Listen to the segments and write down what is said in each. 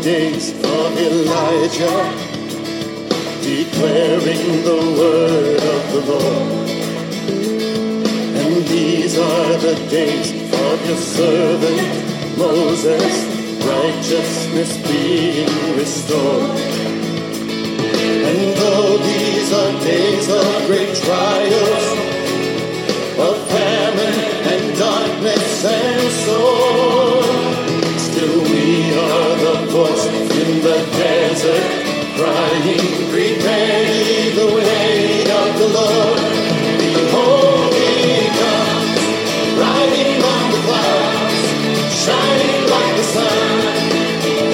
days of Elijah, declaring the word of the Lord. And these are the days of your servant Moses, righteousness being restored. And though these are days of great trials, of famine and darkness and sorrow, still we are the voice in the desert, crying, prepare ye the way of the Lord. Behold, he comes, riding on the clouds, shining like the sun,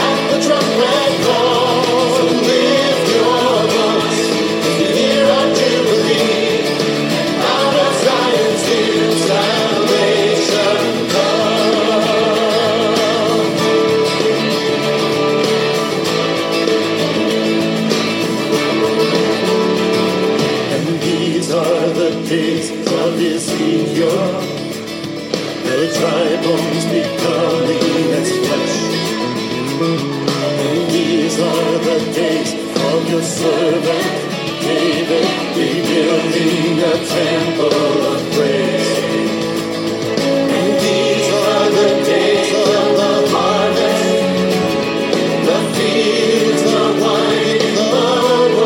at the trumpet call. So lift your voice in the year of Jubilee, and out of Zion's hill salvation comes. And these are the days of Ezekiel, the dry bones becoming as flesh. And these are the days of your servant David, rebuilding a temple of praise. And these are the days of the harvest, the fields are wide in the world.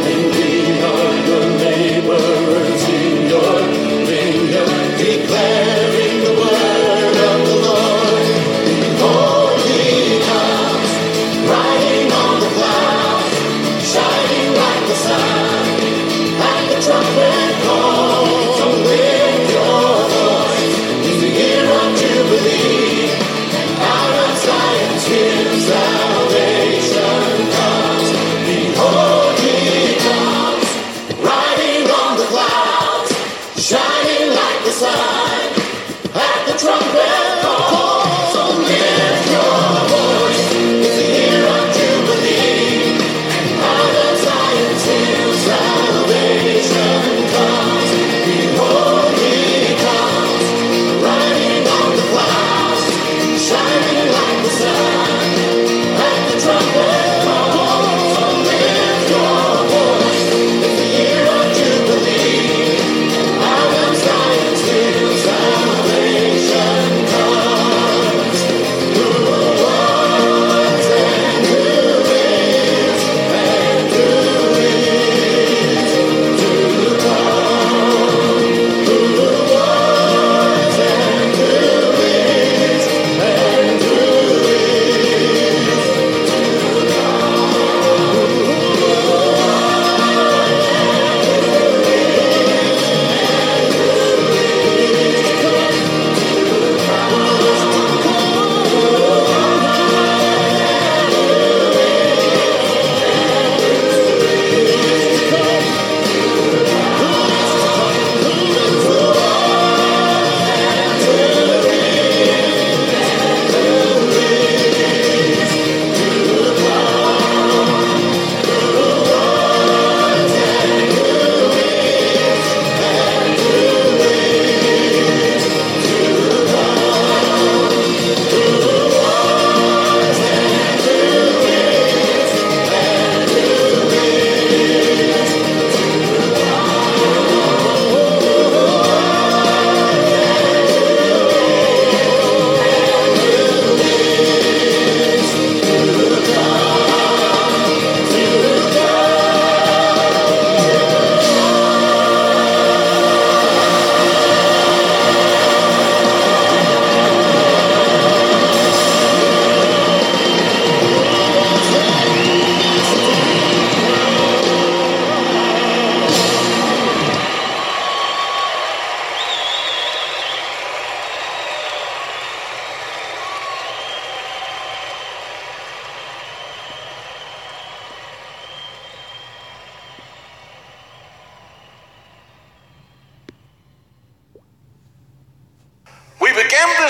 And we are your laborers in your vineyard, declaring the word of the Lord. Behold, he comes, riding on the clouds, shining like the sun, at the trumpet call. So lift your voice in the year of Jubilee, and out of Zion's hill salvation comes. Behold, he comes, riding on the clouds, shining like the sun, at the trumpet call. So lift your voice in the year of Jubilee, and out of Zion's hill salvation comes. Behold, he comes, riding on the clouds, shining like the sun, at the trumpet call. So lift your voice in the year of Jubilee, and out of Zion's hill salvation comes. Who was and who is and who is to come. Who was and who is and who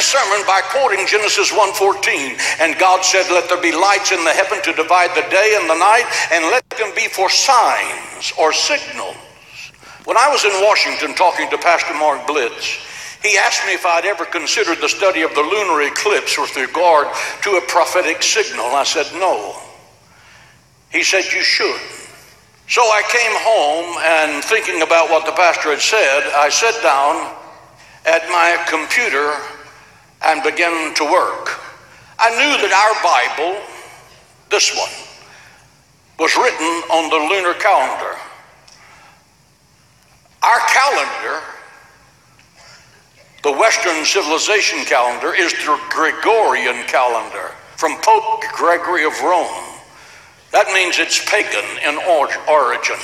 sermon by quoting Genesis 1:14, and God said, let there be lights in the heaven to divide the day and the night, and let them be for signs or signals. When I was in Washington talking to Pastor Mark Blitz, He asked me if I'd ever considered the study of the lunar eclipse with regard to a prophetic signal. I said, no. He said, you should. So I came home, and thinking about what the pastor had said, I sat down at my computer and began to work. I knew that our Bible, this one, was written on the lunar calendar. Our calendar, the Western civilization calendar, is the Gregorian calendar from Pope Gregory of Rome. That means it's pagan in origin.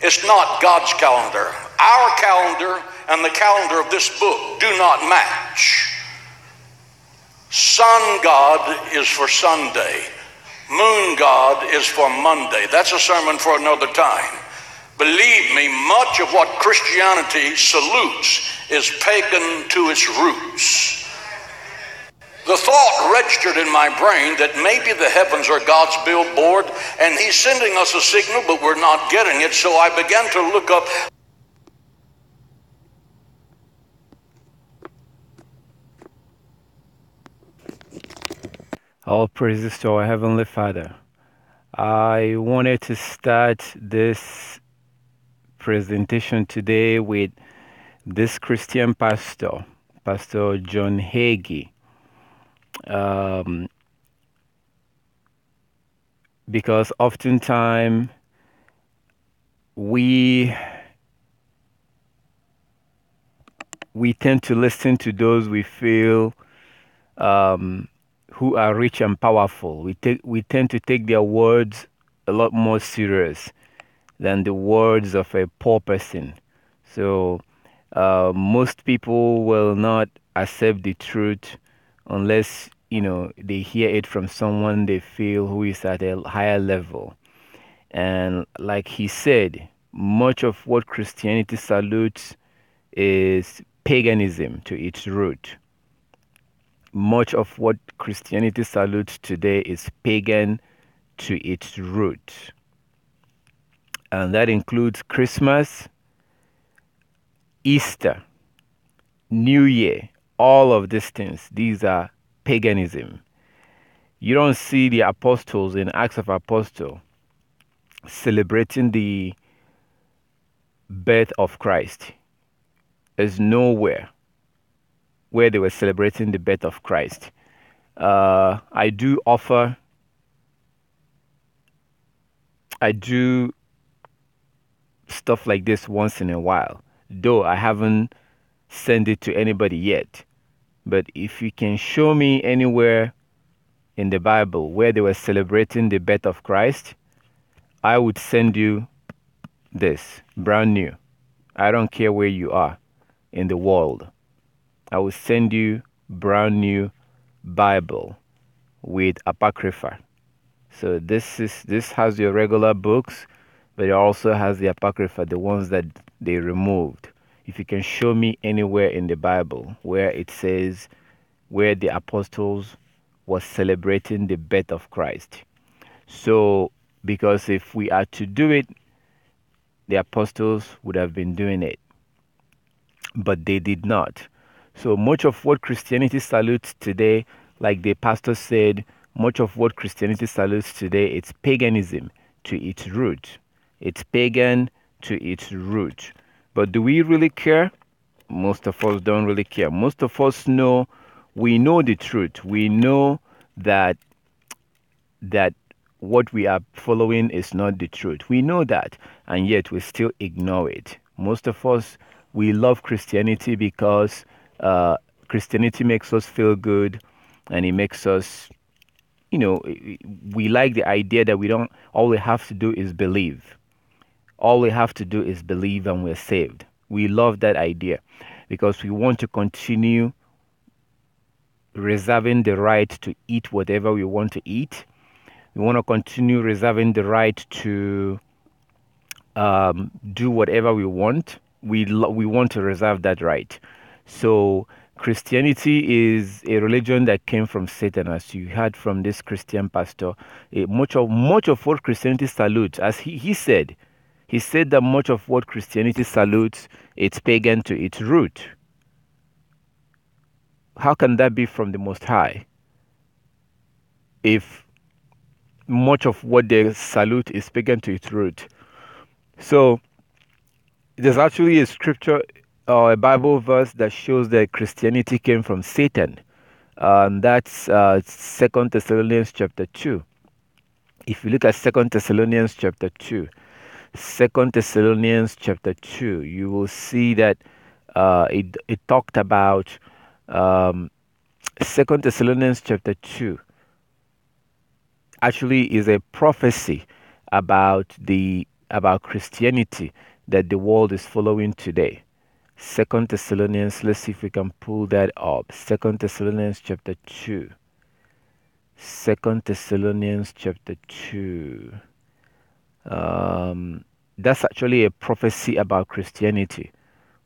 It's not God's calendar. Our calendar and the calendar of this book do not match. Sun God is for Sunday. Moon God is for Monday. That's a sermon for another time. Believe me, much of what Christianity salutes is pagan to its roots. The thought registered in my brain that maybe the heavens are God's billboard and he's sending us a signal, but we're not getting it. So I began to look up. All praises to our Heavenly Father. I wanted to start this presentation today with this Christian pastor, Pastor John Hagee. Because oftentimes we tend to listen to those we feel who are rich and powerful. We tend to take their words a lot more serious than the words of a poor person. So most people will not accept the truth unless they hear it from someone they feel who is at a higher level. And like he said, much of what Christianity salutes is paganism to its root. Much of what Christianity salutes today is pagan to its root. And that includes Christmas, Easter, New Year, all of these things. These are paganism. You don't see the apostles in Acts of Apostles celebrating the birth of Christ. There's nowhere where they were celebrating the birth of Christ. I do stuff like this once in a while, though I haven't sent it to anybody yet. But if you can show me anywhere in the Bible where they were celebrating the birth of Christ, I would send you this, brand new. I don't care where you are in the world. I will send you brand new Bible with Apocrypha. So this has your regular books, but it also has the Apocrypha, the ones that they removed. If you can show me anywhere in the Bible where it says where the apostles was celebrating the birth of Christ. So, because if we are to do it, the apostles would have been doing it. But they did not. So much of what Christianity salutes today, like the pastor said, much of what Christianity salutes today, it's paganism to its root. It's pagan to its root. But do we really care? Most of us don't really care. Most of us know, we know the truth. We know that what we are following is not the truth. We know that, and yet we still ignore it. Most of us, we love Christianity because Christianity makes us feel good, and it makes us, we like the idea that all we have to do is believe. All we have to do is believe and we're saved. We love that idea because we want to continue reserving the right to eat whatever we want to eat. We want to continue reserving the right to do whatever we want. We want to reserve that right. So Christianity is a religion that came from Satan, as you heard from this Christian pastor. Much of what Christianity salutes, as he said that much of what Christianity salutes, it's pagan to its root. how can that be from the Most High if much of what they salute is pagan to its root? So there's actually a scripture or a Bible verse that shows that Christianity came from Satan. That's 2 Thessalonians chapter 2. If you look at 2 Thessalonians chapter 2, 2 Thessalonians chapter 2, you will see that it talked about 2 Thessalonians chapter 2 actually is a prophecy about Christianity that the world is following today. 2 Thessalonians, let's see if we can pull that up. 2 Thessalonians chapter 2. 2 Thessalonians chapter 2. That's actually a prophecy about Christianity,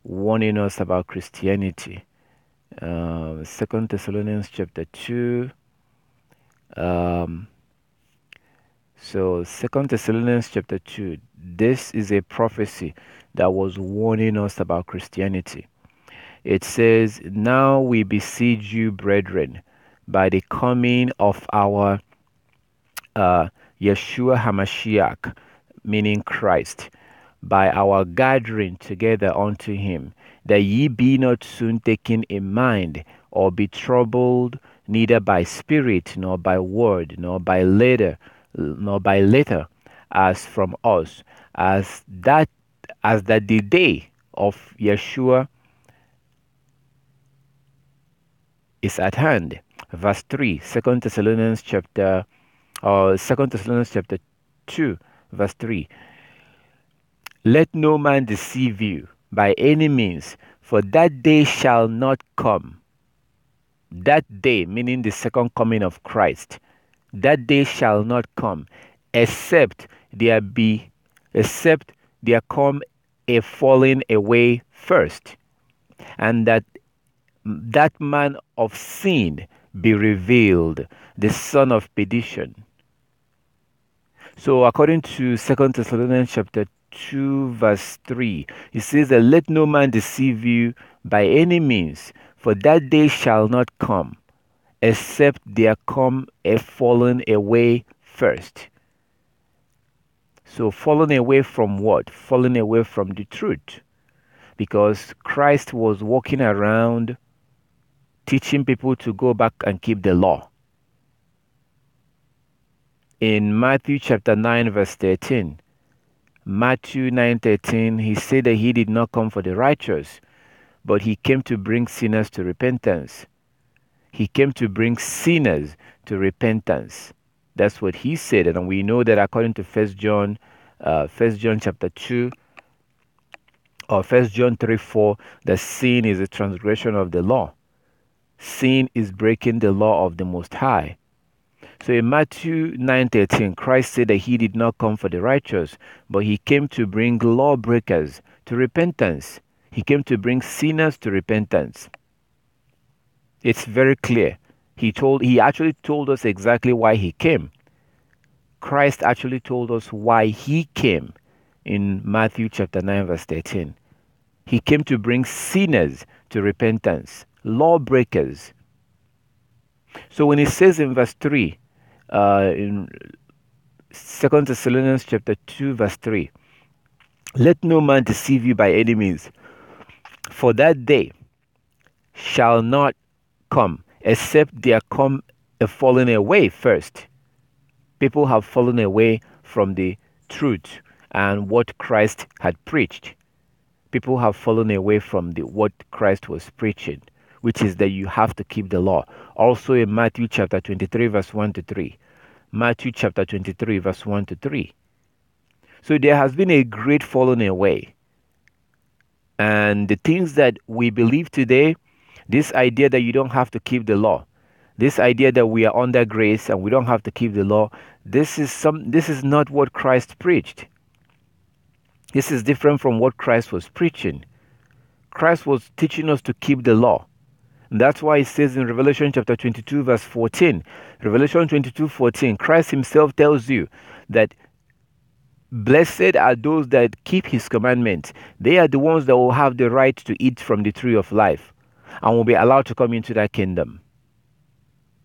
warning us about Christianity. 2 Thessalonians chapter 2. So 2 Thessalonians chapter 2, this is a prophecy that was warning us about Christianity. It says, "Now we beseech you, brethren, by the coming of our Yeshua HaMashiach," meaning Christ, "by our gathering together unto him, that ye be not soon taken in mind, or be troubled, neither by spirit, nor by word, nor by letter, as from us, as that the day of Yeshua is at hand." Verse 3, 2 Thessalonians chapter 2, verse 3. "Let no man deceive you by any means, for that day shall not come." That day, meaning the second coming of Christ, that day shall not come, except there come a falling away first, and that man of sin be revealed, the son of perdition. So according to 2 Thessalonians chapter 2 verse 3, it says that let no man deceive you by any means, for that day shall not come, except there come a falling away first. So falling away from what? Falling away from the truth. Because Christ was walking around teaching people to go back and keep the law. In Matthew chapter 9 verse 13, Matthew 9:13, he said that he did not come for the righteous, but he came to bring sinners to repentance. He came to bring sinners to repentance. That's what he said, and we know that according to 1 John chapter 2, or 1 John 3:4, that sin is a transgression of the law. Sin is breaking the law of the Most High. So in Matthew 9:13, Christ said that he did not come for the righteous, but he came to bring lawbreakers to repentance. He came to bring sinners to repentance. It's very clear. He actually told us exactly why he came. Christ actually told us why he came in Matthew chapter 9 verse 13. He came to bring sinners to repentance, lawbreakers. So when it says in verse 3, in 2 Thessalonians chapter 2 verse 3, "Let no man deceive you by any means, for that day shall not come, except there come a falling away first." People have fallen away from the truth and what Christ had preached. People have fallen away from what Christ was preaching, which is that you have to keep the law. Also in Matthew chapter 23 verse 1 to 3. Matthew chapter 23 verse 1 to 3. So there has been a great falling away. And the things that we believe today, this idea that you don't have to keep the law, this idea that we are under grace and we don't have to keep the law, this is not what Christ preached. This is different from what Christ was preaching. Christ was teaching us to keep the law. And that's why it says in Revelation chapter 22 verse 14, Revelation 22:14, Christ himself tells you that blessed are those that keep his commandments. They are the ones that will have the right to eat from the tree of life. and will be allowed to come into that kingdom.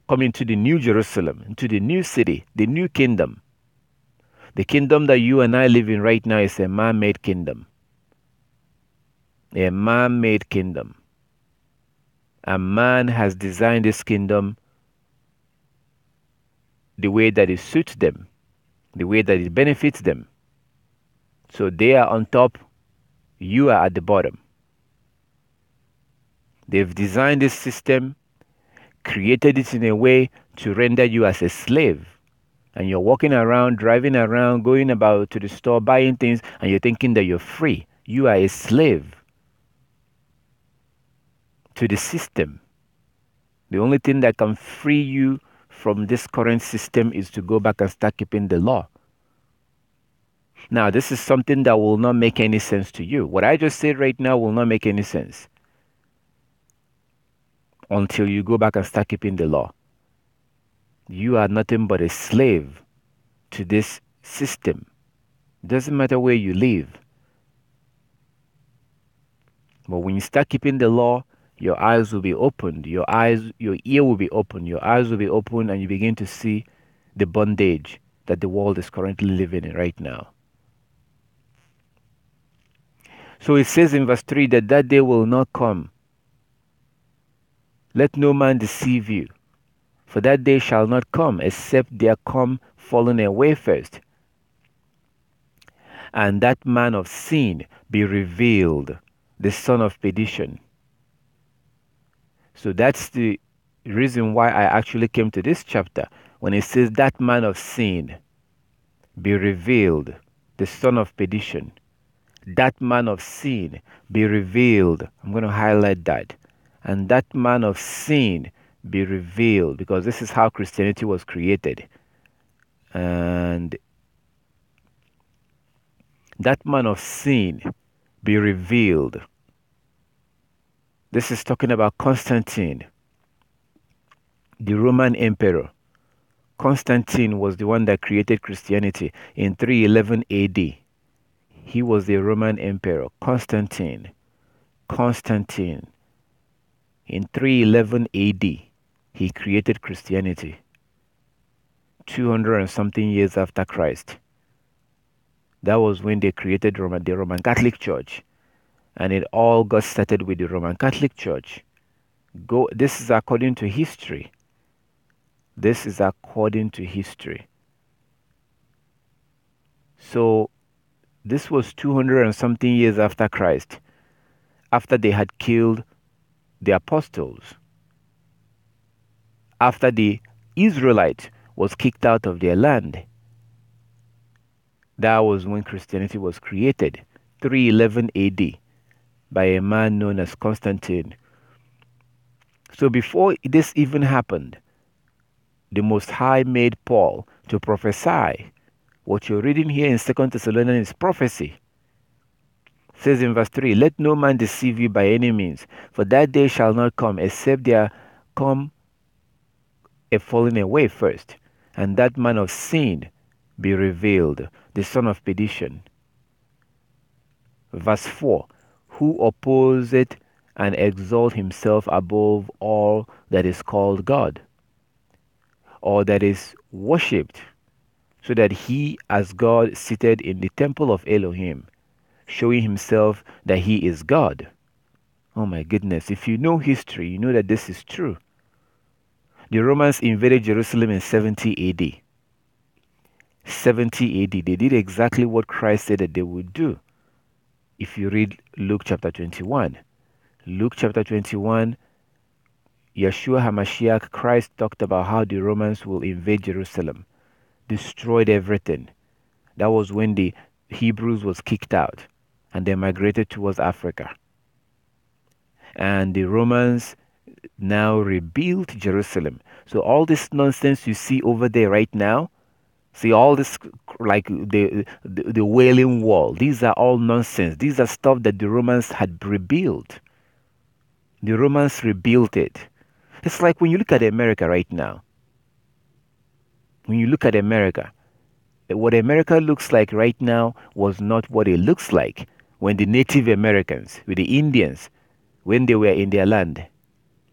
Come into the new Jerusalem, into the new city, the new kingdom. The kingdom that you and I live in right now is a man-made kingdom. A man-made kingdom. A man has designed this kingdom the way that it suits them, the way that it benefits them. So they are on top, you are at the bottom. They've designed this system, created it in a way to render you as a slave. And you're walking around, driving around, going about to the store, buying things, and you're thinking that you're free. You are a slave to the system. The only thing that can free you from this current system is to go back and start keeping the law. Now, this is something that will not make any sense to you. What I just said right now will not make any sense until you go back and start keeping the law. You are nothing but a slave to this system. Doesn't matter where you live. But when you start keeping the law, your eyes will be opened. Your ear will be open. Your eyes will be open, and you begin to see the bondage that the world is currently living in right now. So it says in verse 3 that that day will not come. Let no man deceive you, for that day shall not come, except there come fallen away first, and that man of sin be revealed, the son of perdition. So that's the reason why I actually came to this chapter, when it says that man of sin be revealed, the son of perdition. That man of sin be revealed. I'm going to highlight that. And that man of sin be revealed, because this is how Christianity was created. And that man of sin be revealed. This is talking about Constantine, the Roman emperor. Constantine was the one that created Christianity in 311 AD. He was the Roman emperor, Constantine. In 311 AD, he created Christianity. 200 and something years after Christ. That was when they created the Roman Catholic Church. And it all got started with the Roman Catholic Church. This is according to history. This is according to history. So, this was 200 and something years after Christ, after they had killed the apostles, after the Israelites was kicked out of their land. That was when Christianity was created, 311 AD, by a man known as Constantine. So before this even happened, the Most High made Paul to prophesy. What you're reading here in 2 Thessalonians is prophecy. It says in verse 3, let no man deceive you by any means, for that day shall not come, except there come a falling away first, and that man of sin be revealed, the son of perdition. Verse 4, who opposeth and exalt himself above all that is called God, or that is worshipped, so that he as God seated in the temple of Elohim, showing himself that he is God. Oh my goodness, if you know history, you know that this is true. The Romans invaded Jerusalem in 70 AD. 70 AD, they did exactly what Christ said that they would do. If you read Luke chapter 21, Luke chapter 21, Yeshua HaMashiach, Christ talked about how the Romans will invade Jerusalem, destroyed everything. That was when the Hebrews was kicked out and they migrated towards Africa. And the Romans now rebuilt Jerusalem. So all this nonsense you see over there right now, see all this like the Wailing Wall, these are all nonsense. These are stuff that the Romans had rebuilt. The Romans rebuilt it. It's like when you look at America right now. When you look at America, what America looks like right now was not what it looks like when the Native Americans, with the Indians, when they were in their land.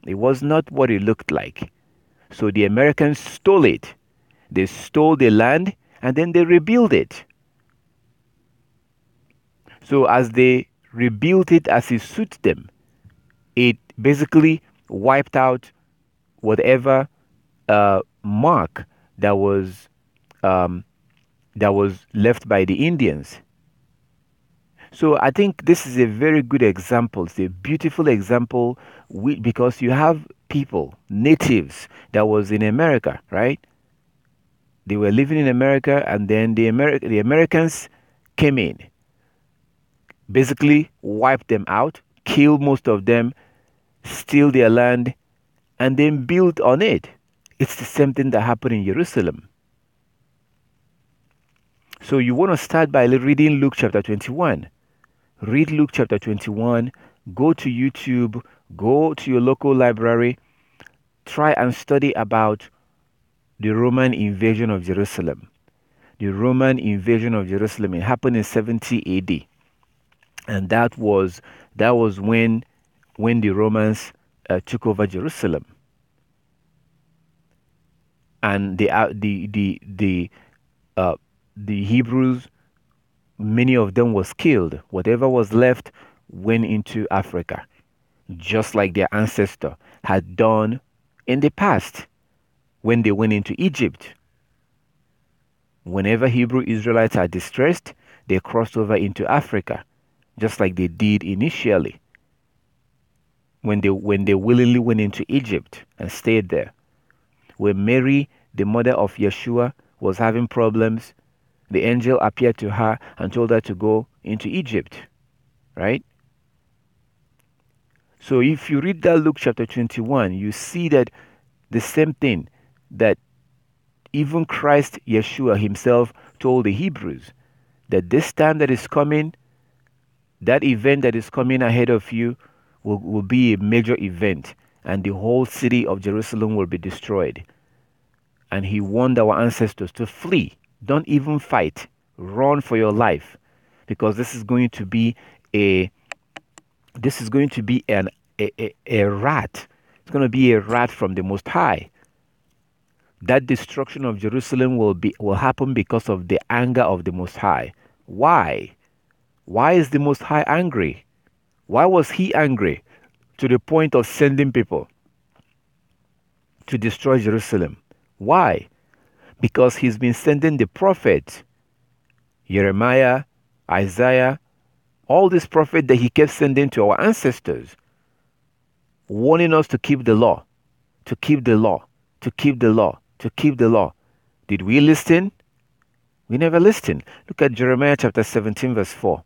It was not what it looked like. So the Americans stole it. They stole the land and then they rebuilt it. So as they rebuilt it as it suits them, it basically wiped out whatever mark that was left by the Indians. So I think this is a very good example. It's a beautiful example because you have people, natives, that was in America, right? They were living in America, and then the Americans came in, basically wiped them out, killed most of them, steal their land, and then build on it. It's the same thing that happened in Jerusalem. So you want to start by reading Luke chapter 21. Read Luke chapter 21. Go to YouTube. Go to your local library. Try and study about the Roman invasion of Jerusalem. The Roman invasion of Jerusalem, it happened in 70 AD. And that was when the Romans took over Jerusalem. And the Hebrews, many of them was killed. Whatever was left went into Africa, just like their ancestor had done in the past when they went into Egypt. Whenever Hebrew Israelites are distressed, they crossed over into Africa, just like they did initially when they willingly went into Egypt and stayed there. When Mary, the mother of Yeshua, was having problems, the angel appeared to her and told her to go into Egypt, right? So if you read that Luke chapter 21, you see that the same thing that even Christ Yeshua himself told the Hebrews, that this time that is coming, that event that is coming ahead of you will be a major event, and the whole city of Jerusalem will be destroyed. And he warned our ancestors to flee. Don't even fight. Run for your life, because this is going to be a rat. It's going to be a rat from the Most High. That destruction of Jerusalem will happen because of the anger of the Most High. Why? Why is the Most High angry? Why was he angry to the point of sending people to destroy Jerusalem? Why? Because he's been sending the prophets, Jeremiah, Isaiah, all these prophets that he kept sending to our ancestors, warning us to keep the law, to keep the law, to keep the law, to keep the law. Did we listen? We never listened. Look at Jeremiah chapter 17 verse 4.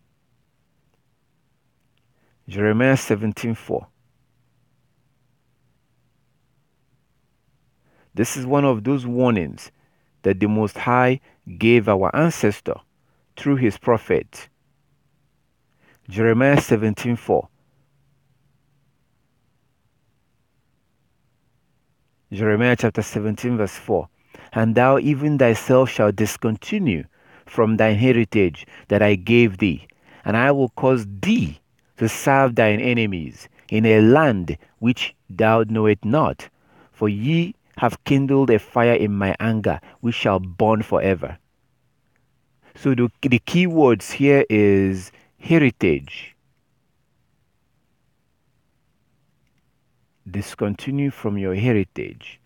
Jeremiah 17:4. This is one of those warnings that the Most High gave our ancestor through his prophet. Jeremiah 17:4. Jeremiah chapter 17 verse 4. And thou even thyself shalt discontinue from thine heritage that I gave thee, and I will cause thee to serve thine enemies in a land which thou knowest not. For ye have kindled a fire in my anger, which shall burn forever. So the key words here is heritage. Discontinue from your heritage.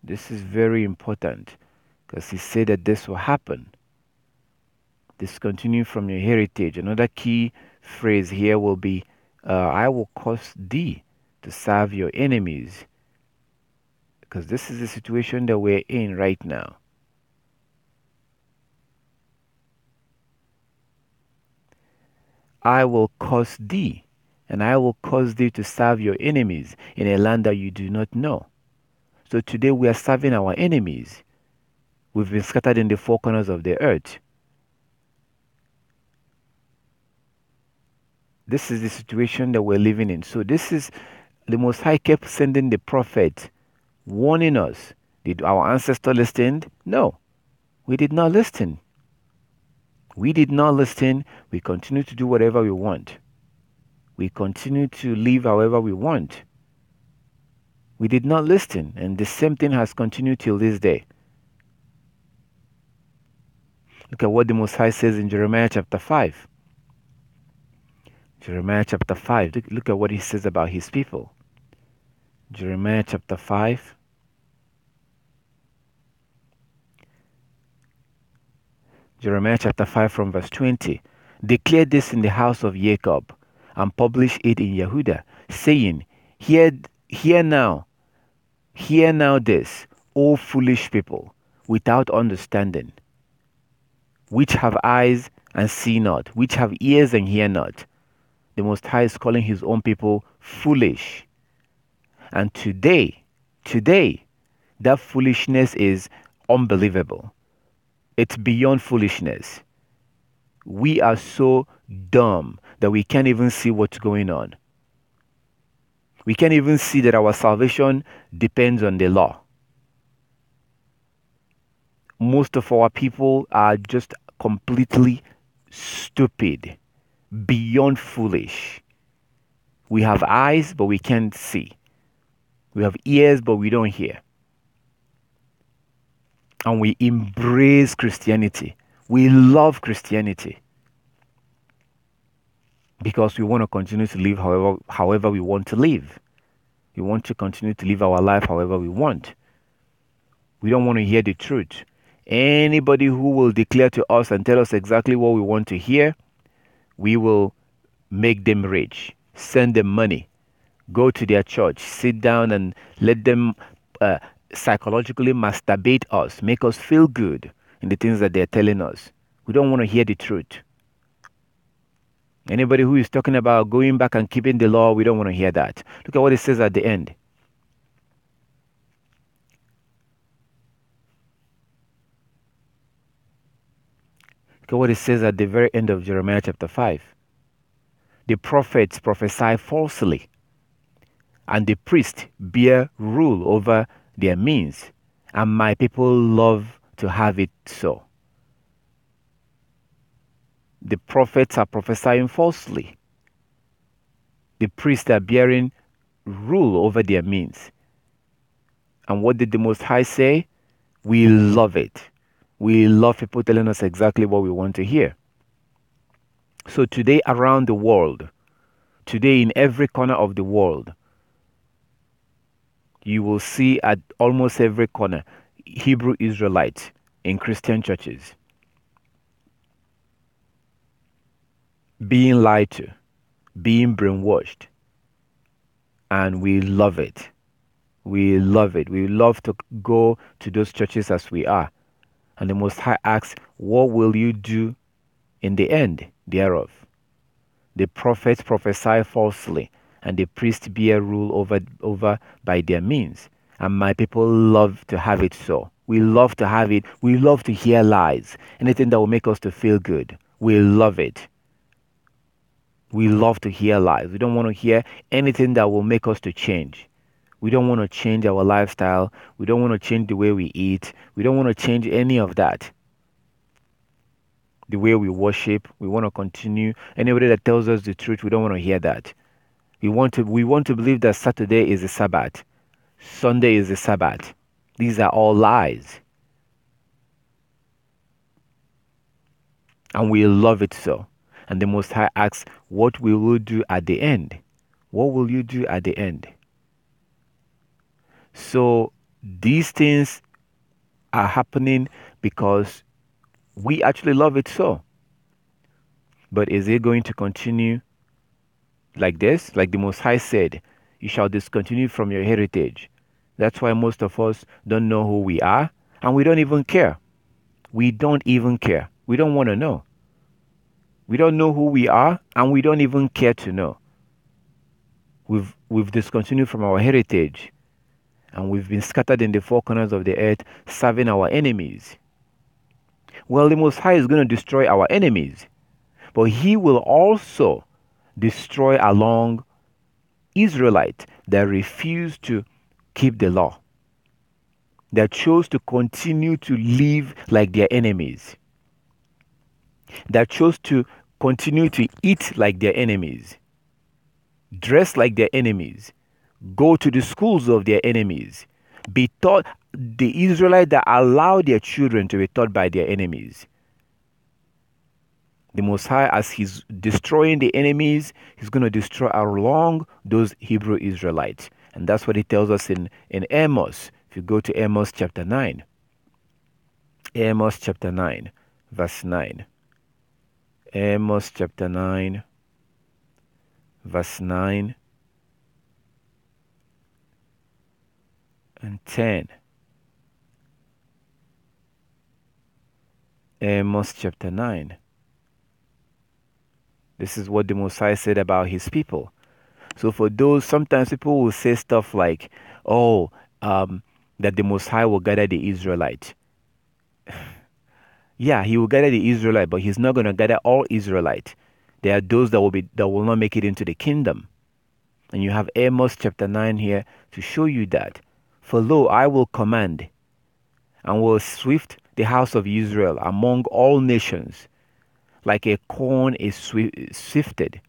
This is very important because he said that this will happen. Discontinue from your heritage. Another key phrase here will be, I will cause thee to serve your enemies. Because this is the situation that we're in right now. I will cause thee, and I will cause thee to serve your enemies in a land that you do not know. So today we are serving our enemies. We've been scattered in the four corners of the earth. This is the situation that we're living in. So this is the Most High kept sending the prophet, warning us. Did our ancestors listen? No, we did not listen. We did not listen. We continue to do whatever we want. We continue to live however we want. We did not listen, and the same thing has continued till this day. Look at what the Most High says in Jeremiah chapter 5. Jeremiah chapter 5. Look at what he says about his people. Jeremiah chapter 5. Jeremiah chapter 5 from verse 20. Declare this in the house of Jacob, and publish it in Yehuda, saying, Hear now this, O foolish people, without understanding, which have eyes and see not, which have ears and hear not. The Most High is calling his own people foolish. And today, that foolishness is unbelievable. It's beyond foolishness. We are so dumb that we can't even see what's going on. We can't even see that our salvation depends on the law. Most of our people are just completely stupid, beyond foolish. We have eyes, but we can't see. We have ears, but we don't hear. And we embrace Christianity. We love Christianity because we want to continue to live however we want to live. We want to continue to live our life however we want. We don't want to hear the truth. Anybody who will declare to us and tell us exactly what we want to hear, we will make them rich, send them money, go to their church, sit down and let them psychologically masturbate us, make us feel good in the things that they're telling us. We don't want to hear the truth. Anybody who is talking about going back and keeping the law, we don't want to hear that. Look at what it says at the end. Look at what it says at the very end of Jeremiah chapter 5. The prophets prophesy falsely, and the priests bear rule over their means, and my people love to have it so. The prophets are prophesying falsely. The priests are bearing rule over their means. And what did the Most High say? We love it. We love people telling us exactly what we want to hear. So today around the world, today in every corner of the world, you will see at almost every corner Hebrew Israelites in Christian churches being lied to, being brainwashed. And we love it. We love it. We love to go to those churches as we are. And the Most High asks, what will you do in the end thereof? The prophets prophesy falsely, and the priests bear rule over by their means. And my people love to have it so. We love to have it. We love to hear lies. Anything that will make us to feel good. We love it. We love to hear lies. We don't want to hear anything that will make us to change. We don't want to change our lifestyle. We don't want to change the way we eat. We don't want to change any of that. The way we worship, we want to continue. Anybody that tells us the truth, we don't want to hear that. We want to believe that Saturday is the Sabbath. Sunday is the Sabbath. These are all lies. And we love it so. And the Most High asks, what will you do at the end? What will you do at the end? So these things are happening because we actually love it so. But is it going to continue like this? Like the Most High said, you shall discontinue from your heritage. That's why most of us don't know who we are, and we don't even care. We don't even care. We don't want to know. We don't know who we are, and we don't even care to know. We've discontinued from our heritage, and we've been scattered in the four corners of the earth, serving our enemies. Well, the Most High is going to destroy our enemies, but He will also destroy along Israelites that refuse to keep the law, that chose to continue to live like their enemies, that chose to continue to eat like their enemies, dress like their enemies, go to the schools of their enemies, be taught. The Israelites that allow their children to be taught by their enemies. The Most High, as he's destroying the enemies, he's going to destroy along those Hebrew Israelites. And that's what he tells us in Amos. If you go to Amos chapter 9. Amos chapter 9, verse 9. Amos chapter 9, verse 9 and 10. Amos chapter 9. This is what the Messiah said about his people. So for those, sometimes people will say stuff like, that the Most High will gather the Israelites. Yeah, he will gather the Israelite, but he's not going to gather all Israelites. There are those that will not make it into the kingdom. And you have Amos chapter 9 here to show you that. For lo, I will command, and will swift the house of Israel among all nations, like a corn is sifted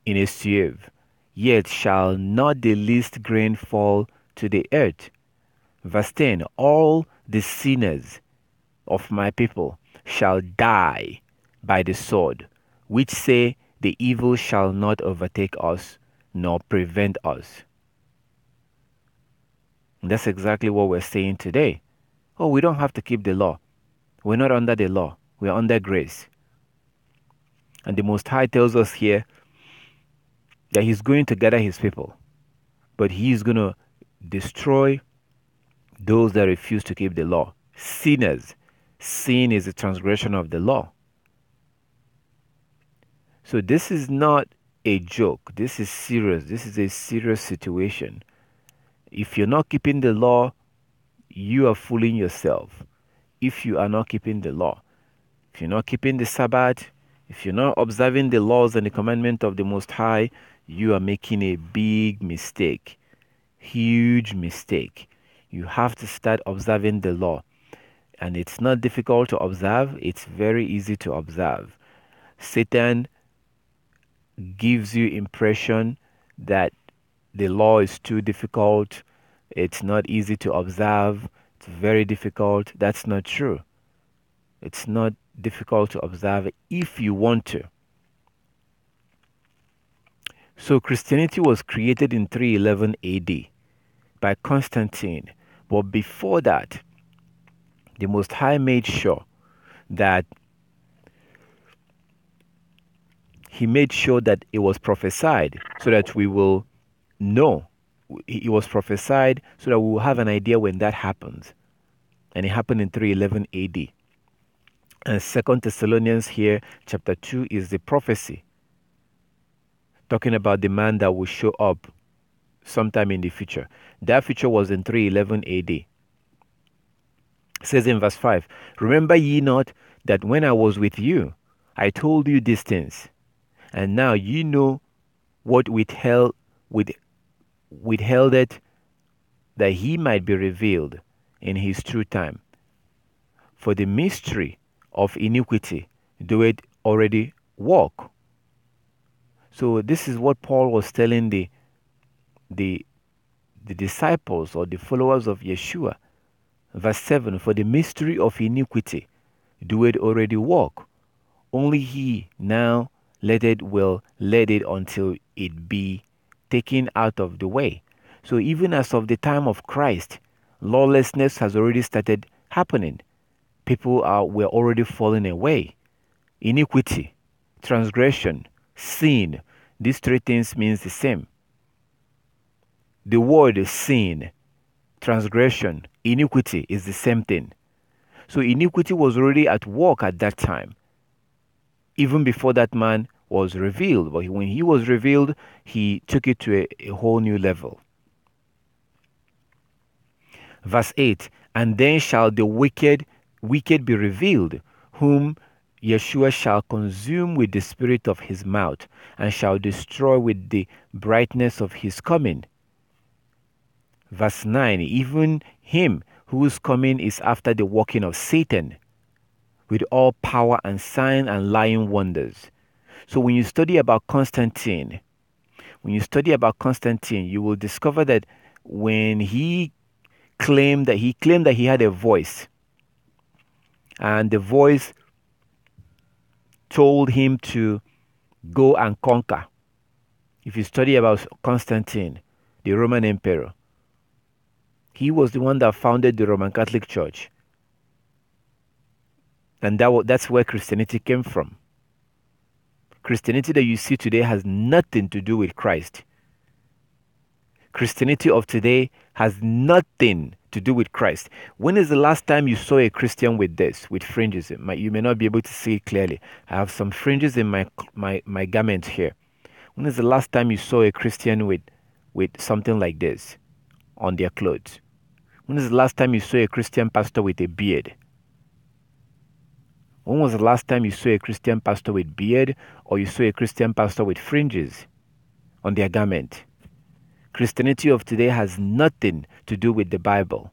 in a sieve, yet shall not the least grain fall to the earth. Verse 10, all the sinners of my people shall die by the sword, which say the evil shall not overtake us, nor prevent us. And that's exactly what we're saying today. Oh, we don't have to keep the law. We're not under the law. We're under grace. And the Most High tells us here that he's going to gather his people, but he's going to destroy those that refuse to keep the law. Sinners. Sin is a transgression of the law. So this is not a joke. This is serious. This is a serious situation. If you're not keeping the law, you are fooling yourself. If you are not keeping the law, if you're not keeping the Sabbath, if you're not observing the laws and the commandment of the Most High, you are making a big mistake. Huge mistake. You have to start observing the law. And it's not difficult to observe. It's very easy to observe. Satan gives you impression that the law is too difficult. It's not easy to observe. It's very difficult. That's not true. It's not difficult to observe if you want to. So Christianity was created in 311 AD by Constantine. But before that, the Most High made sure that it was prophesied so that we will know. It was prophesied so that we will have an idea when that happens. And it happened in 311 AD. And 2 Thessalonians here, chapter 2, is the prophecy, talking about the man that will show up sometime in the future. That future was in 311 AD. It says in verse 5, remember ye not that when I was with you, I told you these things, and now you know what withheld it, that he might be revealed in his true time. For the mystery of iniquity doeth already walk. So this is what Paul was telling the disciples or the followers of Yeshua. Verse 7, for the mystery of iniquity doeth already walk. Only he now let it until it be taken out of the way. So even as of the time of Christ, lawlessness has already started happening. People were already falling away. Iniquity, transgression, sin, these three things means the same. The word sin, transgression, iniquity is the same thing. So iniquity was already at work at that time, even before that man was revealed. But when he was revealed, he took it to a whole new level. Verse 8, and then shall the wicked be revealed, whom Yeshua shall consume with the spirit of his mouth, and shall destroy with the brightness of his coming. Verse 9, even him whose coming is after the working of Satan, with all power and sign and lying wonders. So when you study about Constantine, When you study about Constantine, you will discover that when he claimed that he had a voice, and the voice told him to go and conquer. If you study about Constantine, the Roman emperor, he was the one that founded the Roman Catholic Church. And that's where Christianity came from. Christianity that you see today has nothing to do with Christ. Christianity of today has nothing to do with Christ. When is the last time you saw a Christian with fringes? You may not be able to see it clearly. I have some fringes in my garment here. When is the last time you saw a Christian with something like this on their clothes? When is the last time you saw a Christian pastor with a beard? When was the last time you saw a Christian pastor with beard, or you saw a Christian pastor with fringes on their garment? Christianity of today has nothing to do with the Bible.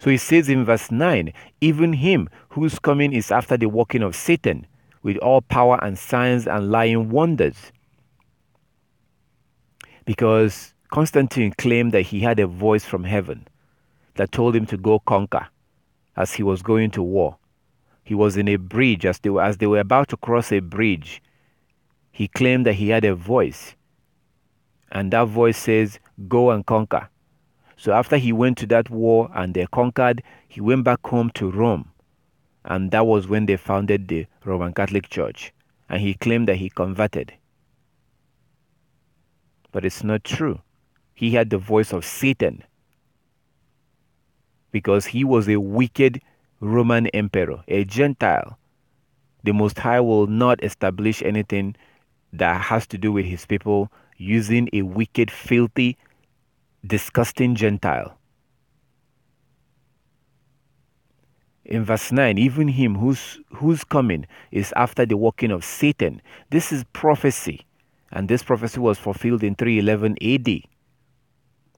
So he says in verse 9, even him whose coming is after the working of Satan, with all power and signs and lying wonders. Because Constantine claimed that he had a voice from heaven that told him to go conquer as he was going to war. He was in a bridge. As they were about to cross a bridge, he claimed that he had a voice. And that voice says, go and conquer. So after he went to that war and they conquered, he went back home to Rome. And that was when they founded the Roman Catholic Church. And he claimed that he converted. But it's not true. He had the voice of Satan, because he was a wicked Roman emperor, a Gentile. The Most High will not establish anything that has to do with his people using a wicked, filthy, disgusting Gentile. In verse 9, even him whose coming is after the working of Satan. This is prophecy. And this prophecy was fulfilled in 311 AD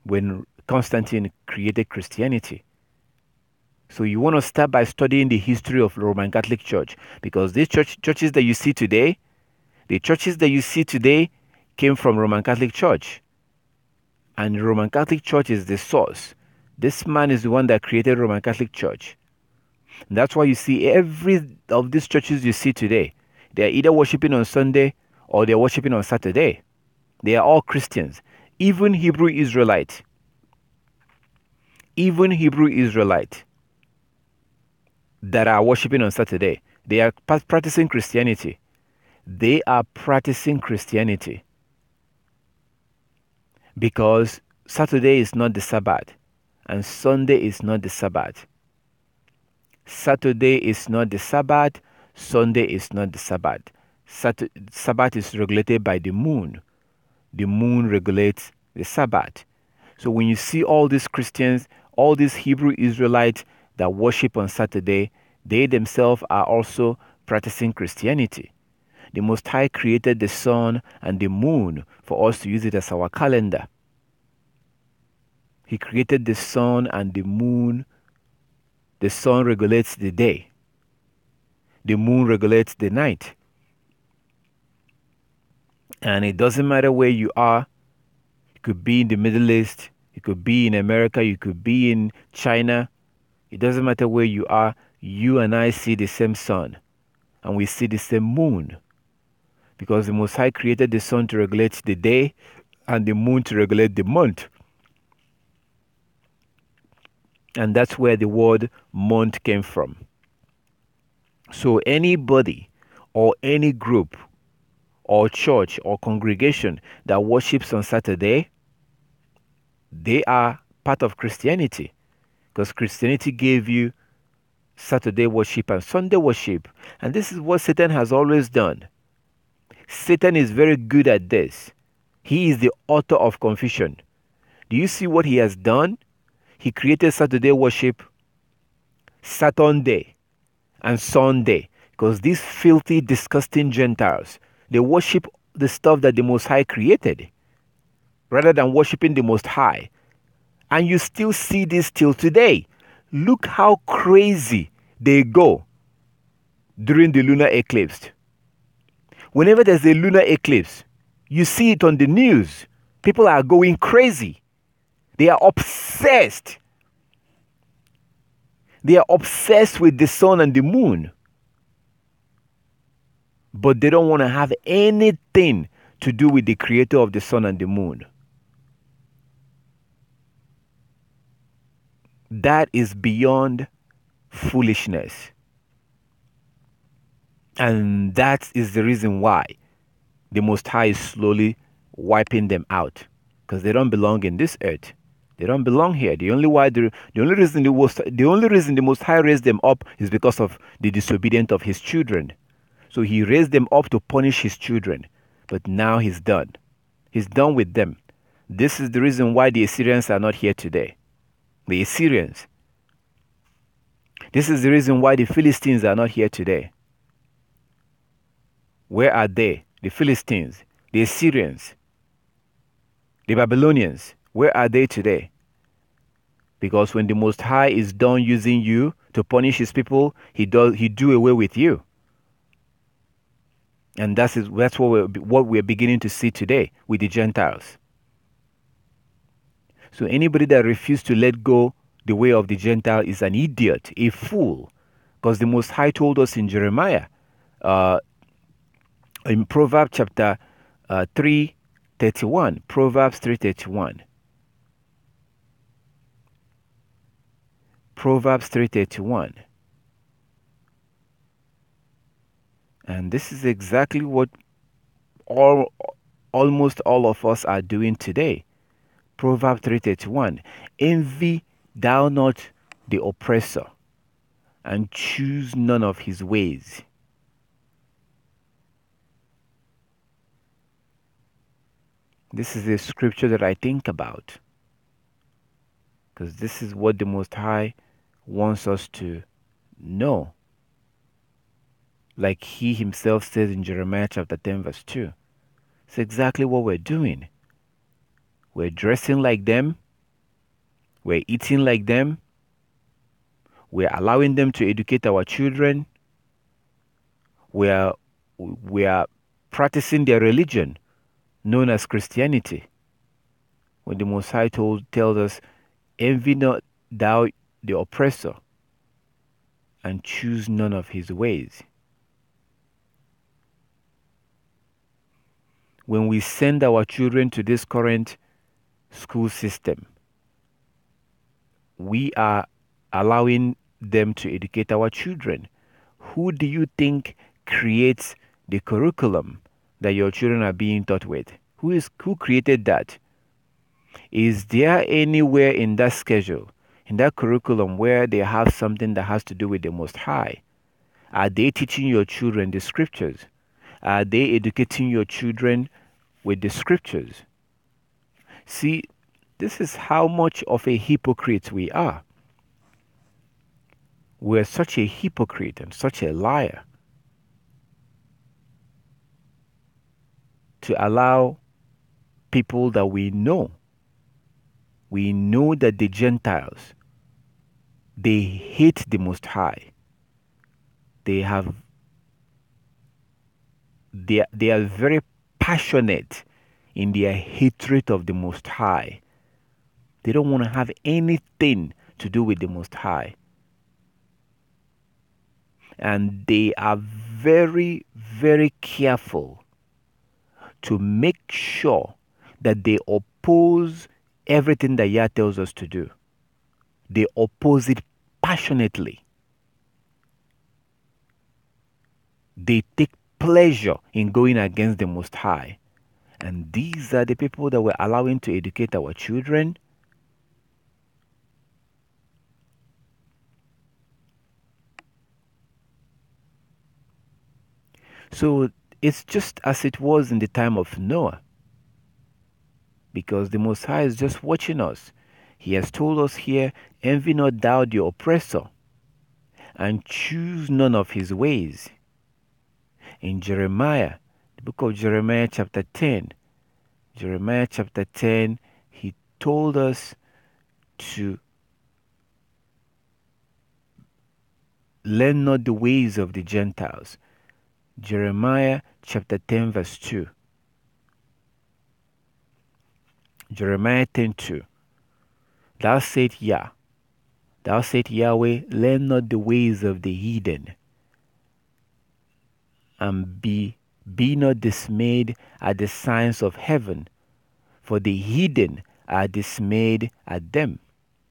when Constantine created Christianity. So you want to start by studying the history of the Roman Catholic Church, because these churches that you see today, came from Roman Catholic Church. And the Roman Catholic Church is the source. This man is the one that created Roman Catholic Church. And that's why you see every of these churches you see today, they are either worshiping on Sunday or they are worshiping on Saturday. They are all Christians. Even Hebrew Israelite that are worshiping on Saturday, they are practicing Christianity. They are practicing Christianity because Saturday is not the Sabbath and Sunday is not the Sabbath. Saturday is not the Sabbath. Sunday is not the Sabbath. Sabbath is regulated by the moon. The moon regulates the Sabbath. So when you see all these Christians, all these Hebrew Israelites that worship on Saturday, they themselves are also practicing Christianity. The Most High created the sun and the moon for us to use it as our calendar. He created the sun and the moon. The sun regulates the day. The moon regulates the night. And it doesn't matter where you are. You could be in the Middle East. You could be in America. You could be in China. It doesn't matter where you are. You and I see the same sun. And we see the same moon. Because the Most High created the sun to regulate the day and the moon to regulate the month. And that's where the word month came from. So anybody or any group or church or congregation that worships on Saturday, they are part of Christianity. Because Christianity gave you Saturday worship and Sunday worship. And this is what Satan has always done. Satan is very good at this. He is the author of confusion. Do you see what he has done? He created Saturday worship, Saturday, and Sunday. Because these filthy, disgusting Gentiles, they worship the stuff that the Most High created rather than worshiping the Most High. And you still see this till today. Look how crazy they go during the lunar eclipse. Whenever there's a lunar eclipse, you see it on the news. People are going crazy. They are obsessed. They are obsessed with the sun and the moon. But they don't want to have anything to do with the creator of the sun and the moon. That is beyond foolishness. And that is the reason why the Most High is slowly wiping them out. Because they don't belong in this earth. They don't belong here. The only reason the Most High raised them up is because of the disobedience of his children. So he raised them up to punish his children. But now he's done. He's done with them. This is the reason why the Assyrians are not here today. The Assyrians. This is the reason why the Philistines are not here today. Where are they? The Philistines, the Assyrians, the Babylonians. Where are they today? Because when the Most High is done using you to punish his people, he do away with you. And that's what we're beginning to see today with the Gentiles. So anybody that refuses to let go the way of the Gentile is an idiot, a fool. Because the Most High told us in Jeremiah, in Proverbs chapter 3:31, Proverbs 3:31. Proverbs 3:31. And this is exactly what almost all of us are doing today. Proverbs 3:31. Envy thou not the oppressor, and choose none of his ways. This is a scripture that I think about, because this is what the Most High wants us to know. Like he himself says in Jeremiah chapter 10 verse 2. It's exactly what we're doing. We're dressing like them. We're eating like them. We're allowing them to educate our children. We are practicing their religion, known as Christianity. When the Most High tells us, envy not thou the oppressor, and choose none of his ways. When we send our children to this current school system, we are allowing them to educate our children. Who do you think creates the curriculum that your children are being taught with? Who created that? Is there anywhere in that schedule, in that curriculum, where they have something that has to do with the Most High? Are they teaching your children the scriptures? Are they educating your children with the scriptures? See, this is how much of a hypocrite we are. We're such a hypocrite and such a liar to allow people that we know that the Gentiles, they hate the Most High. They are very passionate in their hatred of the Most High. They don't want to have anything to do with the Most High. And they are very, very careful to make sure that they oppose everything that Yah tells us to do. They oppose it passionately. They take pleasure in going against the Most High. And these are the people that we're allowing to educate our children. So it's just as it was in the time of Noah. Because the Most High is just watching us. He has told us here, envy not thou the oppressor, and choose none of his ways. In Jeremiah, the book of Jeremiah chapter 10, he told us to learn not the ways of the Gentiles. Jeremiah chapter 10 verse 2. Jeremiah 10:2. Thou said Yahweh, learn not the ways of the heathen, and be not dismayed at the signs of heaven, for the heathen are dismayed at them.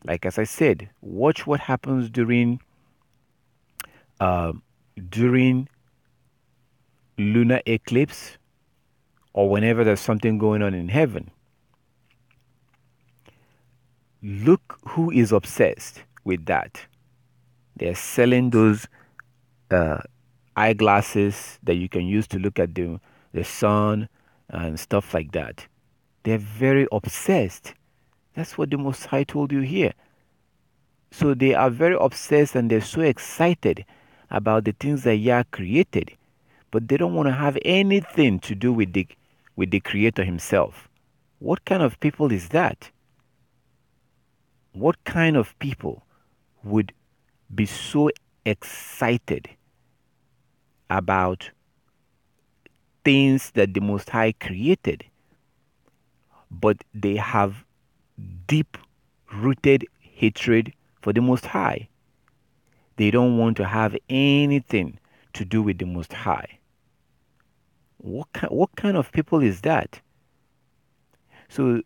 Like as I said, watch what happens during lunar eclipse, or whenever there's something going on in heaven. Look who is obsessed with that. They're selling those eyeglasses that you can use to look at the sun and stuff like that. They're very obsessed. That's what the Most High told you here. So they are very obsessed and they're so excited about the things that Yah created, but they don't want to have anything to do with the Creator himself. What kind of people is that? What kind of people would be so excited about things that the Most High created, but they have deep-rooted hatred for the Most High? They don't want to have anything to do with the Most High. What kind of people is that? So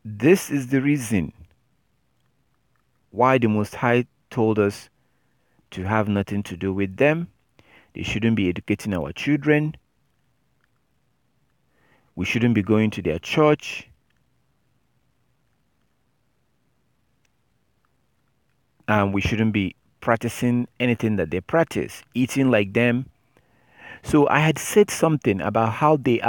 this is the reason why the Most High told us to have nothing to do with them. They shouldn't be educating our children. We shouldn't be going to their church. And we shouldn't be practicing anything that they practice, eating like them. So I had said something about how the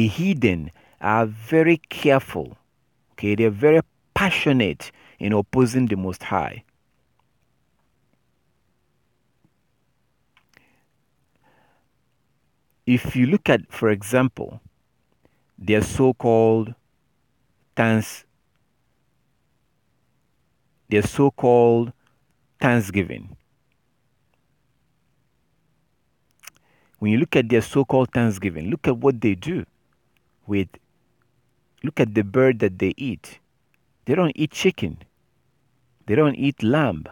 heathen are very careful. Okay, they're very passionate in opposing the Most High. If you look at, for example, their so-called Thanksgiving. When you look at their so-called Thanksgiving, look at what they do look at the bird that they eat. They don't eat chicken. They don't eat lamb.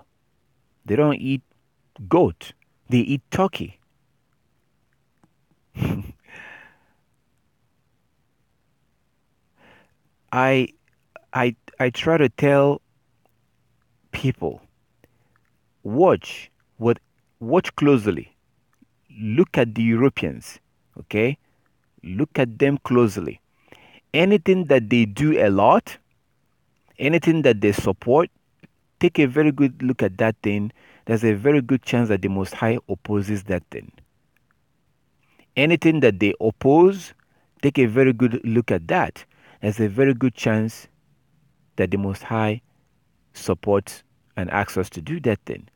They don't eat goat. They eat turkey. I try to tell people, watch closely. Look at the Europeans, okay? Look at them closely. Anything that they do a lot, anything that they support, take a very good look at that thing. There's a very good chance that the Most High opposes that thing. Anything that they oppose, take a very good look at that. There's a very good chance that the Most High supports and asks us to do that thing.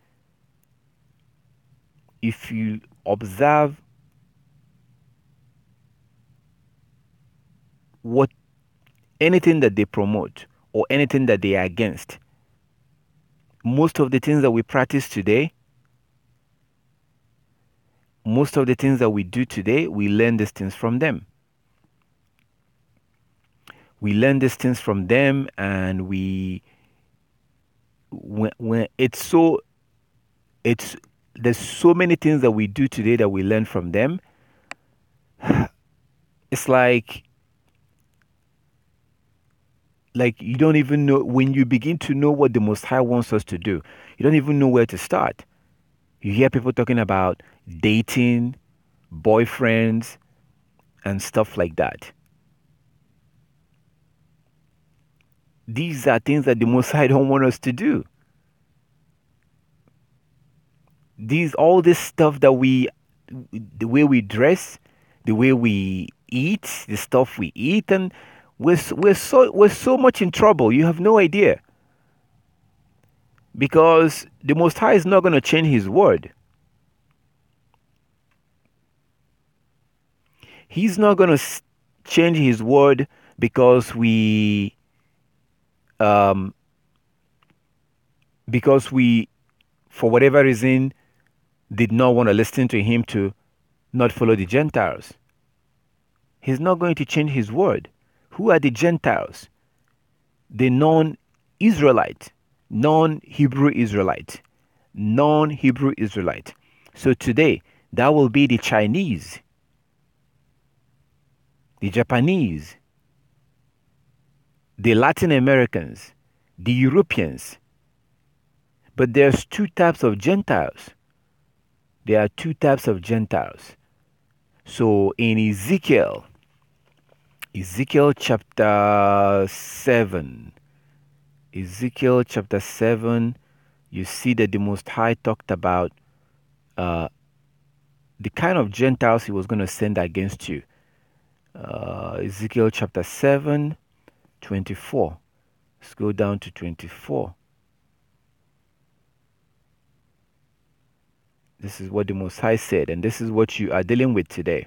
If you observe anything that they promote or anything that they are against, most of the things that we practice today, most of the things that we do today, we learn these things from them. We learn these things from them, and there's so many things that we do today that we learn from them. It's like you don't even know, when you begin to know what the Most High wants us to do, you don't even know where to start. You hear people talking about dating, boyfriends, and stuff like that. These are things that the Most High don't want us to do. All this stuff that the way we dress, the way we eat, the stuff we eat, and we're so much in trouble. You have no idea. Because the Most High is not going to change His word. He's not going to change His word because we, for whatever reason, did not want to listen to him to not follow the Gentiles. He's not going to change his word. Who are the Gentiles? The non-Israelite, non-Hebrew Israelite, non-Hebrew Israelite. So today, that will be the Chinese, the Japanese, the Latin Americans, the Europeans. But there's two types of Gentiles. There are two types of Gentiles. So in Ezekiel chapter 7, you see that the Most High talked about the kind of Gentiles he was going to send against you. Ezekiel chapter 7, 24. Let's go down to 24. This is what the Most High said, and this is what you are dealing with today.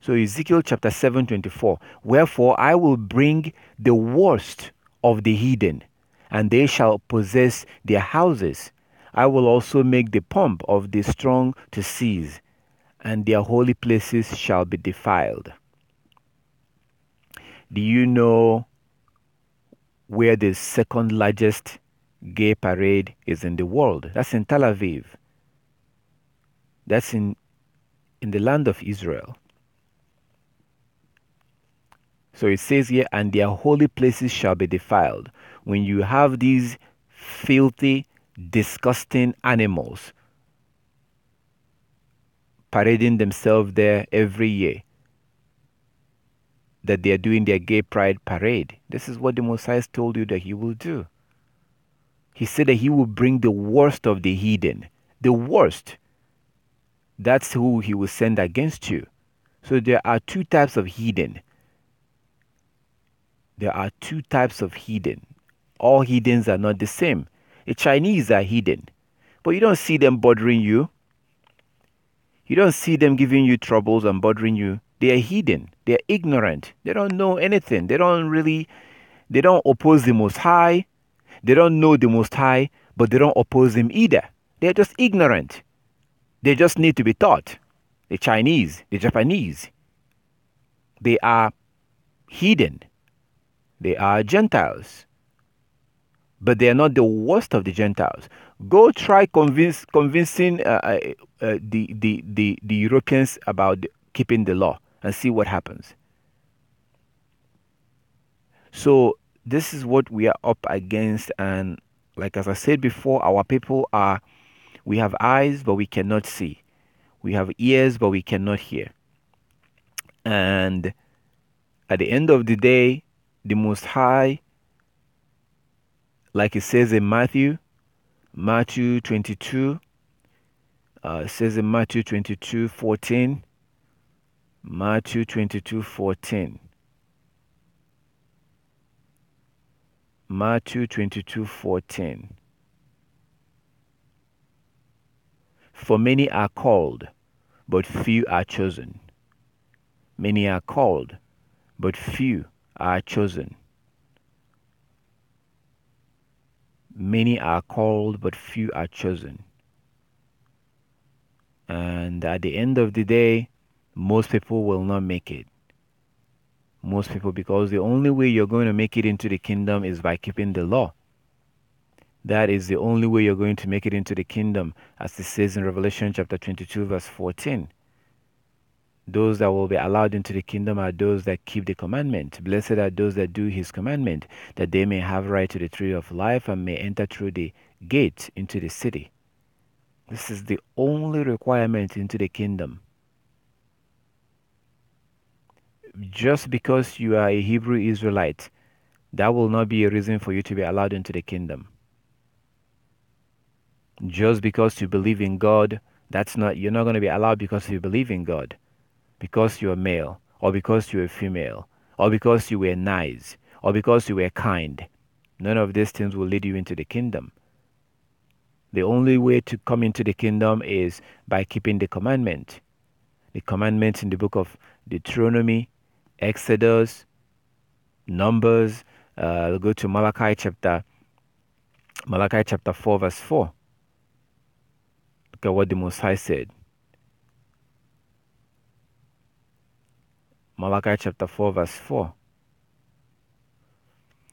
So Ezekiel chapter 7, 24. Wherefore I will bring the worst of the heathen, and they shall possess their houses. I will also make the pomp of the strong to cease, and their holy places shall be defiled. Do you know where the second largest gay parade is in the world? That's in Tel Aviv. That's in the land of Israel. So it says here, and their holy places shall be defiled. When you have these filthy, disgusting animals parading themselves there every year, that they are doing their gay pride parade, this is what the Messiah told you that he will do. He said that he will bring the worst of the heathen. The worst. That's who he will send against you. So there are two types of heathen. There are two types of heathen. All heathens are not the same. The Chinese are heathen, but you don't see them bothering you. You don't see them giving you troubles and bothering you. They are heathen. They are ignorant. They don't know anything. They don't oppose the Most High. They don't know the Most High, but they don't oppose him either. They're just ignorant. They just need to be taught. The Chinese, the Japanese, they are heathen. They are Gentiles. But they are not the worst of the Gentiles. Go try convincing the Europeans about keeping the law and see what happens. So this is what we are up against. And like as I said before, our people we have eyes, but we cannot see. We have ears, but we cannot hear. And at the end of the day, the Most High, like it says in Matthew 22, it says in Matthew 22:14, Matthew 22:14, Matthew 22:14. For many are called, but few are chosen. Many are called, but few are chosen. Many are called, but few are chosen. And at the end of the day, most people will not make it. Most people, because the only way you're going to make it into the kingdom is by keeping the law. That is the only way you're going to make it into the kingdom, as it says in Revelation chapter 22, verse 14. Those that will be allowed into the kingdom are those that keep the commandment. Blessed are those that do his commandment, that they may have right to the tree of life and may enter through the gate into the city. This is the only requirement into the kingdom. Just because you are a Hebrew Israelite, that will not be a reason for you to be allowed into the kingdom. Just because you believe in God, you're not going to be allowed because you believe in God. Because you're male, or because you're female, or because you were nice, or because you were kind. None of these things will lead you into the kingdom. The only way to come into the kingdom is by keeping the commandment. The commandments in the book of Deuteronomy, Exodus, Numbers. We'll go to Malachi chapter 4, verse 4. Look at what the Most High said. Malachi chapter 4 verse 4.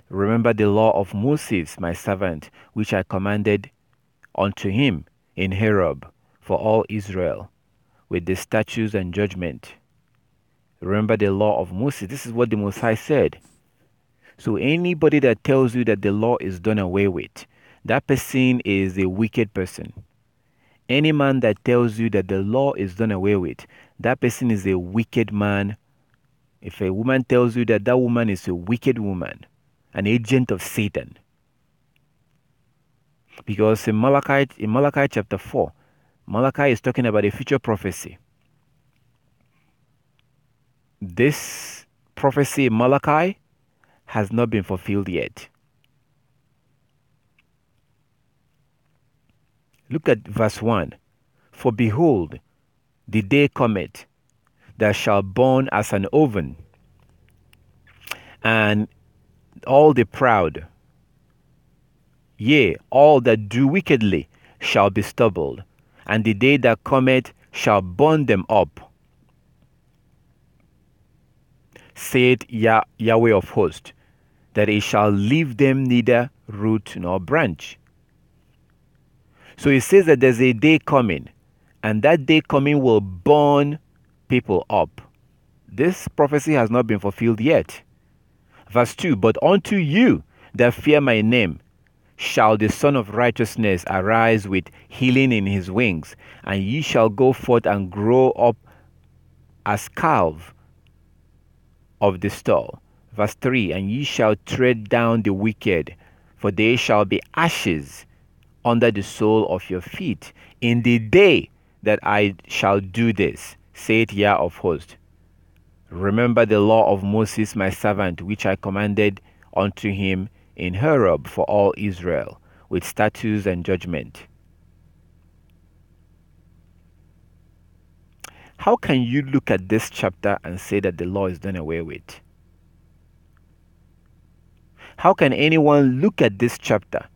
Remember the law of Moses, my servant, which I commanded unto him in Horeb for all Israel, with the statutes and judgment. Remember the law of Moses. This is what the Most High said. So anybody that tells you that the law is done away with, that person is a wicked person. Any man that tells you that the law is done away with, that person is a wicked man. If a woman tells you that that woman is a wicked woman, an agent of Satan. Because in Malachi chapter 4, Malachi is talking about a future prophecy. This prophecy in Malachi has not been fulfilled yet. Look at verse 1. For behold, the day cometh that shall burn as an oven, and all the proud, yea, all that do wickedly, shall be stubbled, and the day that cometh shall burn them up, saith Yahweh of hosts, that it shall leave them neither root nor branch. So it says that there's a day coming, and that day coming will burn people up. This prophecy has not been fulfilled yet. Verse 2, but unto you that fear my name shall the Son of Righteousness arise with healing in his wings, and ye shall go forth and grow up as calf of the stall. Verse 3, and ye shall tread down the wicked, for they shall be ashes under the sole of your feet in the day that I shall do this, saith Yah of hosts. Remember the law of Moses my servant, which I commanded unto him in Horeb for all Israel, with statutes and judgment. How can you look at this chapter and say that the law is done away with? How can anyone look at this chapter?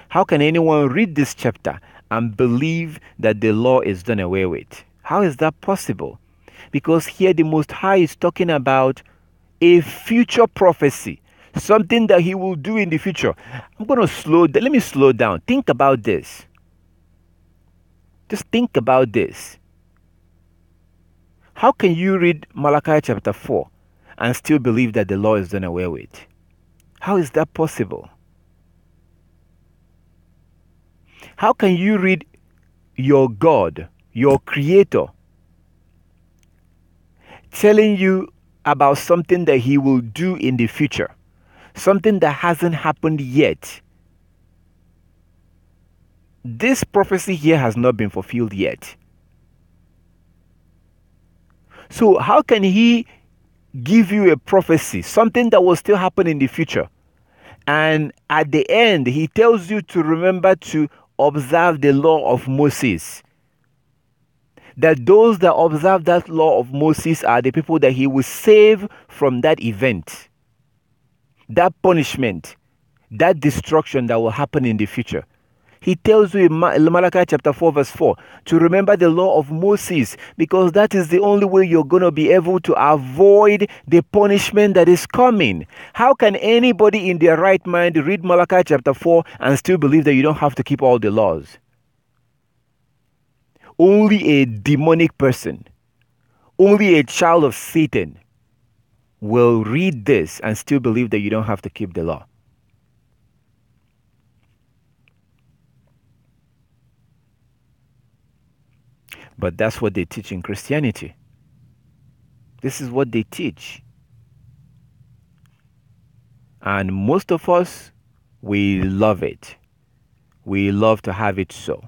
How can anyone read this chapter and believe that the law is done away with? How is that possible? Because here the Most High is talking about a future prophecy, something that he will do in the future. Let me slow down. Think about this. Just think about this. How can you read Malachi chapter 4 and still believe that the law is done away with? How is that possible? How can you read your God, your Creator, telling you about something that he will do in the future, something that hasn't happened yet? This prophecy here has not been fulfilled yet. So how can he give you a prophecy, something that will still happen in the future, and at the end he tells you to remember to observe the law of Moses? That those that observe that law of Moses are the people that he will save from that event, that punishment, that destruction that will happen in the future. He tells you in Malachi chapter 4 verse 4 to remember the law of Moses, because that is the only way you're going to be able to avoid the punishment that is coming. How can anybody in their right mind read Malachi chapter 4 and still believe that you don't have to keep all the laws? Only a demonic person, only a child of Satan will read this and still believe that you don't have to keep the law. But that's what they teach in Christianity. This is what they teach. And most of us, we love it. We love to have it so.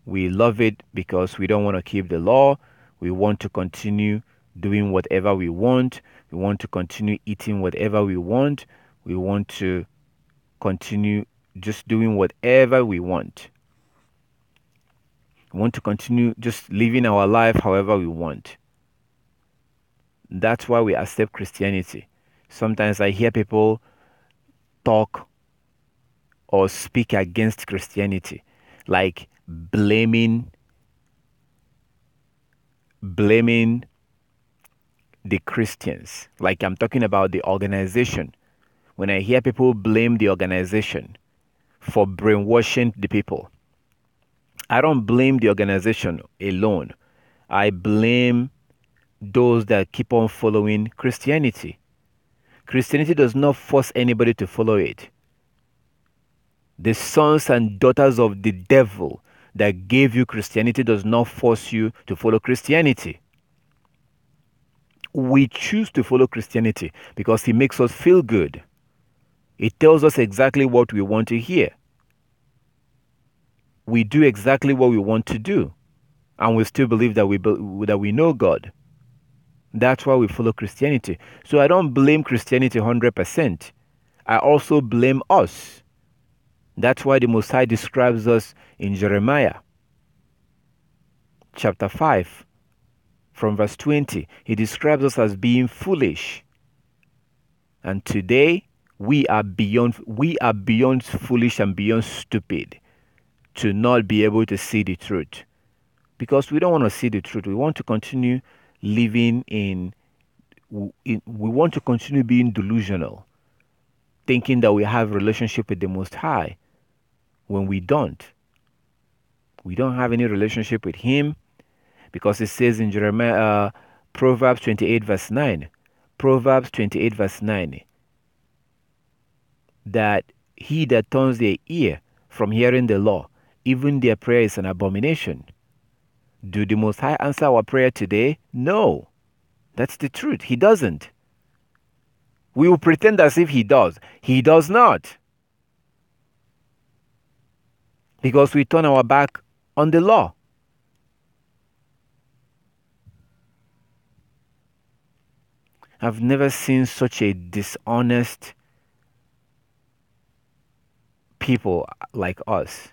We love it because we don't want to keep the law. We want to continue doing whatever we want. We want to continue eating whatever we want. We want to continue just doing whatever we want. We want to continue just living our life however we want. That's why we accept Christianity. Sometimes I hear people talk or speak against Christianity. Like, blaming the Christians. Like I'm talking about the organization. When I hear people blame the organization for brainwashing the people, I don't blame the organization alone. I blame those that keep on following Christianity. Christianity does not force anybody to follow it. The sons and daughters of the devil that gave you Christianity does not force you to follow Christianity. We choose to follow Christianity because it makes us feel good. It tells us exactly what we want to hear. We do exactly what we want to do, and we still believe that we know God. That's why we follow Christianity. So I don't blame Christianity 100%. I also blame us. That's why the Most High describes us in Jeremiah chapter 5 from verse 20. He describes us as being foolish. And today we are beyond foolish and beyond stupid to not be able to see the truth. Because we don't want to see the truth. We want to continue living we want to continue being delusional, thinking that we have a relationship with the Most High when we don't. We don't have any relationship with Him, because it says in Jeremiah, Proverbs 28 verse 9, Proverbs 28 verse 9, that he that turns their ear from hearing the law, even their prayer is an abomination. Do the Most High answer our prayer today? No. That's the truth. He doesn't. We will pretend as if He does. He does not. Because we turn our back on the law. I've never seen such a dishonest people like us.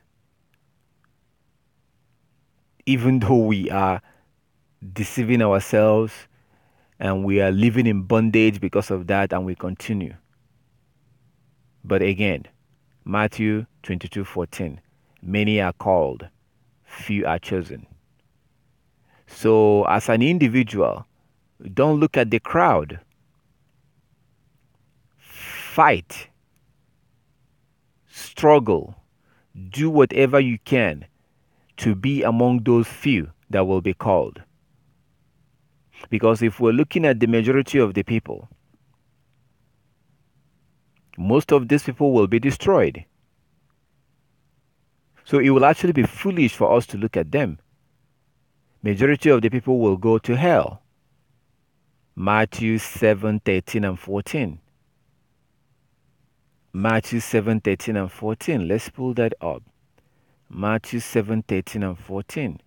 Even though we are deceiving ourselves and we are living in bondage because of that, and we continue. But again, Matthew 22:14, many are called, few are chosen. So as an individual, don't look at the crowd. Fight. Struggle. Do whatever you can to be among those few that will be called. Because if we're looking at the majority of the people, most of these people will be destroyed. So it will actually be foolish for us to look at them. Majority of the people will go to hell. Matthew 7:13 and 14. Matthew 7:13 and 14. Let's pull that up. Matthew 7:13 and 14.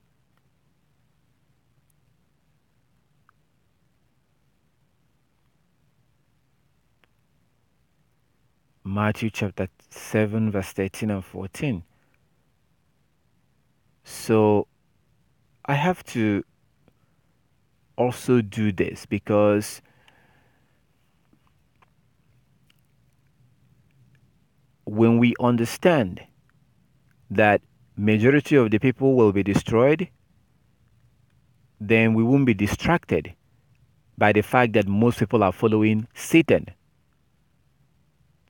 Matthew chapter 7 verse 13 and 14. So I have to also do this because when we understand that majority of the people will be destroyed, then we won't be distracted by the fact that most people are following Satan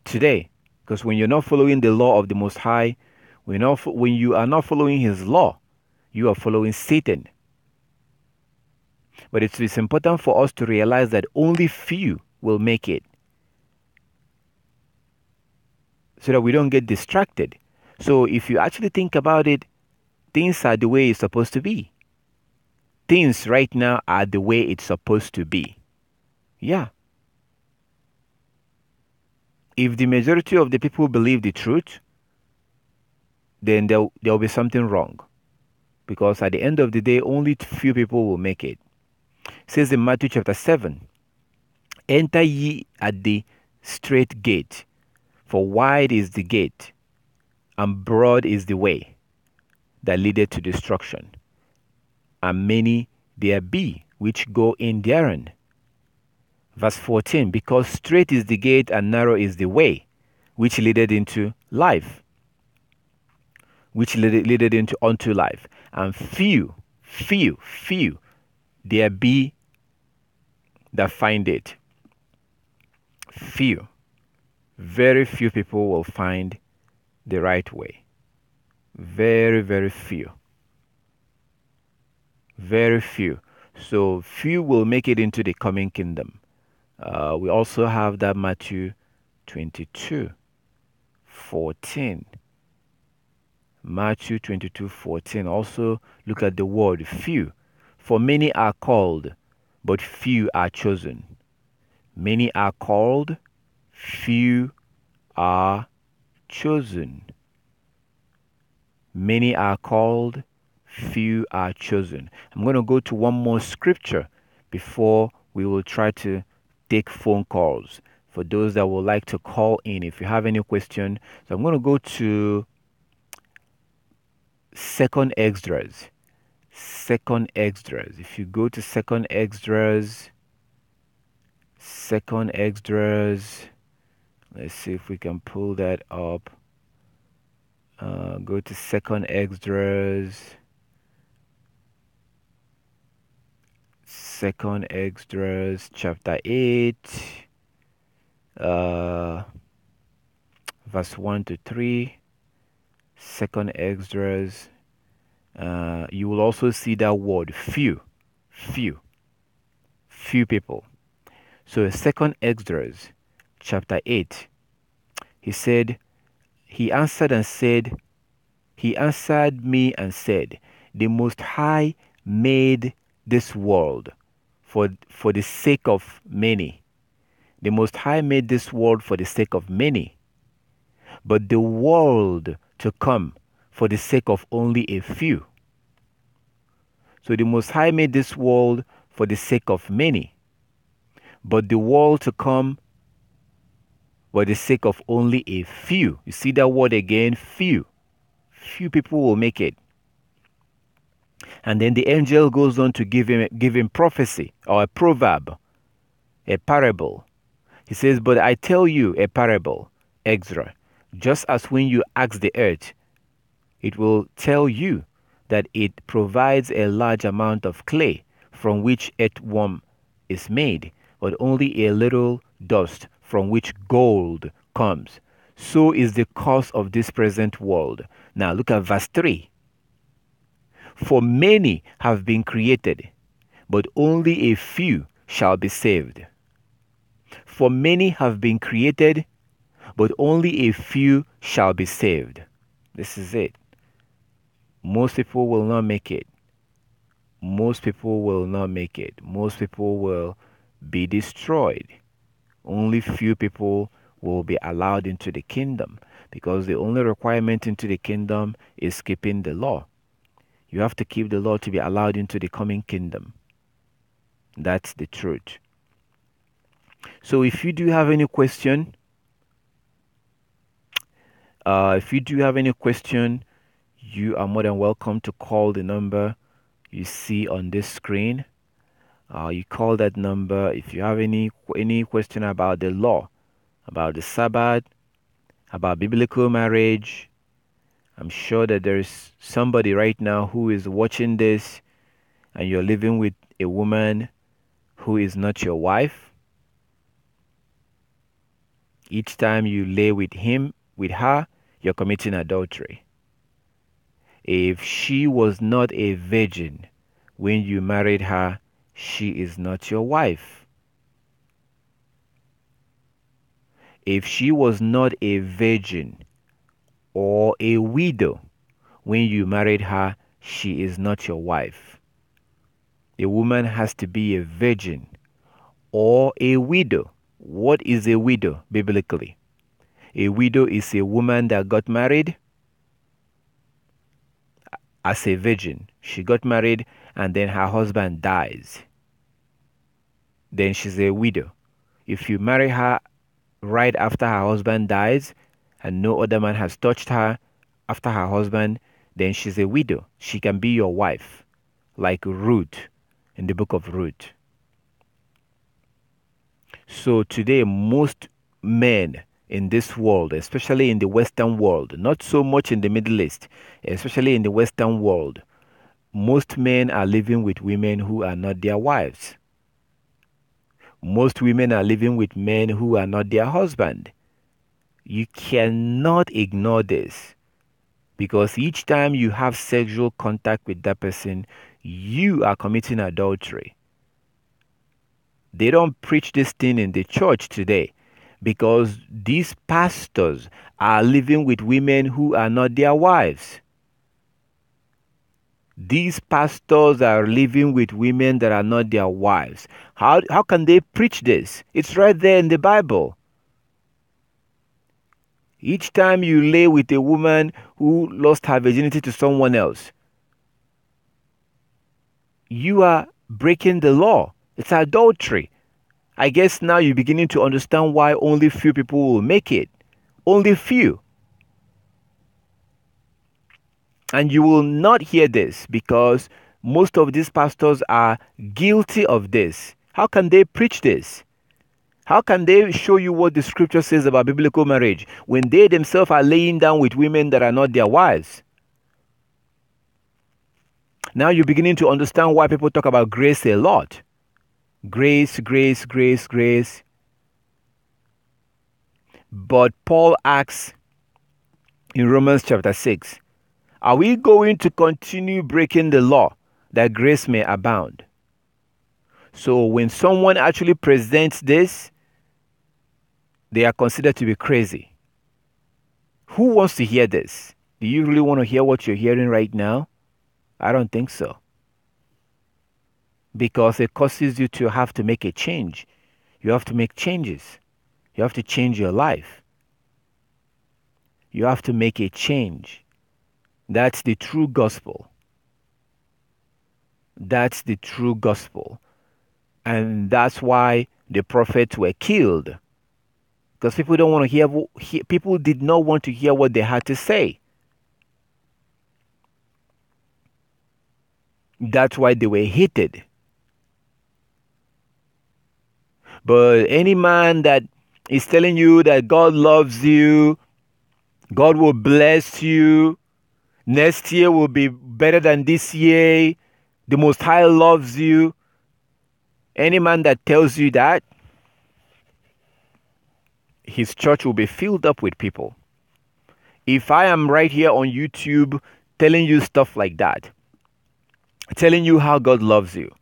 today. Because when you're not following the law of the Most High, when you are not following His law, you are following Satan. But it's important for us to realize that only few will make it, so that we don't get distracted. So if you actually think about it, things are the way it's supposed to be. Things right now are the way it's supposed to be. Yeah. If the majority of the people believe the truth, then there'll be something wrong. Because at the end of the day, only few people will make it. It says in Matthew chapter 7, enter ye at the straight gate, for wide is the gate, and broad is the way that leadeth to destruction, and many there be which go in therein. Verse 14, because straight is the gate and narrow is the way which leadeth into life. which leadeth into unto life, and few there be that find it. Few, very few people will find the right way. Very, very few. Very few. So few will make it into the coming kingdom. We also have that Matthew 22:14. Matthew 22:14. Also look at the word few. For many are called, but few are chosen. Many are called, few are chosen. Many are called, few are chosen. I'm going to go to one more scripture before we will try to take phone calls for those that would like to call in if you have any question. So I'm going to go to Second Esdras. Second Esdras. If you go to Second Esdras, let's see if we can pull that up. Go to Second Esdras. Second Esdras chapter 8, verse 1 to 3. Second Esdras. You will also see that word few people. So Second Esdras chapter 8, he answered me and said, the Most High made this world for the sake of many. The Most High made this world for the sake of many, but the world to come for the sake of only a few. So the Most High made this world for the sake of many, but the world to come for the sake of only a few. You see that word again, few. Few people will make it. And then the angel goes on to give him prophecy or a proverb, a parable. He says, but I tell you a parable, Ezra, just as when you ask the earth, it will tell you that it provides a large amount of clay from which earthworm is made, but only a little dust from which gold comes. So is the course of this present world. Now look at verse 3. For many have been created, but only a few shall be saved. For many have been created, but only a few shall be saved. This is it. Most people will not make it. Most people will not make it. Most people will be destroyed. Only few people will be allowed into the kingdom, because the only requirement into the kingdom is keeping the law. You have to keep the law to be allowed into the coming kingdom. That's the truth. So if you do have any question, you are more than welcome to call the number you see on this screen. You call that number if you have any question about the law, about the Sabbath, about biblical marriage. I'm sure that there's somebody right now who is watching this and you're living with a woman who is not your wife. Each time you lay with her, you're committing adultery. If she was not a virgin when you married her, she is not your wife. If she was not a virgin or a widow when you married her, she is not your wife. A woman has to be a virgin or a widow. What is a widow biblically? A widow is a woman that got married as a virgin. She got married and then her husband dies. Then she's a widow. If you marry her right after her husband dies and no other man has touched her after her husband, then she's a widow. She can be your wife, like Ruth in the book of Ruth. So today, most men in this world, especially in the Western world, not so much in the Middle East, especially in the Western world, most men are living with women who are not their wives. Most women are living with men who are not their husband. You cannot ignore this, because each time you have sexual contact with that person, you are committing adultery. They don't preach this thing in the church today because these pastors are living with women who are not their wives. These pastors are living with women that are not their wives. How can they preach this? It's right there in the Bible. Each time you lay with a woman who lost her virginity to someone else, you are breaking the law. It's adultery. I guess now you're beginning to understand why only few people will make it. Only few. And you will not hear this because most of these pastors are guilty of this. How can they preach this? How can they show you what the scripture says about biblical marriage when they themselves are laying down with women that are not their wives? Now you're beginning to understand why people talk about grace a lot. Grace, grace, grace, grace. But Paul asks in Romans chapter 6, are we going to continue breaking the law that grace may abound? So when someone actually presents this, they are considered to be crazy. Who wants to hear this? Do you really want to hear what you're hearing right now? I don't think so. Because it causes you to have to make a change. You have to make changes. You have to change your life. You have to make a change. That's the true gospel. That's the true gospel. And that's why the prophets were killed. Because people don't want to hear, people did not want to hear what they had to say. That's why they were hated. But any man that is telling you that God loves you, God will bless you, next year will be better than this year, the Most High loves you, any man that tells you that, his church will be filled up with people. If I am right here on YouTube telling you stuff like that, telling you how God loves you,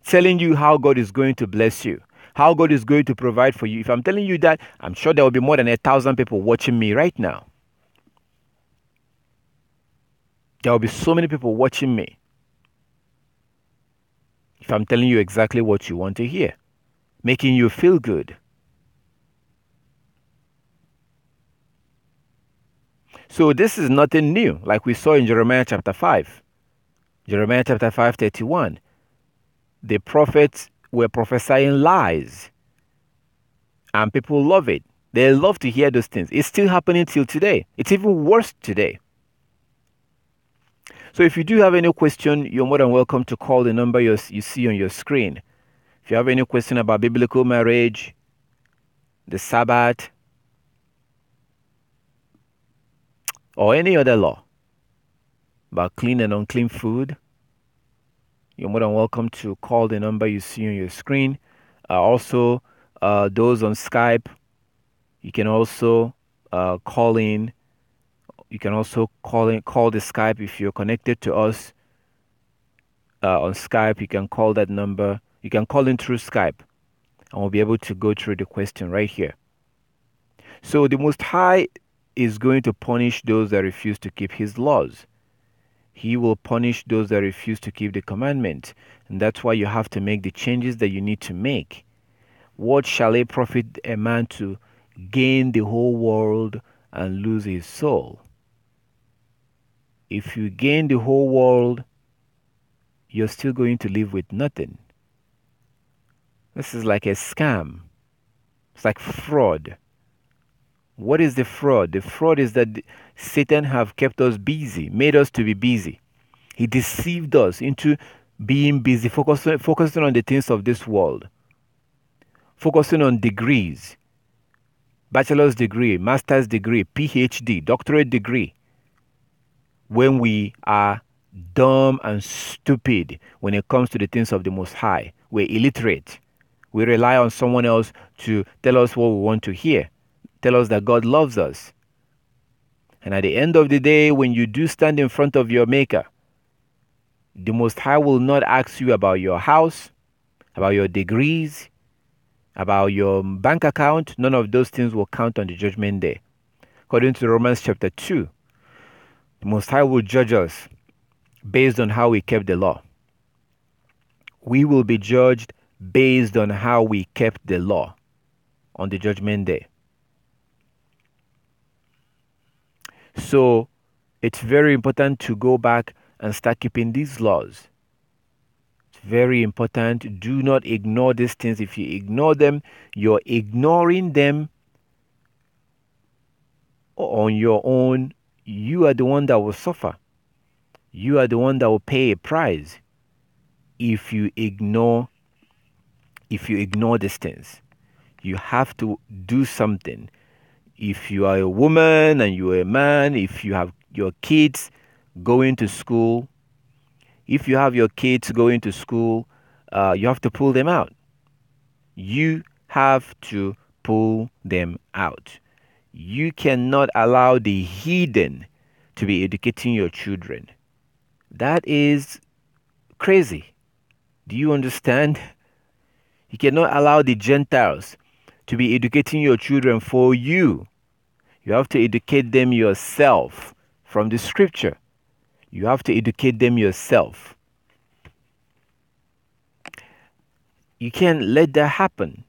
telling you how God is going to bless you, how God is going to provide for you, if I'm telling you that, I'm sure there will be more than 1,000 people watching me right now. There will be so many people watching me if I'm telling you exactly what you want to hear, making you feel good. So this is nothing new, like we saw in Jeremiah chapter 5. Jeremiah chapter 5:31. The prophets were prophesying lies. And people love it. They love to hear those things. It's still happening till today. It's even worse today. So if you do have any question, you're more than welcome to call the number you see on your screen. If you have any question about biblical marriage, the Sabbath, or any other law about clean and unclean food, you're more than welcome to call the number you see on your screen. Also, those on Skype, you can also call in. You can also call the Skype if you're connected to us on Skype. You can call that number. You can call in through Skype, and we'll be able to go through the question right here. So the Most High is going to punish those that refuse to keep His laws. He will punish those that refuse to keep the commandment. And that's why you have to make the changes that you need to make. What shall it profit a man to gain the whole world and lose his soul? If you gain the whole world, you're still going to live with nothing. This is like a scam. It's like fraud. What is the fraud? The fraud is that Satan have kept us busy, made us to be busy. He deceived us into being busy, focusing on the things of this world, focusing on degrees, bachelor's degree, master's degree, PhD, doctorate degree, when we are dumb and stupid when it comes to the things of the Most High. We're illiterate. We rely on someone else to tell us what we want to hear, tell us that God loves us. And at the end of the day, when you do stand in front of your Maker, the Most High will not ask you about your house, about your degrees, about your bank account. None of those things will count on the judgment day. According to Romans chapter 2, the Most High will judge us based on how we kept the law. We will be judged based on how we kept the law on the judgment day. So it's very important to go back and start keeping these laws. It's very important. Do not ignore these things. If you ignore them, you're ignoring them on your own. You are the one that will suffer. You are the one that will pay a price if you ignore these things. You have to do something. If you are a woman and you are a man, if you have your kids going to school, you have to pull them out. You have to pull them out. You cannot allow the heathen to be educating your children. That is crazy. Do you understand? You cannot allow the Gentiles to be educating your children for you. You have to educate them yourself from the scripture. You have to educate them yourself. You can't let that happen.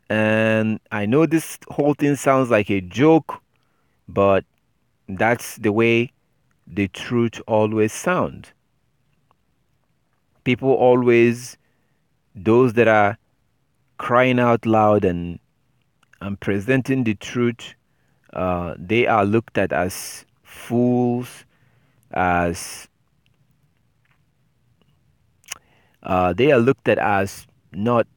And I know this whole thing sounds like a joke, but that's the way the truth always sounds. People always, those that are crying out loud and presenting the truth, they are looked at as fools, as they are looked at as not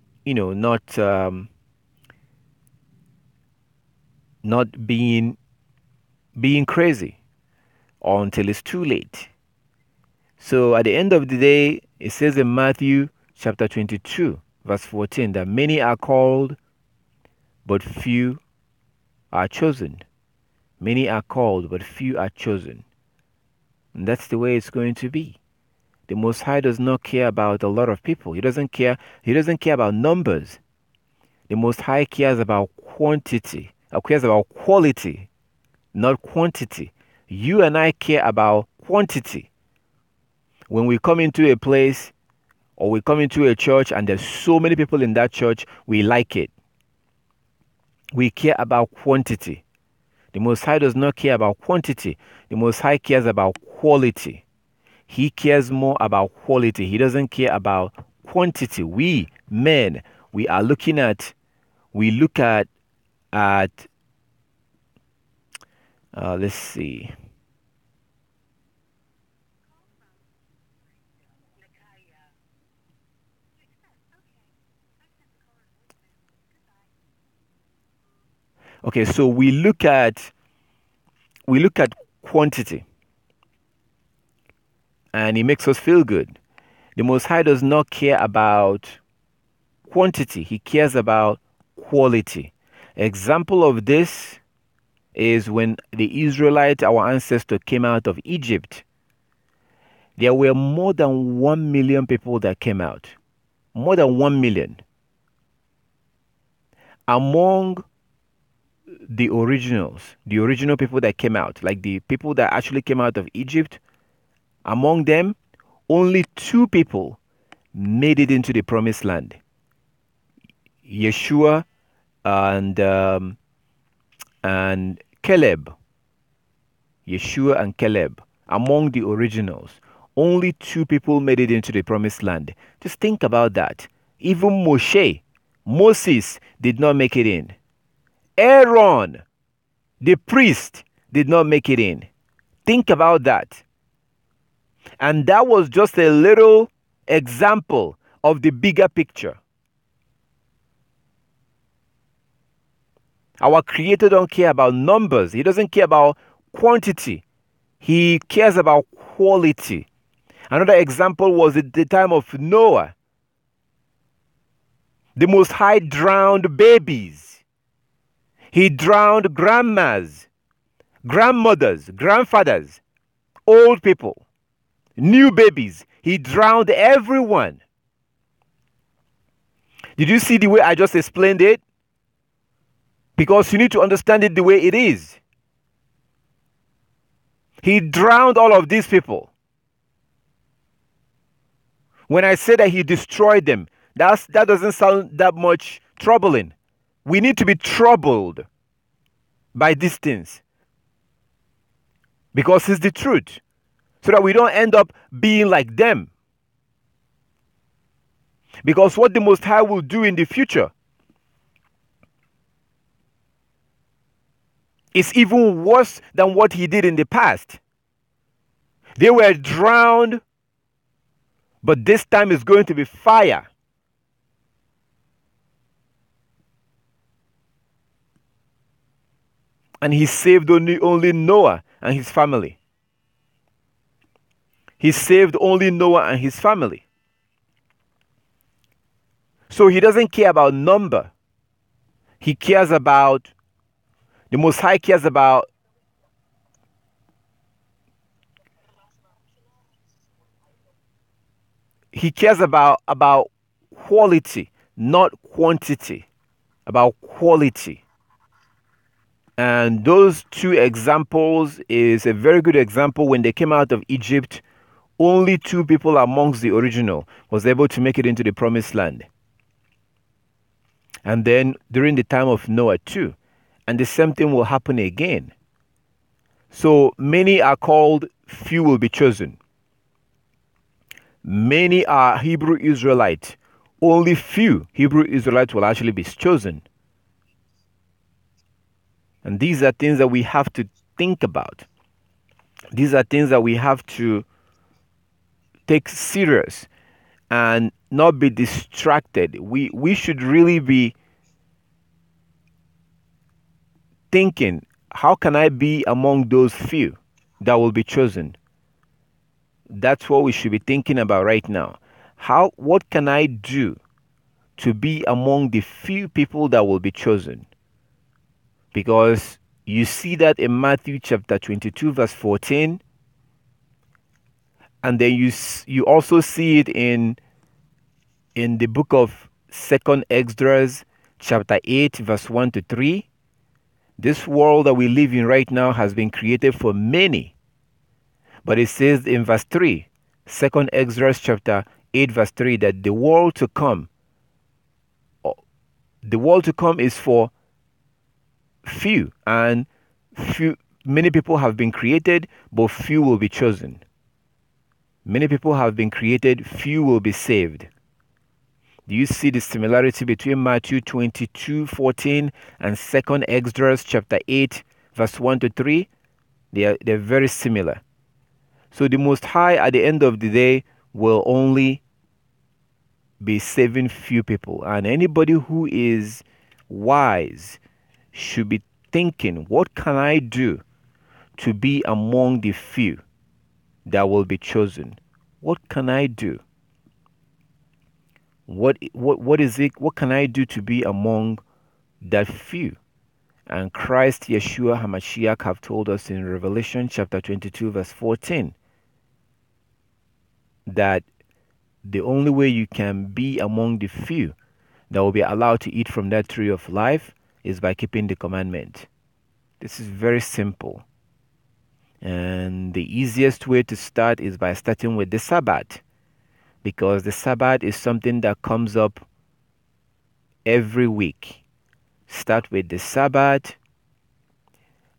being crazy until it's too late. So at the end of the day, it says in Matthew chapter 22, verse 14, that many are called, but few are chosen. Many are called, but few are chosen. And that's the way it's going to be. The Most High does not care about a lot of people. He doesn't care about numbers. The Most High cares about quantity. Cares about quality, not quantity. You and I care about quantity. When we come into a place or we come into a church and there's so many people in that church, we like it. We care about quantity. The Most High does not care about quantity. The Most High cares about quality. He cares more about quality. He doesn't care about quantity. We men, we look at let's see. Okay, so we look at quantity, and it makes us feel good. The Most High does not care about quantity. He cares about quality. Example of this is when the Israelites, our ancestors, came out of Egypt. There were more than 1 million people that came out. More than 1 million. Among the original people that came out, like the people that actually came out of Egypt, among them, only 2 people made it into the promised land. Yeshua and Caleb. Yeshua and Caleb. Among the originals, only 2 people made it into the promised land. Just think about that. Even Moses did not make it in. Aaron, the priest, did not make it in. Think about that. And that was just a little example of the bigger picture. Our Creator don't care about numbers. He doesn't care about quantity. He cares about quality. Another example was at the time of Noah. The Most High drowned babies. He drowned grandmas, grandmothers, grandfathers, old people, new babies. He drowned everyone. Did you see the way I just explained it? Because you need to understand it the way it is. He drowned all of these people. When I say that he destroyed them, that doesn't sound that much troubling. We need to be troubled by these things. Because it's the truth. So that we don't end up being like them. Because what the Most High will do in the future is even worse than what he did in the past. They were drowned, but this time it's going to be fire. And he saved only Noah and his family. He saved only Noah and his family. So he doesn't care about number. He cares about, the Most High cares about quality, not quantity. About quality. And those two examples is a very good example. When they came out of Egypt, only 2 people amongst the original was able to make it into the promised land. And then during the time of Noah too. And the same thing will happen again. So many are called, few will be chosen. Many are Hebrew Israelites. Only few Hebrew Israelites will actually be chosen. And these are things that we have to think about. These are things that we have to take serious and not be distracted. We should really be thinking, how can I be among those few that will be chosen? That's what we should be thinking about right now. What can I do to be among the few people that will be chosen? Because you see that in Matthew chapter 22 verse 14. And then you also see it in the book of 2nd Esdras chapter 8 verse 1 to 3. This world that we live in right now has been created for many. But it says in verse 3, 2nd Esdras chapter 8 verse 3, that the world to come is for few, and many people have been created, but few will be chosen. Many people have been created, few will be saved. Do you see the similarity between Matthew 22:14 and 2nd Esdras chapter 8 verse 1 to 3? They're very similar. So the Most High at the end of the day will only be saving few people. And anybody who is wise should be thinking, what can I do to be among the few that will be chosen? What can I do? What is it? What can I do to be among that few? And Christ Yeshua HaMashiach have told us in Revelation chapter 22 verse 14 that the only way you can be among the few that will be allowed to eat from that tree of life is by keeping the commandment. This is very simple. And the easiest way to start is by starting with the Sabbath. Because the Sabbath is something that comes up every week. Start with the Sabbath.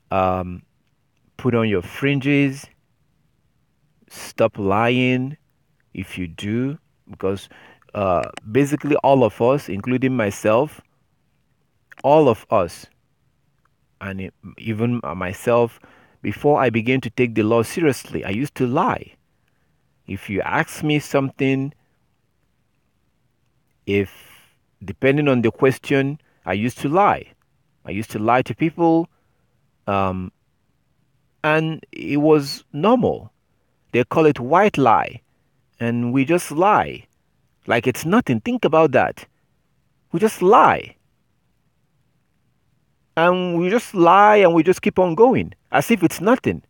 Put on your fringes. Stop lying if you do. Because basically all of us, including myself, all of us, and even myself, before I began to take the law seriously, I used to lie. If you ask me something, depending on the question, I used to lie. I used to lie to people, and it was normal. They call it white lie, and we just lie like it's nothing. Think about that. We just lie, and we just lie, and we just keep on going as if it's nothing.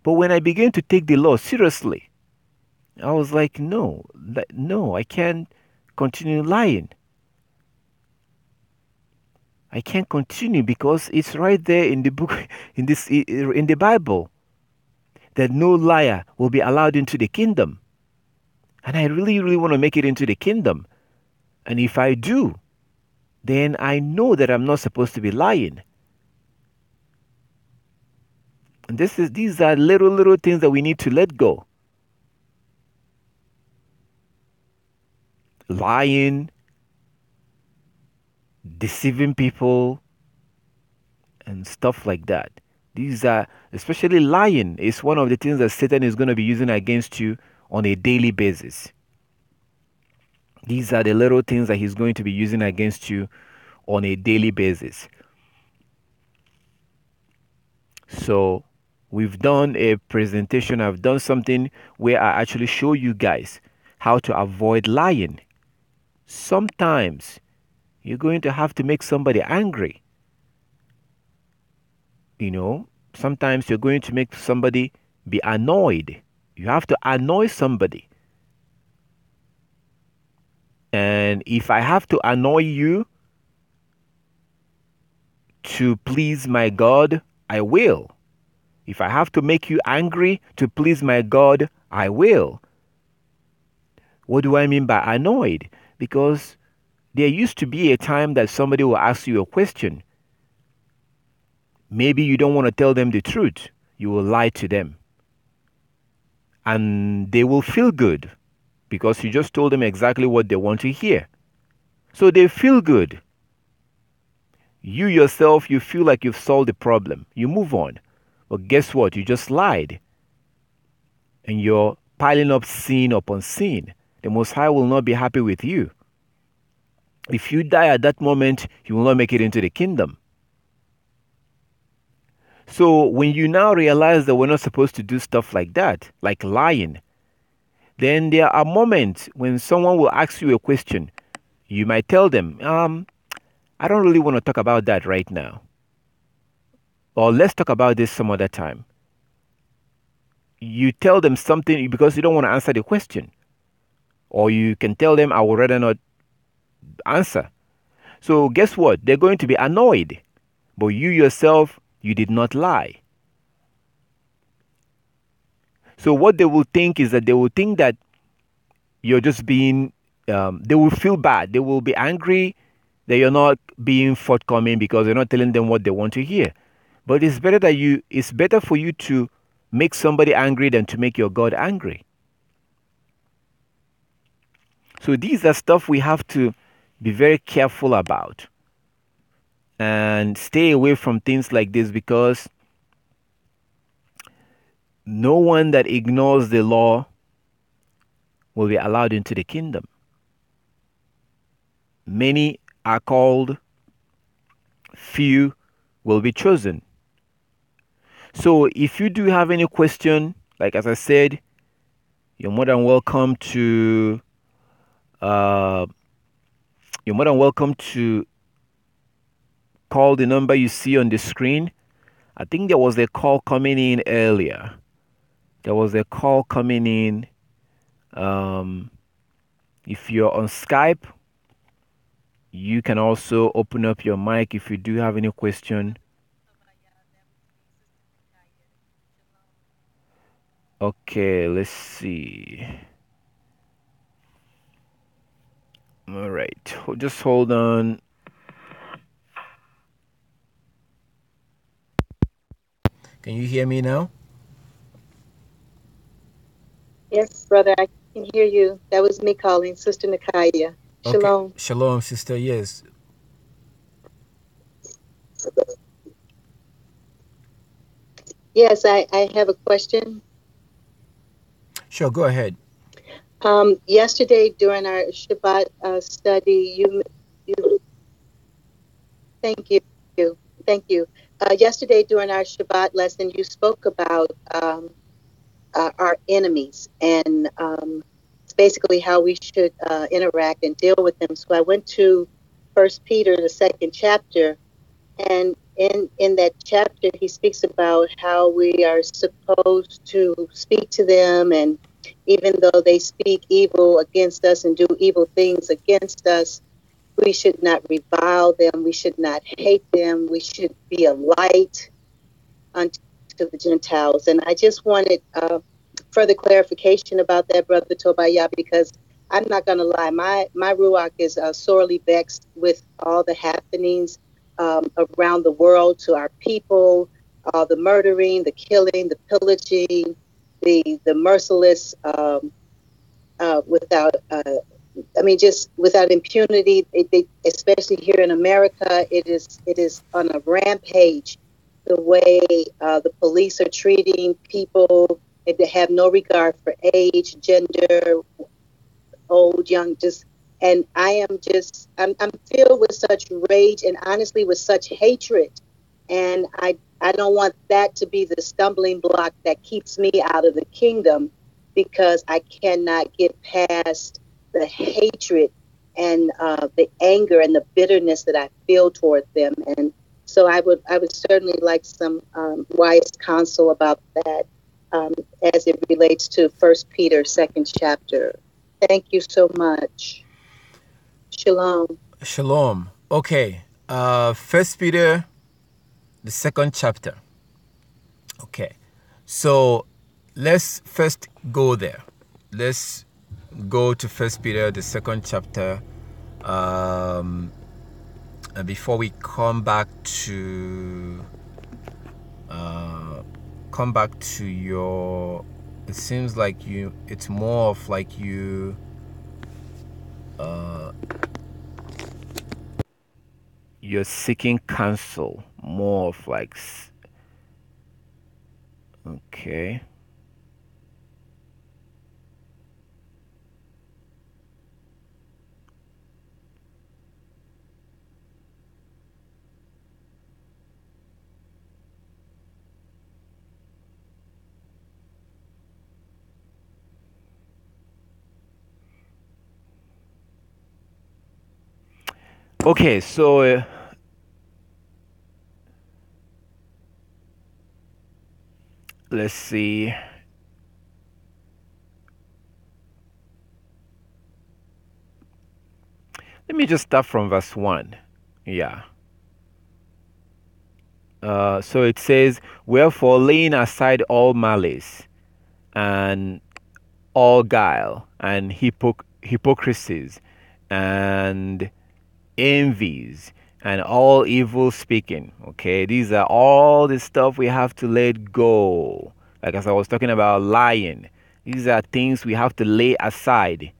But when I began to take the law seriously, I was like, no, no, I can't continue lying. I can't continue because it's right there in the book, in the Bible, that no liar will be allowed into the kingdom. And I really, really want to make it into the kingdom. And if I do, then I know that I'm not supposed to be lying. And these are little things that we need to let go. Lying, deceiving people, and stuff like that. These are, especially lying, is one of the things that Satan is going to be using against you on a daily basis. These are the little things that he's going to be using against you on a daily basis. So we've done a presentation. I've done something where I actually show you guys how to avoid lying. Sometimes you're going to have to make somebody angry. You know, sometimes you're going to make somebody be annoyed. You have to annoy somebody. And if I have to annoy you to please my God, I will. If I have to make you angry to please my God, I will. What do I mean by annoyed? Because there used to be a time that somebody will ask you a question. Maybe you don't want to tell them the truth. You will lie to them. And they will feel good because you just told them exactly what they want to hear. So they feel good. You yourself, you feel like you've solved the problem. You move on. But guess what? You just lied. And you're piling up sin upon sin. The Most High will not be happy with you. If you die at that moment, you will not make it into the kingdom. So when you now realize that we're not supposed to do stuff like that, like lying, then there are moments when someone will ask you a question. You might tell them, I don't really want to talk about that right now. Or let's talk about this some other time. You tell them something because you don't want to answer the question. Or you can tell them, I would rather not answer. So guess what? They're going to be annoyed. But you yourself, you did not lie. So what they will think is that they will think that you're just being, they will feel bad. They will be angry that you're not being forthcoming because you're not telling them what they want to hear. But it's better for you to make somebody angry than to make your God angry. So these are stuff we have to be very careful about and stay away from things like this, because no one that ignores the law will be allowed into the kingdom. Many are called, few will be chosen. So if you do have any question, like as I said, you're more than welcome to call the number you see on the screen. I think there was a call coming in earlier. If you're on Skype, you can also open up your mic if you do have any question. Okay, let's see. All right, just hold on. Can you hear me now? Yes, brother, I can hear you. That was me calling, Sister Nakaya. Shalom. Okay. Shalom, sister. Yes. Yes, I have a question. Sure, go ahead. Yesterday during our Shabbat study, thank you. you. Thank you. Yesterday during our Shabbat lesson, you spoke about our enemies and it's basically how we should interact and deal with them. So I went to First Peter, the second chapter, and in that chapter, he speaks about how we are supposed to speak to them, and even though they speak evil against us and do evil things against us, we should not revile them. We should not hate them. We should be a light unto the Gentiles. And I just wanted further clarification about that, Brother Tobiah, because I'm not going to lie. My Ruach is sorely vexed with all the happenings around the world to our people, the murdering, the killing, the pillaging, the merciless, just without impunity. Especially here in America, it is on a rampage. The way the police are treating people, they have no regard for age, gender, old, young, and I'm filled with such rage and honestly with such hatred. And I don't want that to be the stumbling block that keeps me out of the kingdom, because I cannot get past the hatred and the anger and the bitterness that I feel toward them. And so I would certainly like some wise counsel about that as it relates to First Peter, second chapter. Thank you so much. Shalom. Shalom. Okay. First Peter, the second chapter. Okay. So let's first go there. Let's go to First Peter, the second chapter. And before we come back to your, it seems like it's more of like you're seeking counsel, more of like, okay. Okay, so let's see. Let me just start from verse 1. Yeah. So it says, wherefore, laying aside all malice and all guile and hypocrisies and envies and all evil speaking. Okay, these are all the stuff we have to let go. Like as I was talking about lying, these are things we have to lay aside.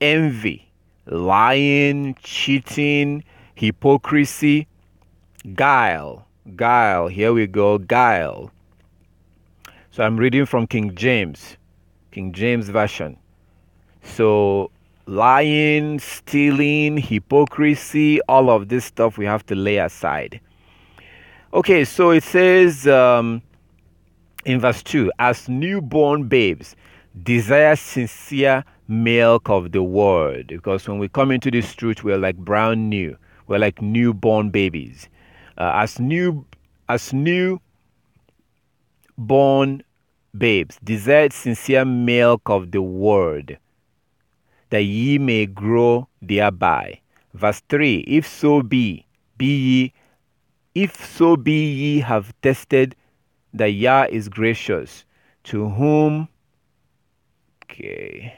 Envy, lying, cheating, hypocrisy, guile. Here we go, guile. So I'm reading from King James Version. So lying, stealing, hypocrisy, all of this stuff we have to lay aside. Okay, so it says in verse 2, as newborn babes, desire sincere milk of the word. Because when we come into this truth, we're like brand new. We're like newborn babies. As newborn babes, desire sincere milk of the word, that ye may grow thereby. Verse 3, if so be ye have tested that Yah is gracious, to whom, okay,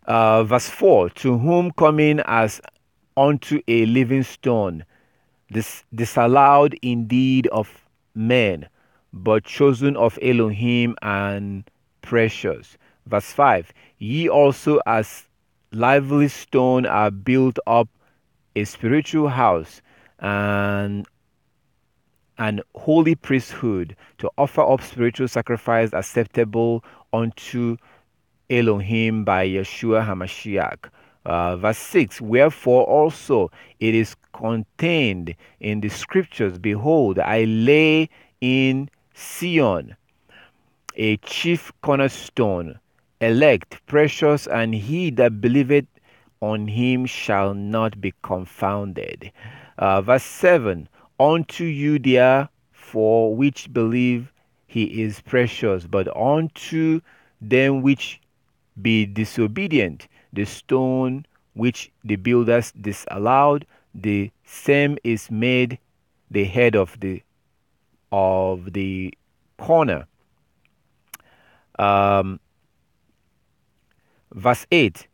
verse 4, to whom coming as unto a living stone, disallowed indeed of men, but chosen of Elohim and precious. Verse 5, ye also as lively stone are built up a spiritual house and an holy priesthood, to offer up spiritual sacrifice acceptable unto Elohim by Yeshua HaMashiach. Verse 6, wherefore also it is contained in the scriptures, behold, I lay in Sion a chief cornerstone, elect, precious, and he that believeth on him shall not be confounded. Verse 7, unto you therefore which believe he is precious, but unto them which be disobedient, the stone which the builders disallowed, the same is made the head of the corner. Verse 8,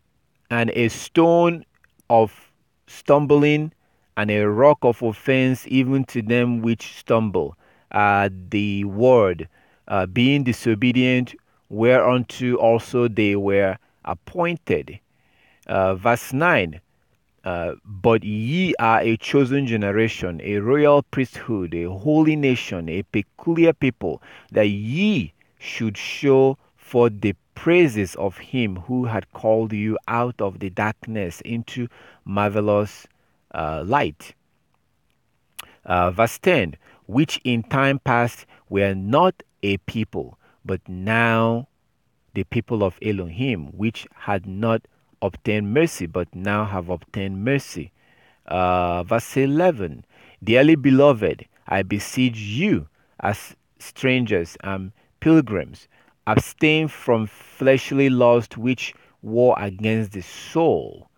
and a stone of stumbling and a rock of offense even to them which stumble at the word, being disobedient, whereunto also they were appointed. Verse 9, but ye are a chosen generation, a royal priesthood, a holy nation, a peculiar people, that ye should show forth the praises of him who had called you out of the darkness into marvelous light. Verse 10, which in time past were not a people, but now the people of Elohim, which had not obtained mercy, but now have obtained mercy. Verse 11, dearly beloved, I beseech you, as strangers and pilgrims, abstain from fleshly lust which war against the soul,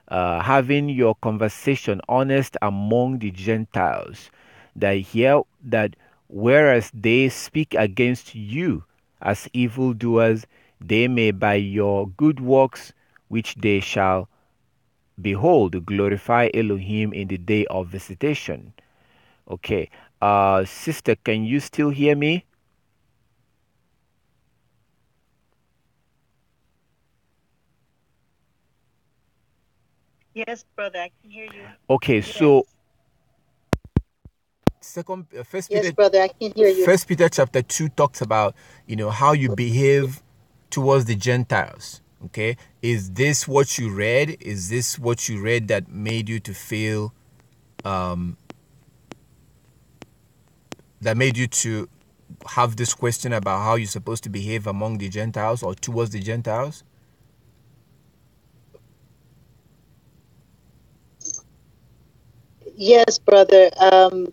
having your conversation honest among the Gentiles, that whereas they speak against you as evildoers, they may by your good works which they shall behold glorify Elohim in the day of visitation. Okay, sister, can you still hear me? Yes, brother, I can hear you. Okay, Yes. so Yes, brother, I can hear you. First Peter chapter 2 talks about, how you behave towards the Gentiles. Okay, is this what you read? Is this what you read that made you to feel, that made you to have this question about how you're supposed to behave among the Gentiles or towards the Gentiles? Yes, brother. I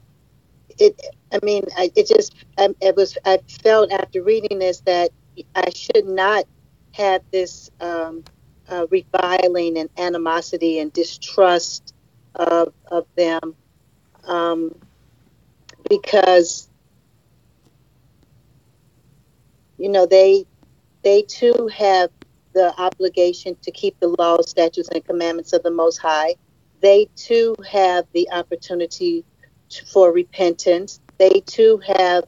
felt after reading this that I should not have this reviling and animosity and distrust of them, because they too have the obligation to keep the laws, statutes, and commandments of the Most High. They too have the opportunity for repentance. They too have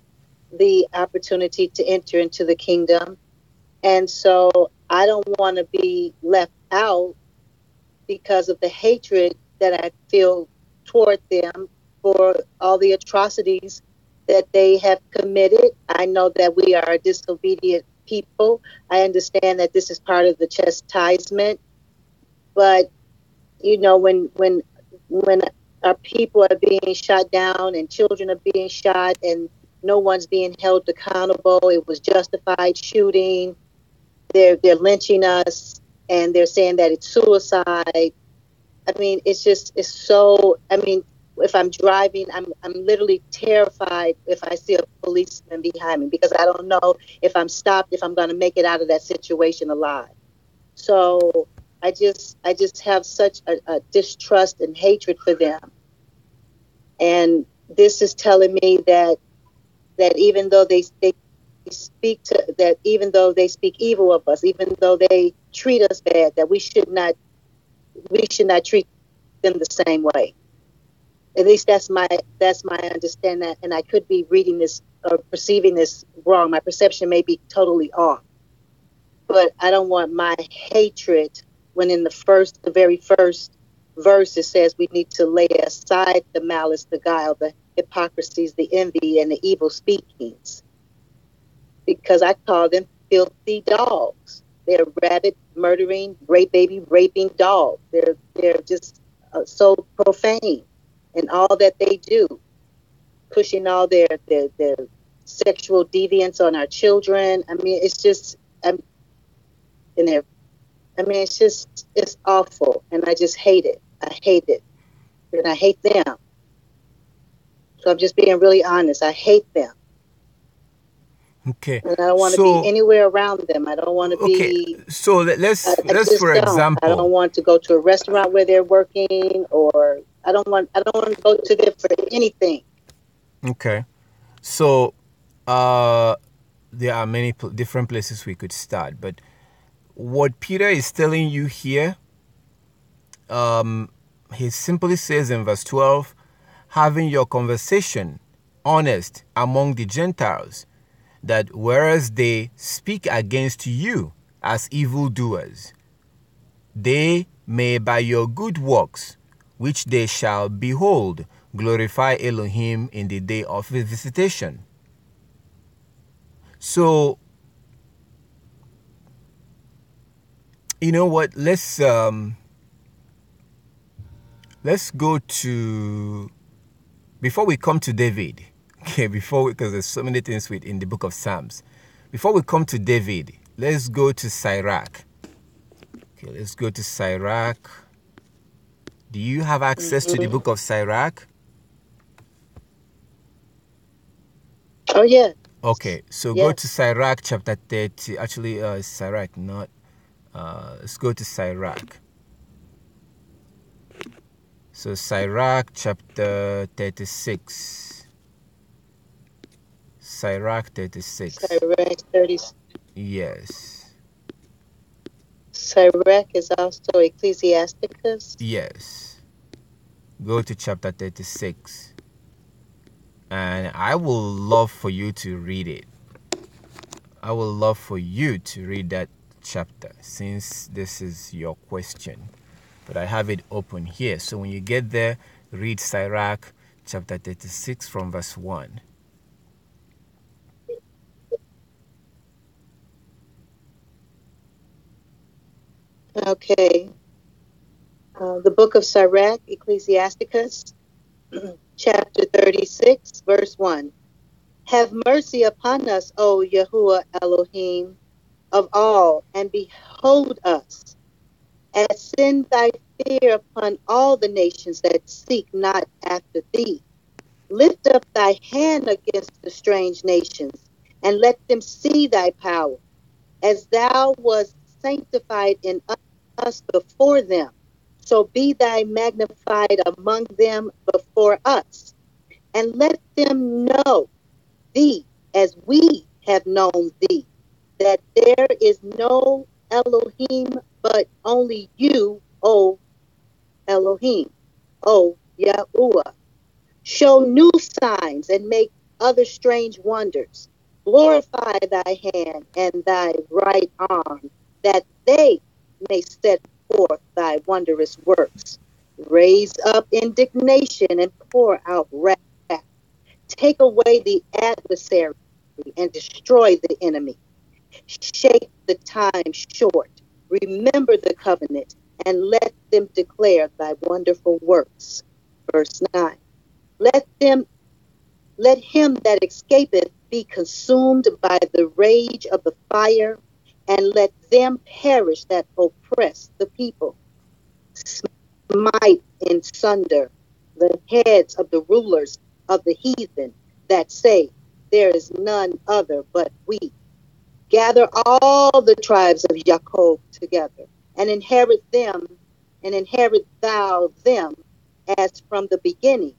the opportunity to enter into the kingdom. And so I don't want to be left out because of the hatred that I feel toward them for all the atrocities that they have committed. I know that we are a disobedient people. I understand that this is part of the chastisement, but when our people are being shot down and children are being shot and no one's being held accountable, it was justified shooting. They're lynching us and they're saying that it's suicide. I mean, it's so. I mean, if I'm driving, I'm literally terrified if I see a policeman behind me because I don't know if I'm stopped, if I'm going to make it out of that situation alive. So I just have such a distrust and hatred for them. And this is telling me that even though they speak evil of us, even though they treat us bad, that we should not treat them the same way. At least that's my understanding, and I could be reading this or perceiving this wrong. My perception may be totally off. But I don't want my hatred when in the very first verse it says we need to lay aside the malice, the guile, the hypocrisies, the envy, and the evil speakings. Because I call them filthy dogs. They're rabid, murdering, rape baby, raping dogs. They're just so profane in all that they do, pushing all their sexual deviance on our children. I mean, it's just, in there. I mean, it's awful, and I just hate it. I hate it, and I hate them. So I'm just being really honest. I hate them. Okay. And I don't want to So be anywhere around them. I don't want to be. So let's just for don't. example. I don't want to go to a restaurant where they're working, or I don't want to go to them for anything. Okay. So there are many different places we could start, but what Peter is telling you here, he simply says in verse 12, having your conversation honest among the Gentiles, that whereas they speak against you as evildoers, they may by your good works, which they shall behold, glorify Elohim in the day of his visitation. So, you know what? Let's go to, before we come to David. Okay, because there's so many things in the book of Psalms. Before we come to David, let's go to Sirach. Okay, let's go to Sirach. Do you have access to the book of Sirach? Oh, yeah. Okay, so yes. Go to Sirach chapter 30. Actually, Sirach, not. Let's go to Sirach. So Sirach chapter 36. Sirach 36. Sirach 36. Yes. Sirach is also Ecclesiasticus. Yes. Go to chapter 36. And I will love for you to read it. I will love for you to read that chapter, since this is your question. But I have it open here. So when you get there, read Sirach chapter 36 from verse 1. Okay. The book of Sirach, Ecclesiasticus, chapter 36, verse 1. Have mercy upon us, O Yahuwah Elohim, of all, and behold us, and send thy fear upon all the nations that seek not after thee. Lift up thy hand against the strange nations, and let them see thy power, as thou wast sanctified in us before them. So be thy magnified among them before us, and let them know thee as we have known thee, that there is no Elohim but only you, O Elohim, O Yahuwah. Show new signs and make other strange wonders. Glorify thy hand and thy right arm, that they may set forth thy wondrous works. Raise up indignation and pour out wrath. Take away the adversary and destroy the enemy. Shake the time short. Remember the covenant and let them declare thy wonderful works. Verse 9. Let him that escapeth be consumed by the rage of the fire, and let them perish that oppress the people. Smite in sunder the heads of the rulers of the heathen that say, there is none other but we. Gather all the tribes of Jacob together, and inherit thou them as from the beginning.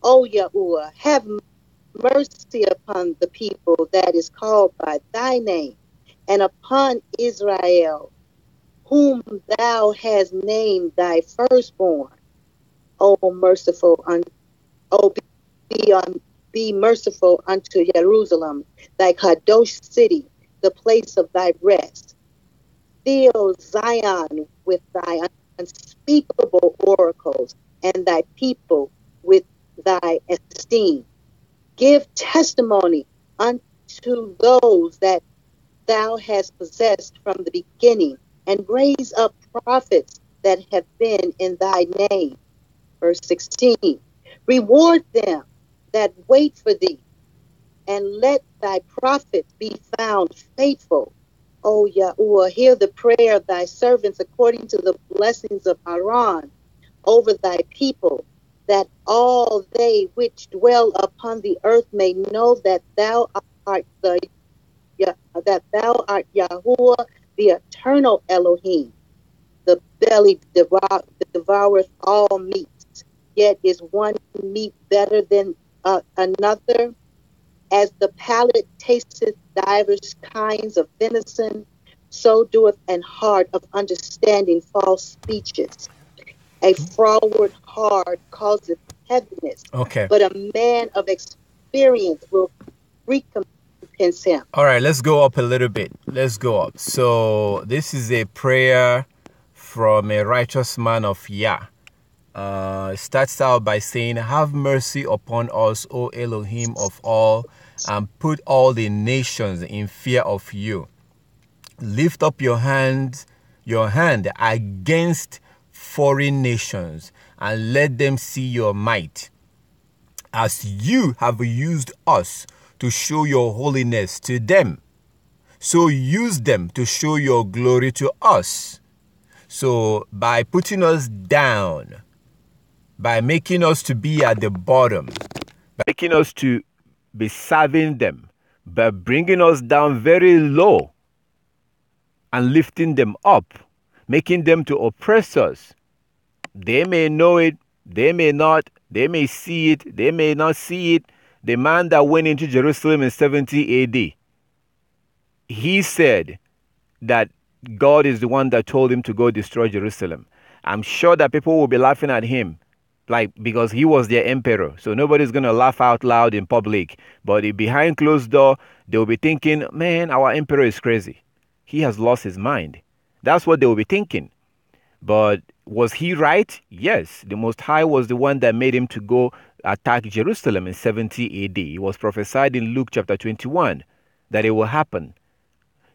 O Yahuwah, have mercy upon the people that is called by thy name, and upon Israel, whom thou hast named thy firstborn. Be merciful unto Jerusalem, thy Kadosh city, the place of thy rest. Fill Zion with thy unspeakable oracles, and thy people with thy esteem. Give testimony unto those that thou hast possessed from the beginning, and raise up prophets that have been in thy name. Verse 16, reward them that wait for thee, and let thy prophets be found faithful. O Yahuwah, hear the prayer of thy servants according to the blessings of Aaron over thy people, that all they which dwell upon the earth may know that thou art Yahuwah, the eternal Elohim. The belly devoureth all meats, yet is one meat better than another. As the palate tasteth divers kinds of venison, so doeth an heart of understanding false speeches. A froward heart causeth heaviness, Okay. but a man of experience will recompense him. All right, let's go up a little bit. Let's go up. So this is a prayer from a righteous man of Yah. It starts out by saying, have mercy upon us, O Elohim of all, and put all the nations in fear of you. Lift up your hand against foreign nations, and let them see your might, as you have used us to show your holiness to them. So use them to show your glory to us. So by putting us down, by making us to be at the bottom, by making us to be serving them, by bringing us down very low and lifting them up, making them to oppress us. They may know it, they may not, they may see it, they may not see it. The man that went into Jerusalem in 70 AD, he said that God is the one that told him to go destroy Jerusalem. I'm sure that people will be laughing at him, because he was their emperor. So nobody's going to laugh out loud in public. But behind closed door, they'll be thinking, man, our emperor is crazy. He has lost his mind. That's what they will be thinking. But was he right? Yes. The Most High was the one that made him to go attack Jerusalem in 70 AD. It was prophesied in Luke chapter 21 that it will happen.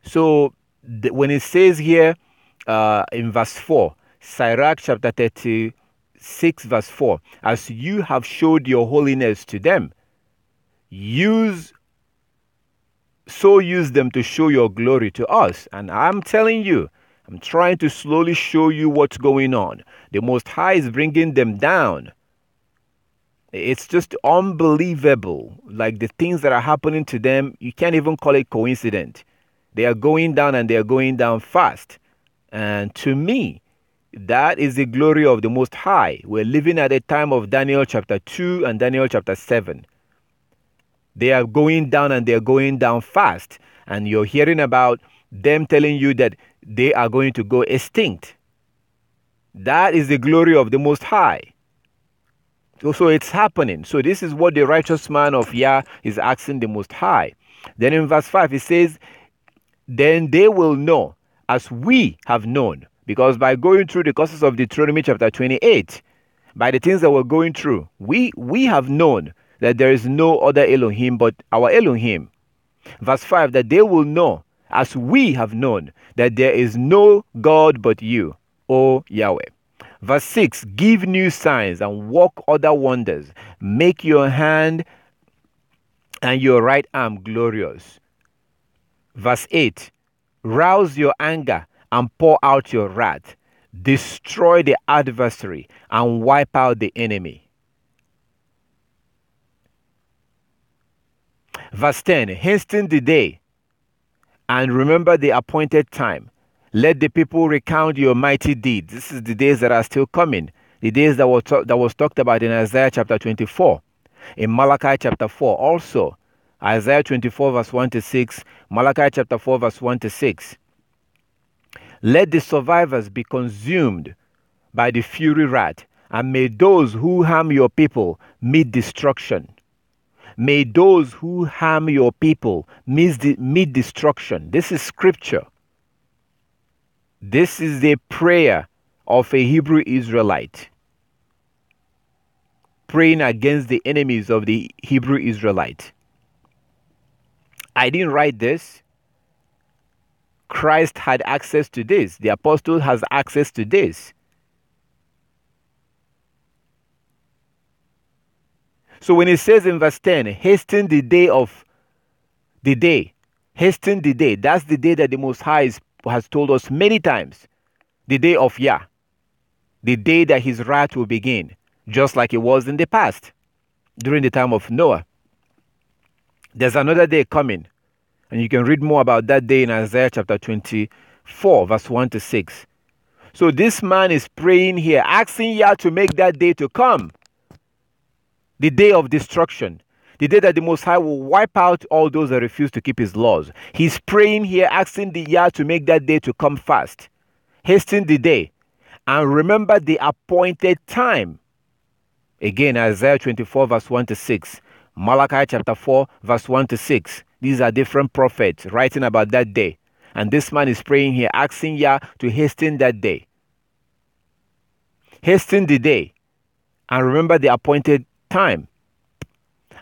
So when it says here in verse 4, Sirach chapter 36 verse 4, as you have showed your holiness to them, use them to show your glory to us. And I'm telling you, I'm trying to slowly show you what's going on. The Most High is bringing them down. It's just unbelievable. Like the things that are happening to them, you can't even call it coincident. They are going down, and they are going down fast. And to me, that is the glory of the Most High. We're living at a time of Daniel chapter 2 and Daniel chapter 7. They are going down, and they're going down fast. And you're hearing about them telling you that they are going to go extinct. That is the glory of the Most High. So it's happening. So this is what the righteous man of Yah is asking the Most High. Then in verse 5, it says, then they will know as we have known. Because by going through the courses of Deuteronomy chapter 28, by the things that we're going through, we have known that there is no other Elohim but our Elohim. Verse 5, that they will know as we have known that there is no God but you, O Yahweh. Verse 6, give new signs and work other wonders. Make your hand and your right arm glorious. Verse 8, rouse your anger and pour out your wrath. Destroy the adversary and wipe out the enemy. Verse 10, hasten the day and remember the appointed time. Let the people recount your mighty deeds. This is the days that are still coming. The days that was talked about in Isaiah chapter 24. In Malachi chapter 4 also. Isaiah 24 verse 1 to 6. Malachi chapter 4 verse 1 to 6. Let the survivors be consumed by the fury wrath, and may those who harm your people meet destruction. May those who harm your people meet destruction. This is scripture. This is the prayer of a Hebrew Israelite, praying against the enemies of the Hebrew Israelite. I didn't write this. Christ had access to this. The apostle has access to this. So when it says in verse 10, hasten the day, hasten the day, that's the day that the Most High has told us many times, the day of Yah, the day that his wrath will begin, just like it was in the past, during the time of Noah. There's another day coming, and you can read more about that day in Isaiah chapter 24, verse 1 to 6. So this man is praying here, asking Yah to make that day to come, the day of destruction, the day that the Most High will wipe out all those that refuse to keep his laws. He's praying here, asking the Yah to make that day to come fast. Hasten the day, and remember the appointed time. Again, Isaiah 24, verse 1 to 6. Malachi chapter 4, verse 1 to 6. These are different prophets writing about that day. And this man is praying here, asking Yah to hasten that day. Hasten the day, and remember the appointed time.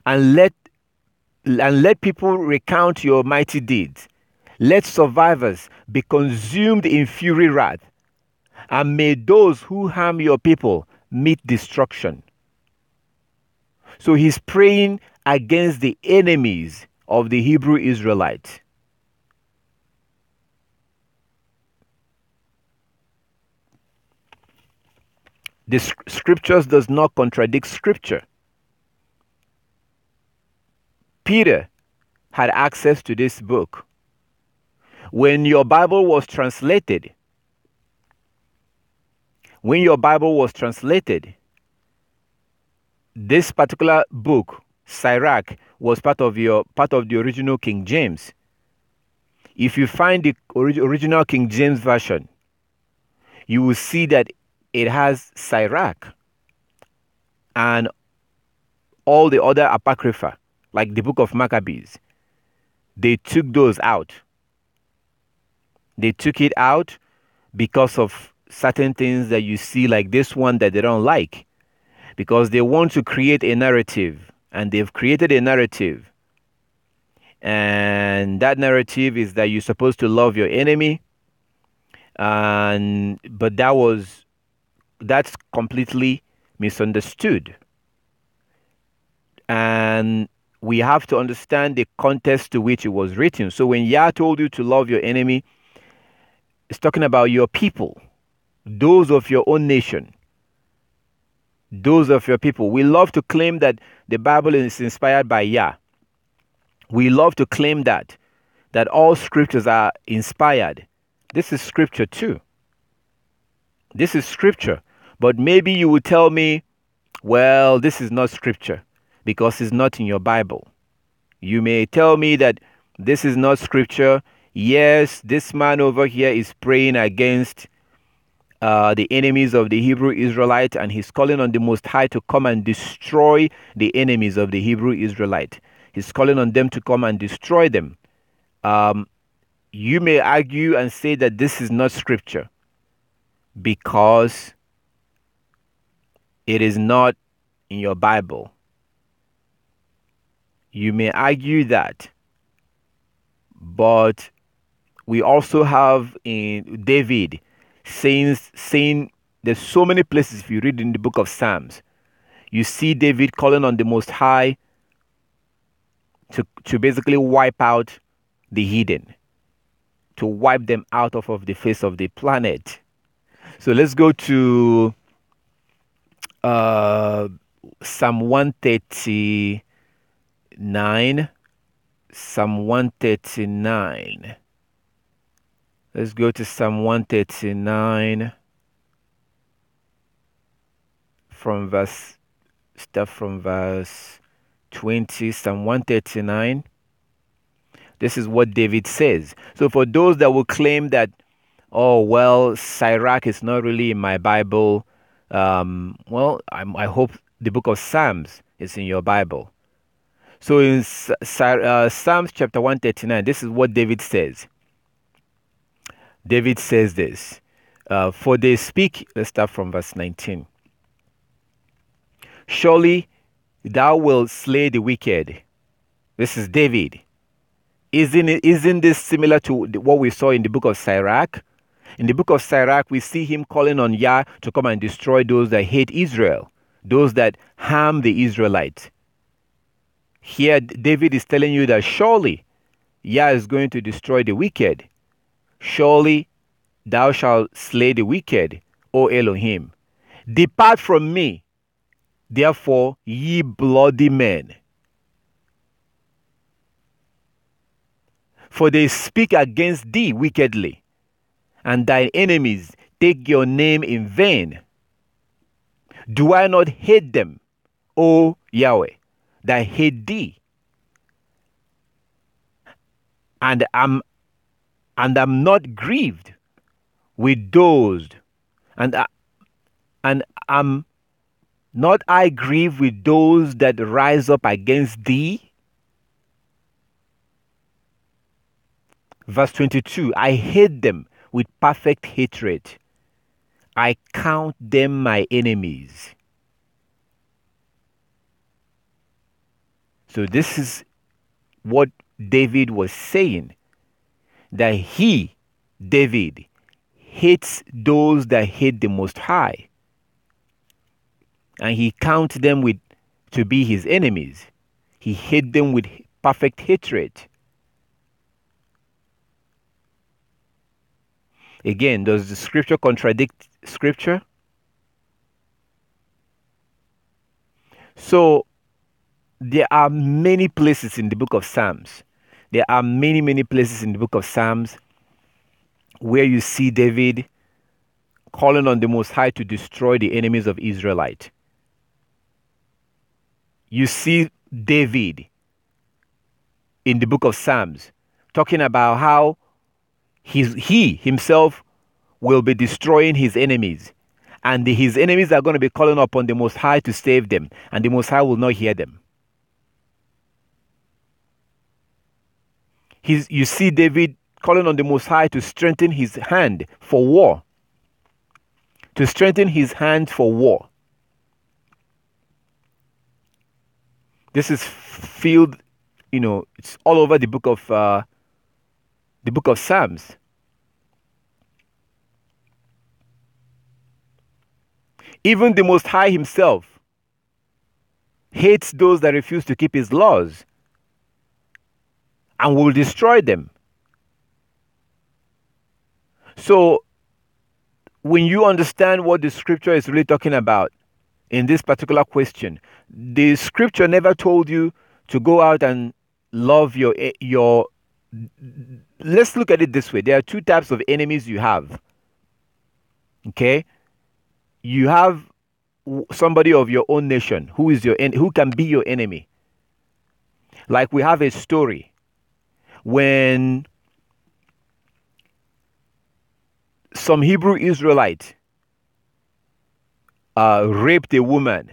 And let people recount your mighty deeds. Let survivors be consumed in fury wrath. And may those who harm your people meet destruction. So he's praying against the enemies of the Hebrew Israelites. The scriptures does not contradict scripture. Peter had access to this book. When your Bible was translated, this particular book, Sirach, was part of the original King James. If you find the original King James version, you will see that it has Sirach and all the other apocrypha, like the book of Maccabees. They took those out. They took it out because of certain things that you see, like this one, that they don't like, because they want to create a narrative, and they've created a narrative. And that narrative is that you're supposed to love your enemy. But that's completely misunderstood. And we have to understand the context to which it was written. So when Yah told you to love your enemy, it's talking about your people, those of your own nation, those of your people. We love to claim that the Bible is inspired by Yah. We love to claim that all scriptures are inspired. This is scripture too. This is scripture. But maybe you would tell me, well, this is not scripture because it's not in your Bible. You may tell me that this is not scripture. Yes, this man over here is praying against the enemies of the Hebrew Israelite, and he's calling on the Most High to come and destroy the enemies of the Hebrew Israelite. He's calling on them to come and destroy them. You may argue and say that this is not scripture because it is not in your Bible. You may argue that. But we also have in David saying there's so many places, if you read in the book of Psalms, you see David calling on the Most High to basically wipe out the heathen, to wipe them out of the face of the planet. So let's go to Psalm 139. Psalm 139. Let's go to Psalm 139 from verse 20. Psalm 139. This is what David says. So for those that will claim that, oh, well, Sirach is not really in my Bible, I hope the book of Psalms is in your Bible. So in Psalms chapter 139, this is what David says. David says this, for they speak, let's start from verse 19. Surely thou wilt slay the wicked. This is David. Isn't this similar to what we saw in the book of Sirach? In the book of Sirach, we see him calling on Yah to come and destroy those that hate Israel, those that harm the Israelites. Here, David is telling you that surely Yah is going to destroy the wicked. Surely thou shalt slay the wicked, O Elohim. Depart from me, therefore, ye bloody men. For they speak against thee wickedly, and thine enemies take your name in vain. Do I not hate them, O Yahweh, that hate thee? And am not grieved with those, and am not I grieved with those that rise up against thee? Verse 22, I hate them with perfect hatred. I count them my enemies. So this is what David was saying, that he, David, hates those that hate the Most High. And he counts them to be his enemies. He hates them with perfect hatred. Again, does the scripture contradict scripture? So, there are many places in the book of Psalms. There are many places in the book of Psalms where you see David calling on the Most High to destroy the enemies of Israelite. You see David in the book of Psalms talking about how he himself will be destroying his enemies, and his enemies are going to be calling upon the Most High to save them, and the Most High will not hear them. You see David calling on the Most High to strengthen his hand for war. To strengthen his hand for war. This is filled, it's all over the book of Psalms. Even the Most High himself hates those that refuse to keep his laws and will destroy them. So, when you understand what the scripture is really talking about in this particular question, the scripture never told you to go out and love your. Let's look at it this way. There are two types of enemies you have. Okay? You have somebody of your own nation who can be your enemy. Like we have a story when some Hebrew Israelite raped a woman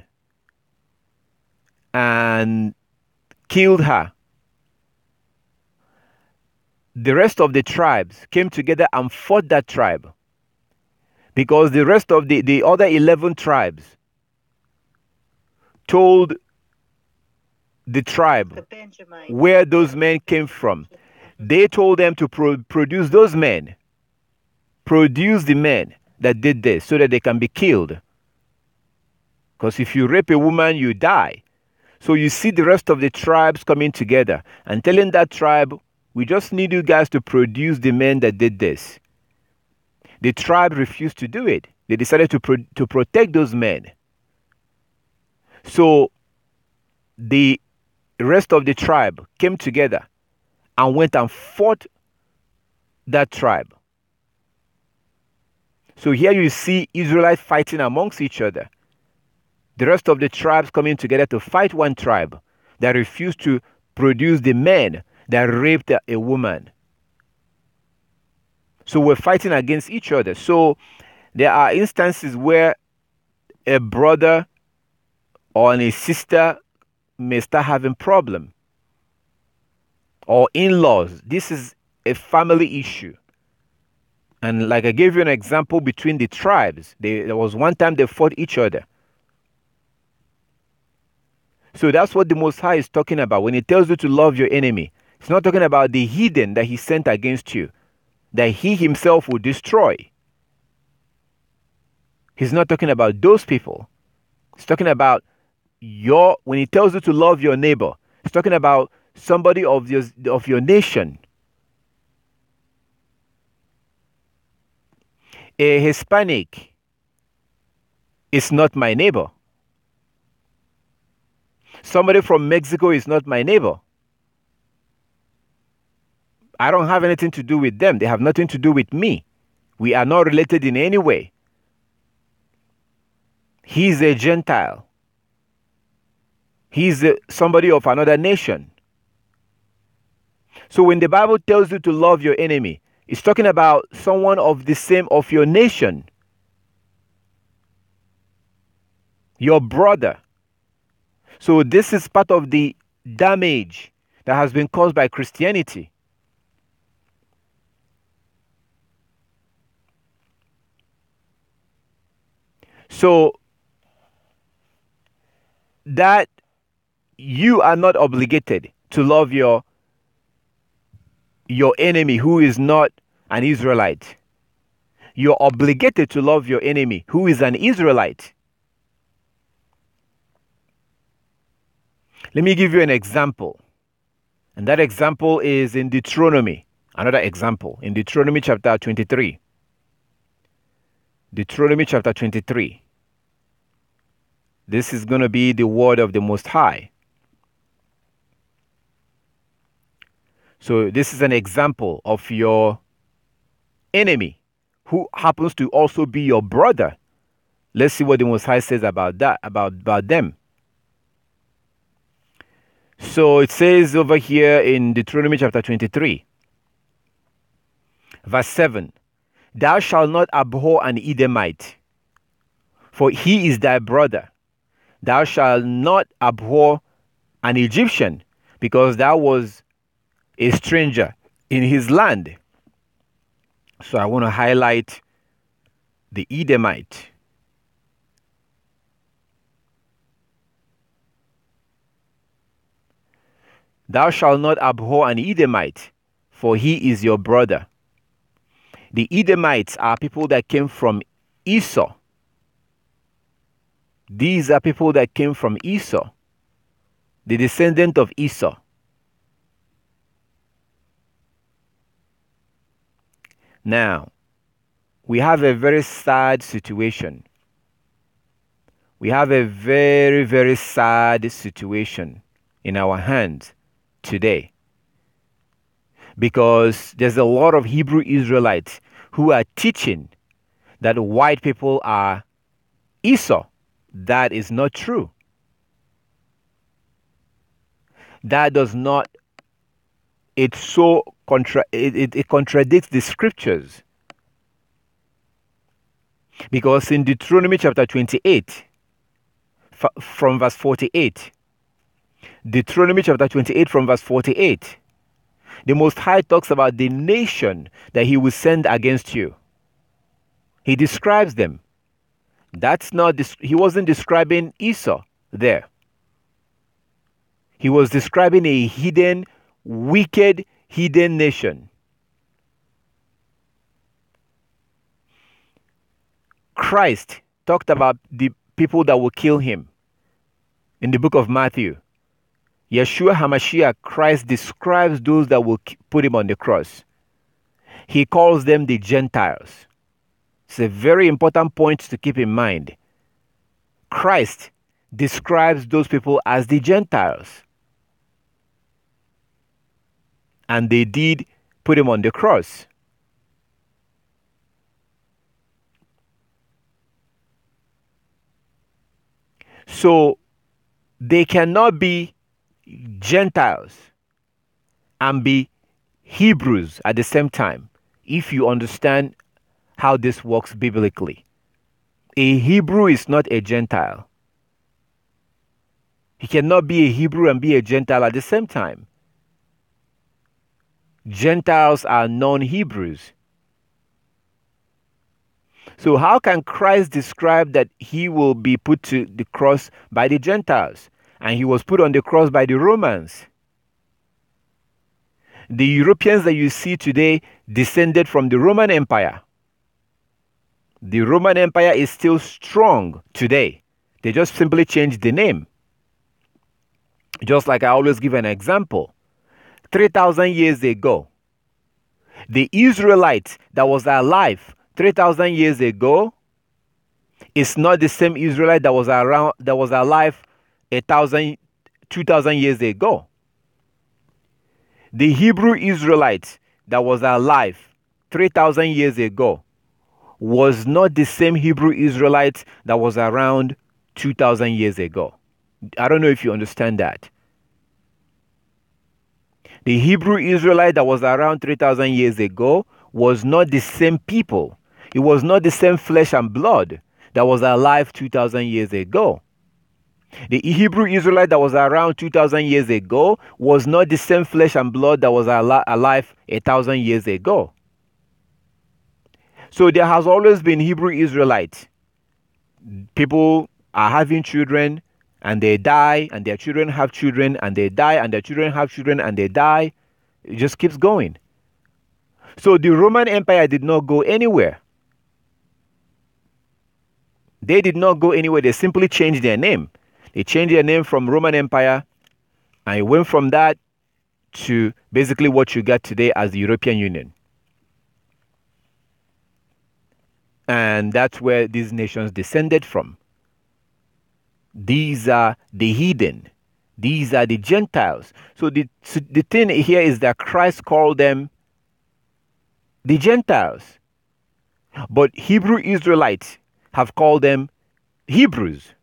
and killed her. The rest of the tribes came together and fought that tribe, because the rest of the other 11 tribes told the tribe where those men came from. They told them to produce those men, produce the men that did this, so that they can be killed. Because if you rape a woman, you die. So you see the rest of the tribes coming together and telling that tribe, we just need you guys to produce the men that did this. The tribe refused to do it. They decided to protect those men. So the rest of the tribe came together and went and fought that tribe. So here you see Israelites fighting amongst each other. The rest of the tribes coming together to fight one tribe that refused to produce the men that raped a woman. So we're fighting against each other. So there are instances where a brother or a sister may start having problem, or in-laws. This is a family issue. And like I gave you an example between the tribes, there was one time they fought each other. So that's what the Most High is talking about when he tells you to love your enemy. He's not talking about the heathen that he sent against you, that he himself will destroy. He's not talking about those people. He's talking about when he tells you to love your neighbor, he's talking about somebody of your nation. A Hispanic is not my neighbor. Somebody from Mexico is not my neighbor. I don't have anything to do with them. They have nothing to do with me. We are not related in any way. He's a Gentile. He's somebody of another nation. So when the Bible tells you to love your enemy, it's talking about someone of your nation. Your brother. So this is part of the damage that has been caused by Christianity. So that you are not obligated to love your enemy who is not an Israelite. You're obligated to love your enemy who is an Israelite. Let me give you an example. And that example is in Deuteronomy. Another example in Deuteronomy chapter 23. Deuteronomy chapter 23. This is going to be the word of the Most High. So this is an example of your enemy who happens to also be your brother. Let's see what the Most High says about that, about them. So it says over here in Deuteronomy chapter 23, verse 7, Thou shalt not abhor an Edomite, for he is thy brother. Thou shalt not abhor an Egyptian, because thou was a stranger in his land. So I want to highlight the Edomite. Thou shalt not abhor an Edomite, for he is your brother. The Edomites are people that came from Esau. These are people that came from Esau, the descendant of Esau. Now, we have a very sad situation. We have a very, very sad situation in our hands today, because there's a lot of Hebrew Israelites who are teaching that white people are Esau. That is not true. That does not, it contradicts the scriptures. Because in Deuteronomy chapter 28, from verse 48, Deuteronomy chapter 28 from verse 48, the Most High talks about the nation that he will send against you. He describes them. He wasn't describing Esau there. He was describing a hidden, wicked, hidden nation. Christ talked about the people that will kill him in the book of Matthew. Yeshua HaMashiach, Christ, describes those that will put him on the cross. He calls them the Gentiles. It's a very important point to keep in mind. Christ describes those people as the Gentiles. And they did put him on the cross. So they cannot be Gentiles and be Hebrews at the same time, if you understand how this works biblically. A Hebrew is not a Gentile. He cannot be a Hebrew and be a Gentile at the same time. Gentiles are non-Hebrews. So how can Christ describe that he will be put to the cross by the Gentiles and he was put on the cross by the Romans? The Europeans that you see today descended from the Roman Empire. The Roman Empire is still strong today. They just simply changed the name. Just like I always give an example. 3,000 years ago, the Israelite that was alive 3,000 years ago is not the same Israelite that was alive 2,000 years ago. The Hebrew Israelite that was alive 3,000 years ago was not the same Hebrew Israelite that was around 2,000 years ago. I don't know if you understand that. The Hebrew Israelite that was around 3,000 years ago was not the same people. It was not the same flesh and blood that was alive 2,000 years ago. The Hebrew Israelite that was around 2,000 years ago was not the same flesh and blood that was alive 1,000 years ago. So there has always been Hebrew Israelites. People are having children and they die, and their children have children and they die, and their children have children and they die. It just keeps going. So the Roman Empire did not go anywhere. They did not go anywhere. They simply changed their name. They changed their name from Roman Empire, and it went from that to basically what you got today as the European Union. And that's where these nations descended from. These are the heathen. These are the Gentiles. So the thing here is that Christ called them the Gentiles. But Hebrew Israelites have called them Hebrews.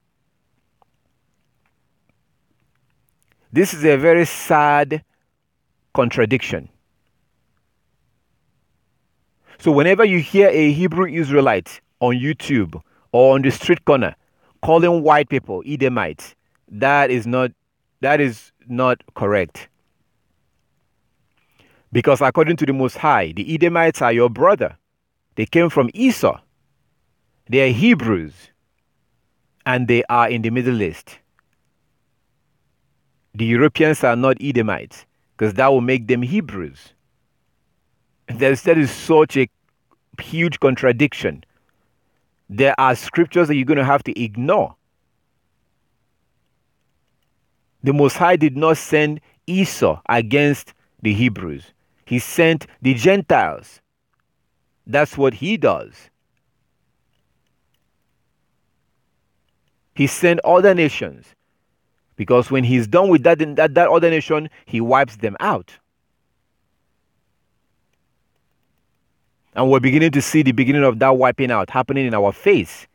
This is a very sad contradiction. So whenever you hear a Hebrew Israelite on YouTube or on the street corner calling white people Edomites, that is not correct. Because according to the Most High, the Edomites are your brother. They came from Esau. They are Hebrews. And they are in the Middle East. The Europeans are not Edomites, because that will make them Hebrews. That is such a huge contradiction. There are scriptures that you're going to have to ignore. The Most High did not send Esau against the Hebrews. He sent the Gentiles. That's what he does. He sent other nations. Because when he's done with that other nation, he wipes them out. And we're beginning to see the beginning of that wiping out happening in our face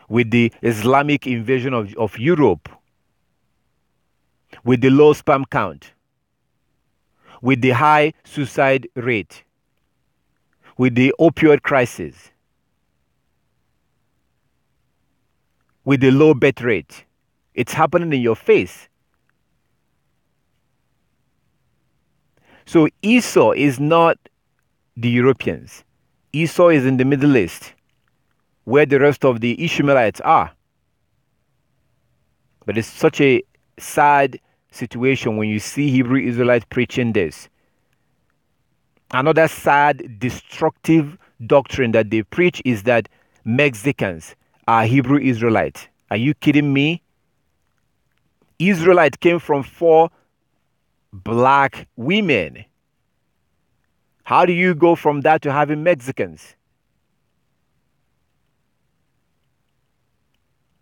with the Islamic invasion of Europe, with the low sperm count, with the high suicide rate, with the opioid crisis, with the low birth rate. It's happening in your face. So Esau is not the Europeans. Esau is in the Middle East, where the rest of the Ishmaelites are. But it's such a sad situation when you see Hebrew Israelites preaching this. Another sad, destructive doctrine that they preach is that Mexicans are Hebrew Israelites. Are you kidding me? Israelite came from 4 black women. How do you go from that to having Mexicans?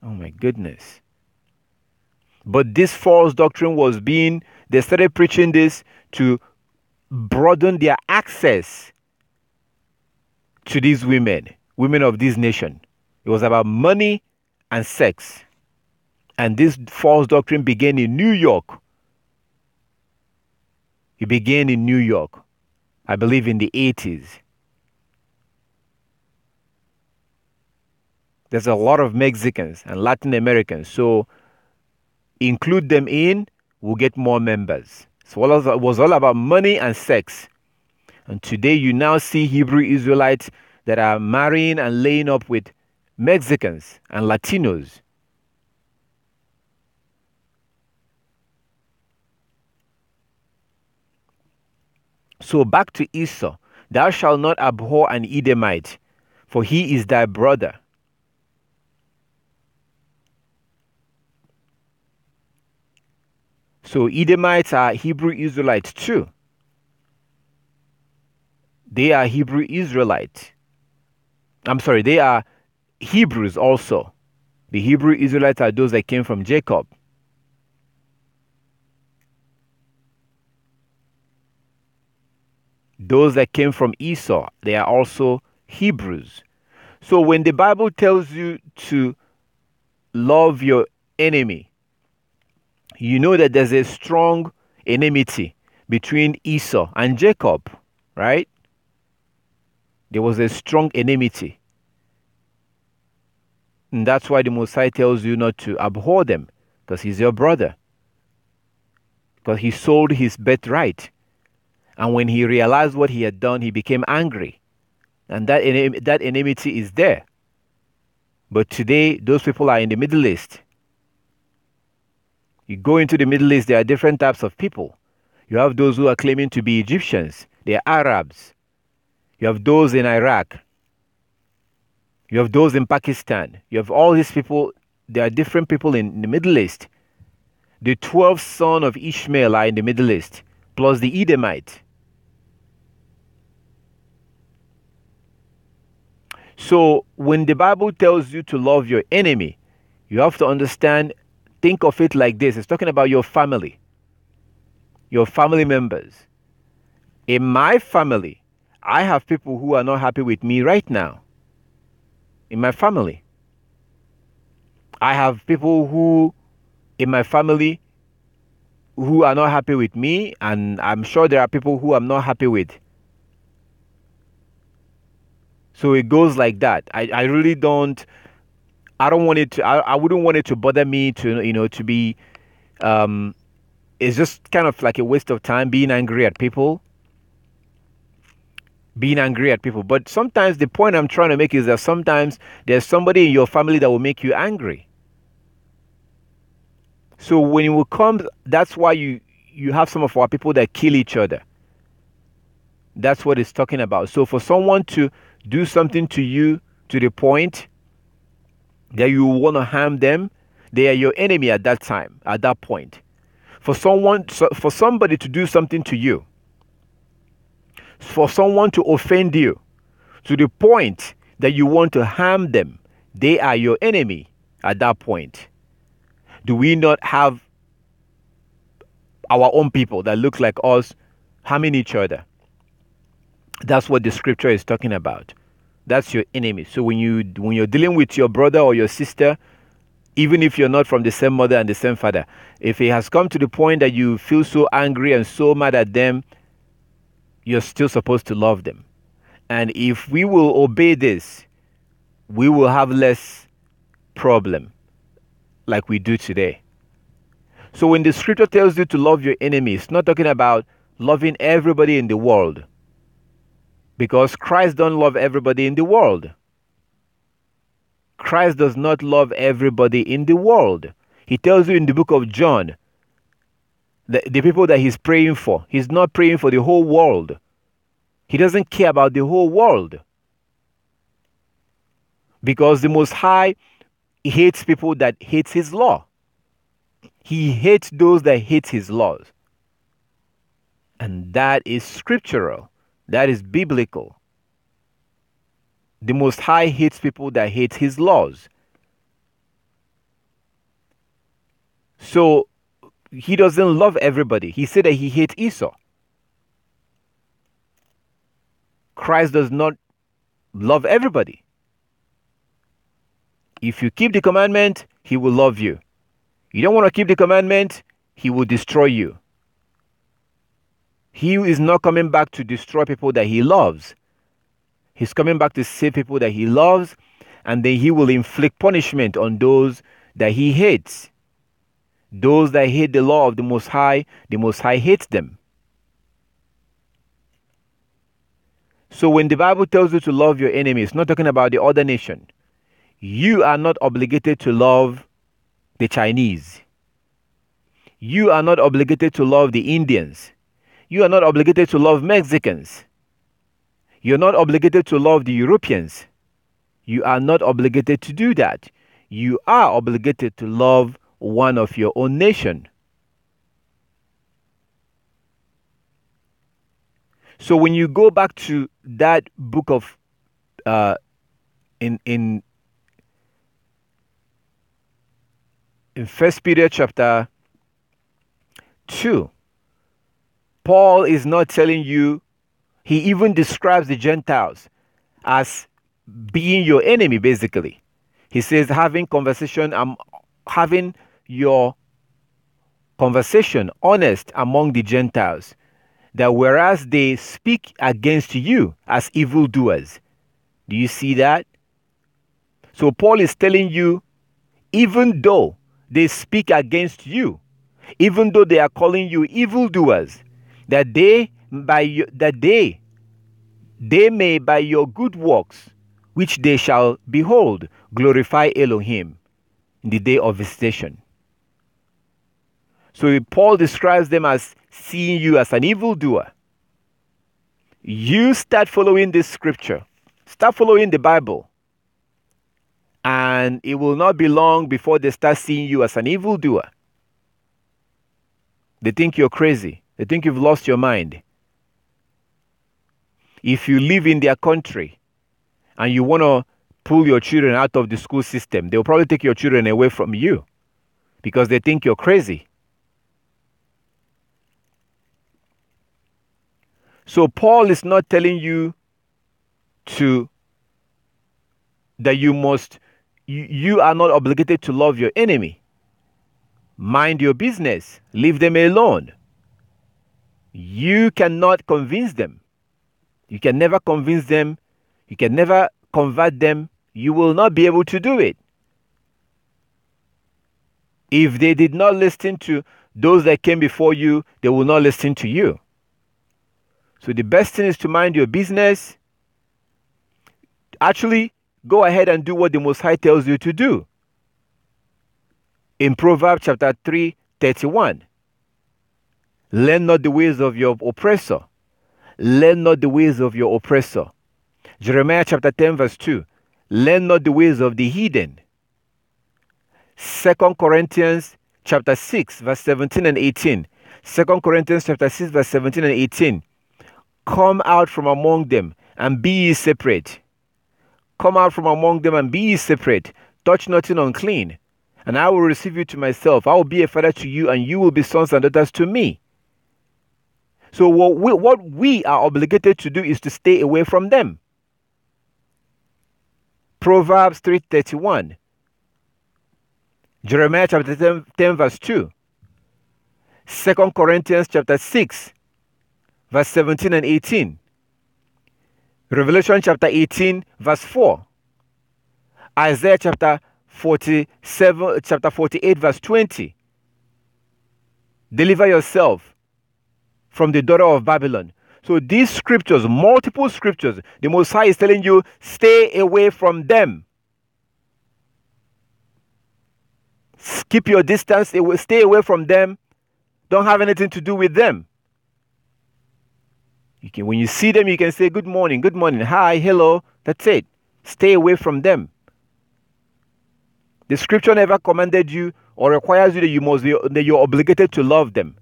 Oh my goodness. But this false doctrine they started preaching this to broaden their access to these women of this nation. It was about money and sex. And this false doctrine began in New York. It began in New York, I believe in the 80s. There's a lot of Mexicans and Latin Americans, so include them in, we'll get more members. So it was all about money and sex. And today you now see Hebrew Israelites that are marrying and laying up with Mexicans and Latinos. So back to Esau. Thou shalt not abhor an Edomite, for he is thy brother. So Edomites are Hebrew Israelites too. They are Hebrew Israelites. I'm sorry, they are Hebrews also. The Hebrew Israelites are those that came from Jacob. Those that came from Esau, they are also Hebrews. So when the Bible tells you to love your enemy, you know that there's a strong enmity between Esau and Jacob, right? There was a strong enmity. And that's why the Messiah tells you not to abhor them, because he's your brother. Because he sold his birthright. And when he realized what he had done, he became angry. And that enmity is there. But today, those people are in the Middle East. You go into the Middle East, there are different types of people. You have those who are claiming to be Egyptians. They are Arabs. You have those in Iraq. You have those in Pakistan. You have all these people. There are different people in the Middle East. The 12 sons of Ishmael are in the Middle East, plus the Edomite. So when the Bible tells you to love your enemy, you have to understand, think of it like this. It's talking about your family members. In my family, I have people who are not happy with me right now. In my family, I have people who, in my family, who are not happy with me, and I'm sure there are people who I'm not happy with. So it goes like that. I really don't. I don't want it to. I wouldn't want it to bother me to be. It's just kind of like a waste of time being angry at people. But sometimes the point I'm trying to make is that sometimes there's somebody in your family that will make you angry. So when it will come, that's why you have some of our people that kill each other. That's what it's talking about. So for someone to do something to you to the point that you want to harm them, they are your enemy at that time, at that point. For somebody to do something to you, for someone to offend you to the point that you want to harm them, they are your enemy at that point. Do we not have our own people that look like us harming each other? That's what the scripture is talking about. That's your enemy. So when you're dealing with your brother or your sister, even if you're not from the same mother and the same father, if it has come to the point that you feel so angry and so mad at them, you're still supposed to love them. And if we will obey this, we will have less problem like we do today. So when the scripture tells you to love your enemies, it's not talking about loving everybody in the world. Because Christ don't love everybody in the world. Christ does not love everybody in the world. He tells you in the book of John, the people that he's praying for, he's not praying for the whole world. He doesn't care about the whole world. Because the Most High hates people that hates his law. He hates those that hate his laws. And that is scriptural. That is biblical. The Most High hates people that hate his laws. So he doesn't love everybody. He said that he hates Esau. Christ does not love everybody. If you keep the commandment, he will love you. You don't want to keep the commandment, he will destroy you. He is not coming back to destroy people that he loves. He's coming back to save people that he loves, and then he will inflict punishment on those that he hates. Those that hate the law of the Most High hates them. So when the Bible tells you to love your enemies, it's not talking about the other nation. You are not obligated to love the Chinese. You are not obligated to love the Indians. You are not obligated to love Mexicans. You're not obligated to love the Europeans. You are not obligated to do that. You are obligated to love one of your own nation. So when you go back to that book of in 1 Peter chapter 2, Paul is not telling you, he even describes the Gentiles as being your enemy, basically. He says having your conversation honest among the Gentiles, that whereas they speak against you as evildoers. Do you see that? So Paul is telling you, even though they speak against you, even though they are calling you evildoers, that they may by your good works, which they shall behold, glorify Elohim in the day of visitation. So Paul describes them as seeing you as an evildoer. You start following this scripture, start following the Bible, and it will not be long before they start seeing you as an evildoer. They think you're crazy. They think you've lost your mind. If you live in their country and you want to pull your children out of the school system, they'll probably take your children away from you because they think you're crazy. So Paul is not telling you that you are not obligated to love your enemy. Mind your business. Leave them alone. You cannot convince them. You can never convince them. You can never convert them. You will not be able to do it. If they did not listen to those that came before you, they will not listen to you. So the best thing is to mind your business. Actually, go ahead and do what the Most High tells you to do. In Proverbs chapter 3:31, learn not the ways of your oppressor. Learn not the ways of your oppressor. Jeremiah chapter 10 verse 2, learn not the ways of the heathen. 2 Corinthians chapter 6 verse 17 and 18. 2 Corinthians chapter 6 verse 17 and 18. Come out from among them and be ye separate. Come out from among them and be ye separate. Touch nothing unclean, and I will receive you to myself. I will be a father to you, and you will be sons and daughters to me. So what we are obligated to do is to stay away from them. Proverbs 3:31. Jeremiah chapter 10 verse 2. 2 Corinthians chapter 6 verse 17 and 18. Revelation chapter 18 verse 4. Isaiah chapter 48 verse 20. Deliver yourself from the daughter of Babylon. So these scriptures, multiple scriptures, the Most High is telling you, stay away from them. Keep your distance, stay away from them. Don't have anything to do with them. When you see them, you can say good morning, hi, hello. That's it. Stay away from them. The scripture never commanded you or requires you that you're obligated to love them.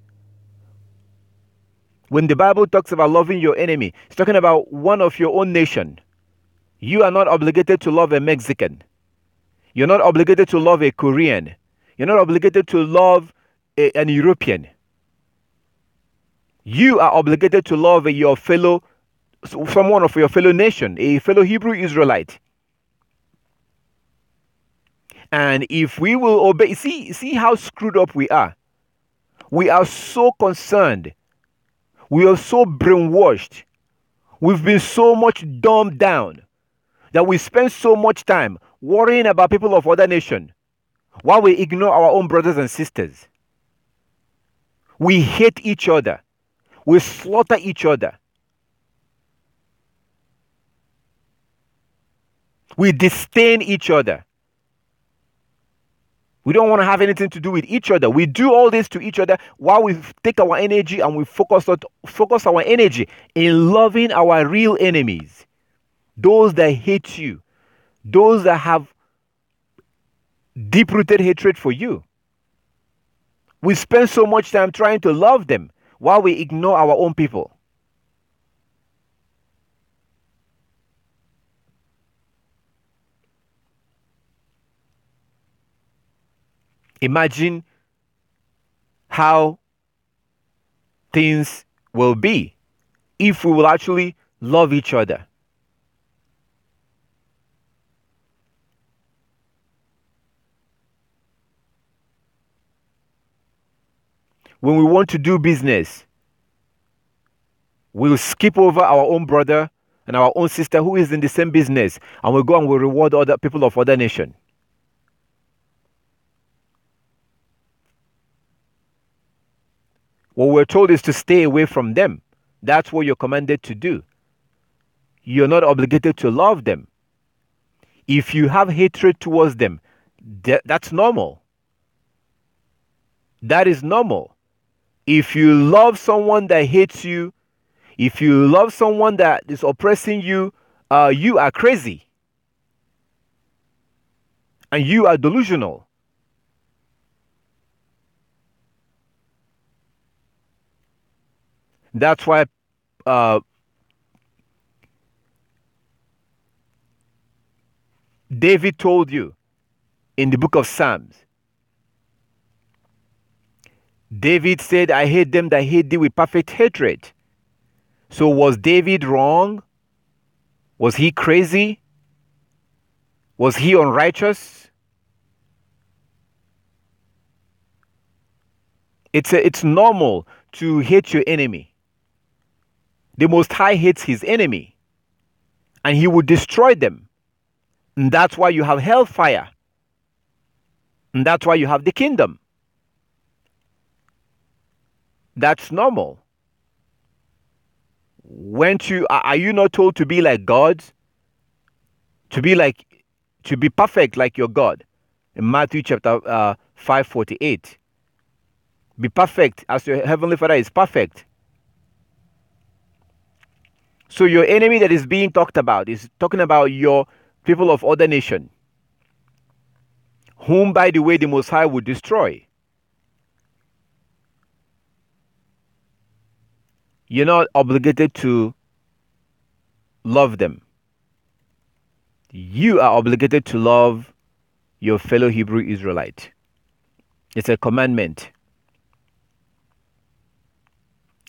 When the Bible talks about loving your enemy, it's talking about one of your own nation. You are not obligated to love a Mexican. You're not obligated to love a Korean. You're not obligated to love an European. You are obligated to love someone of your fellow nation, a fellow Hebrew Israelite. And if we will obey, see how screwed up we are. We are so concerned. We are so brainwashed. We've been so much dumbed down that we spend so much time worrying about people of other nations while we ignore our own brothers and sisters. We hate each other. We slaughter each other. We disdain each other. We don't want to have anything to do with each other. We do all this to each other while we take our energy and we focus our energy in loving our real enemies. Those that hate you. Those that have deep-rooted hatred for you. We spend so much time trying to love them while we ignore our own people. Imagine how things will be if we will actually love each other. When we want to do business, we'll skip over our own brother and our own sister who is in the same business, and we'll go and we'll reward other people of other nation. What we're told is to stay away from them. That's what you're commanded to do. You're not obligated to love them. If you have hatred towards them, that's normal. That is normal. If you love someone that hates you, if you love someone that is oppressing you, you are crazy. And you are delusional. That's why David told you in the book of Psalms. David said, I hate them that hate thee with perfect hatred. So was David wrong? Was he crazy? Was he unrighteous? It's normal to hate your enemy. The Most High hates his enemy, and he will destroy them. And that's why you have hellfire. And that's why you have the kingdom. That's normal. Are you not told to be like God? To be perfect like your God. In Matthew chapter 5:48. Be perfect as your heavenly Father is perfect. So your enemy that is being talked about is talking about your people of other nation, whom, by the way, the Most High will destroy. You're not obligated to love them. You are obligated to love your fellow Hebrew Israelite. It's a commandment.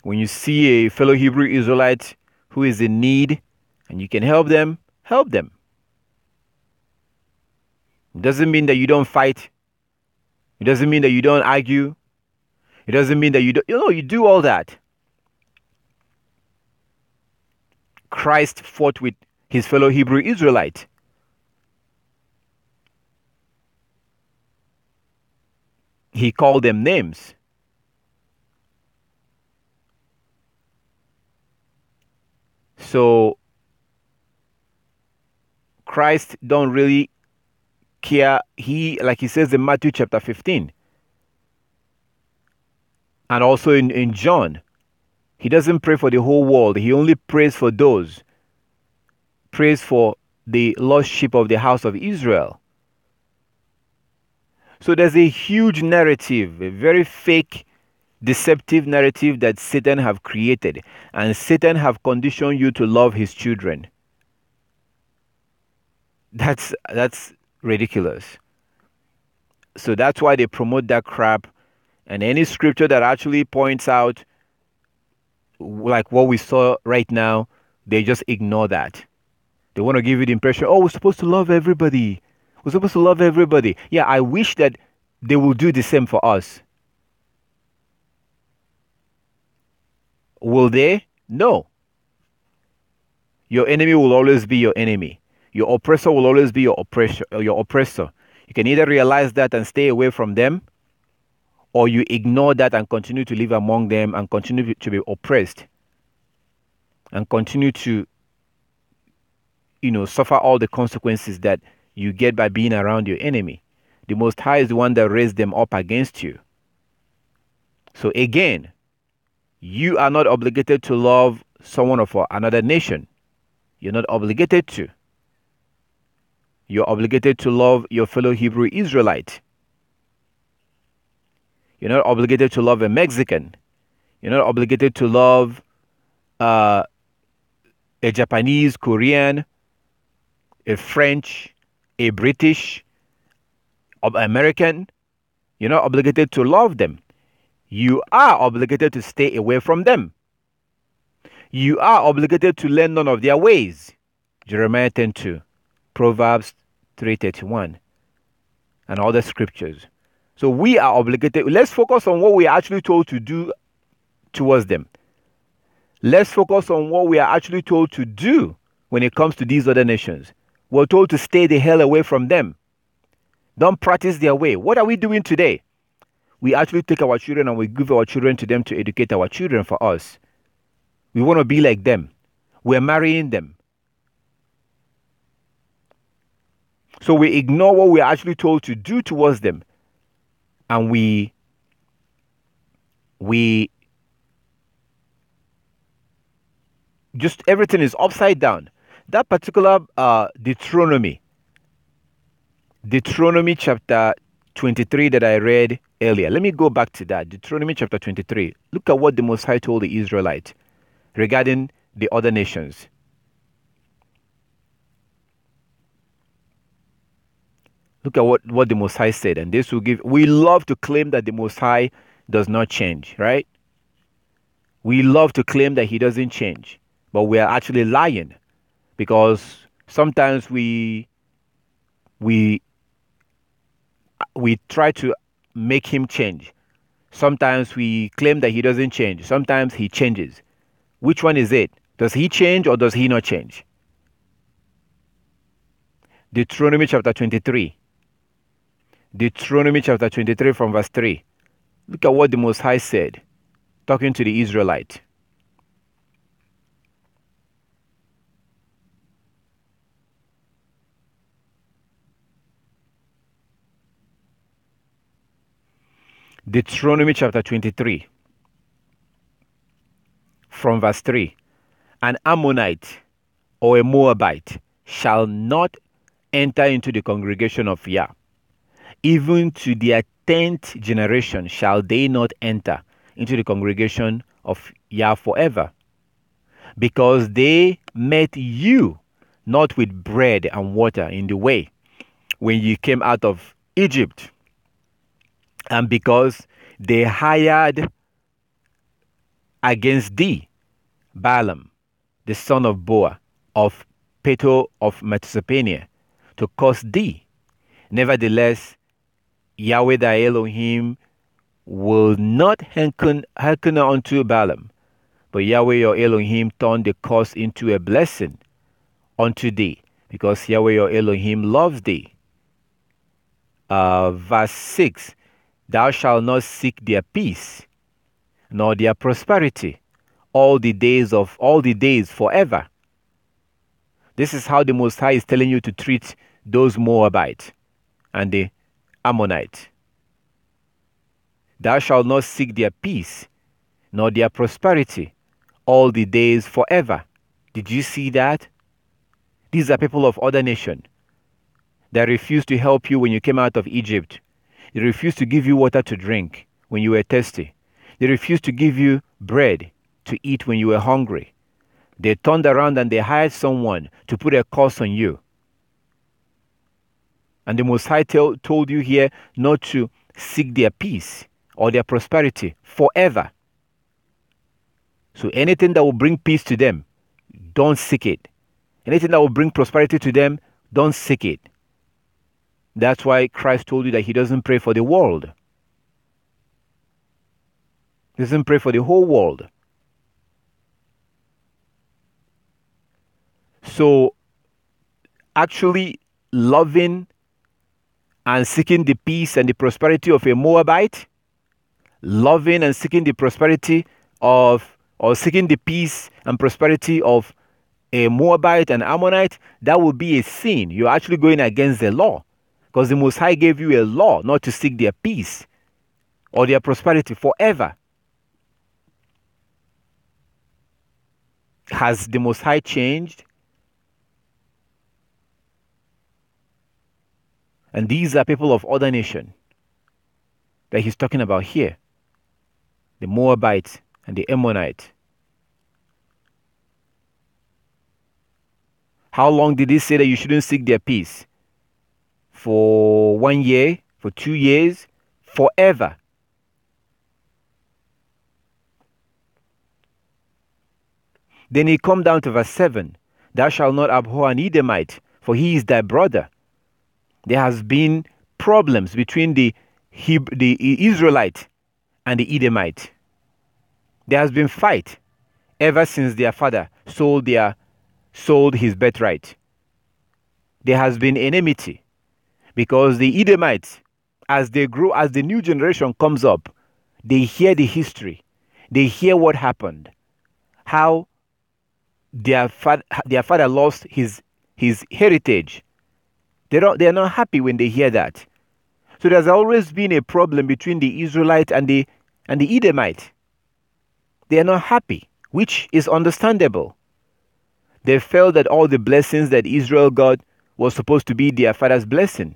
When you see a fellow Hebrew Israelite who is in need and you can help them, help them. It doesn't mean that you don't fight. It doesn't mean that you don't argue. It doesn't mean that you don't, you do all that. Christ fought with his fellow Hebrew Israelite. He called them names. So Christ don't really care. Like he says in Matthew chapter 15. And also in John. He doesn't pray for the whole world. He only prays for those. Prays for the lost sheep of the house of Israel. So there's a huge narrative, a very fake, deceptive narrative that Satan have created. And Satan have conditioned you to love his children. That's ridiculous. So that's why they promote that crap. And any scripture that actually points out, like what we saw right now, they just ignore that. They want to give you the impression, we're supposed to love everybody. We're supposed to love everybody. Yeah, I wish that they will do the same for us. Will they? No. Your enemy will always be your enemy. Your oppressor will always be your oppressor. You can either realize that and stay away from them, or you ignore that and continue to live among them and continue to be oppressed and continue to, suffer all the consequences that you get by being around your enemy. The Most High is the one that raised them up against you. So again, you are not obligated to love someone of another nation. You're not obligated to. You're obligated to love your fellow Hebrew Israelite. You're not obligated to love a Mexican. You're not obligated to love a Japanese, Korean, a French, a British, American. You're not obligated to love them. You are obligated to stay away from them. You are obligated to learn none of their ways. Jeremiah 10:2, Proverbs 3:31, and other scriptures. So we are obligated. Let's focus on what we are actually told to do towards them. Let's focus on what we are actually told to do when it comes to these other nations. We're told to stay the hell away from them. Don't practice their way. What are we doing today? We actually take our children and we give our children to them to educate our children for us. We want to be like them. We're marrying them. So we ignore what we are actually told to do towards them. And we just, everything is upside down. That particular Deuteronomy chapter 23 that I read earlier. Let me go back to that. Deuteronomy chapter 23. Look at what the Most High told the Israelites regarding the other nations. Look at what the Most High said. And this will give... We love to claim that the Most High does not change, right? We love to claim that he doesn't change. But we are actually lying. Because sometimes we try to make him change. Sometimes we claim that he doesn't change. Sometimes he changes. Which one is it? Does he change or does he not change? Deuteronomy chapter 23. Deuteronomy chapter 23 from verse 3. Look at what the Most High said, talking to the Israelite. Deuteronomy chapter 23 from verse 3. An Ammonite or a Moabite shall not enter into the congregation of Yah. Even to their 10th generation shall they not enter into the congregation of Yah forever. Because they met you not with bread and water in the way when you came out of Egypt. And because they hired against thee Balaam, the son of Beor, of Petor of Mesopotamia, to curse thee. Nevertheless, Yahweh thy Elohim will not hearken unto Balaam, but Yahweh your Elohim turned the curse into a blessing unto thee, because Yahweh your Elohim loves thee. Verse 6. Thou shalt not seek their peace, nor their prosperity, all the days forever. This is how the Most High is telling you to treat those Moabites and the Ammonites. Thou shalt not seek their peace, nor their prosperity, all the days forever. Did you see that? These are people of other nations that refused to help you when you came out of Egypt. They refused to give you water to drink when you were thirsty. They refused to give you bread to eat when you were hungry. They turned around and they hired someone to put a curse on you. And the Most High told you here not to seek their peace or their prosperity forever. So anything that will bring peace to them, don't seek it. Anything that will bring prosperity to them, don't seek it. That's why Christ told you that he doesn't pray for the world. He doesn't pray for the whole world. So, actually loving and seeking the peace and the prosperity of a Moabite, loving and seeking the prosperity of, or seeking the peace and prosperity of a Moabite and Ammonite, that will be a sin. You're actually going against the law. Because the Most High gave you a law not to seek their peace or their prosperity forever. Has the Most High changed? And these are people of other nation that he's talking about here. The Moabites and the Ammonites. How long did he say that you shouldn't seek their peace? For 1 year? For 2 years? Forever. Then he come down to verse 7. Thou shalt not abhor an Edomite, for he is thy brother. There has been problems between the Israelite and the Edomite. There has been fight ever since their father sold his birthright. There has been enmity because the Edomites, as they grow, as the new generation comes up, they hear the history. They hear what happened, how their father lost his heritage. They are not happy when they hear that. So there's always been a problem between the Israelite and the Edomite. They are not happy, which is understandable. They felt that all the blessings that Israel got was supposed to be their father's blessing.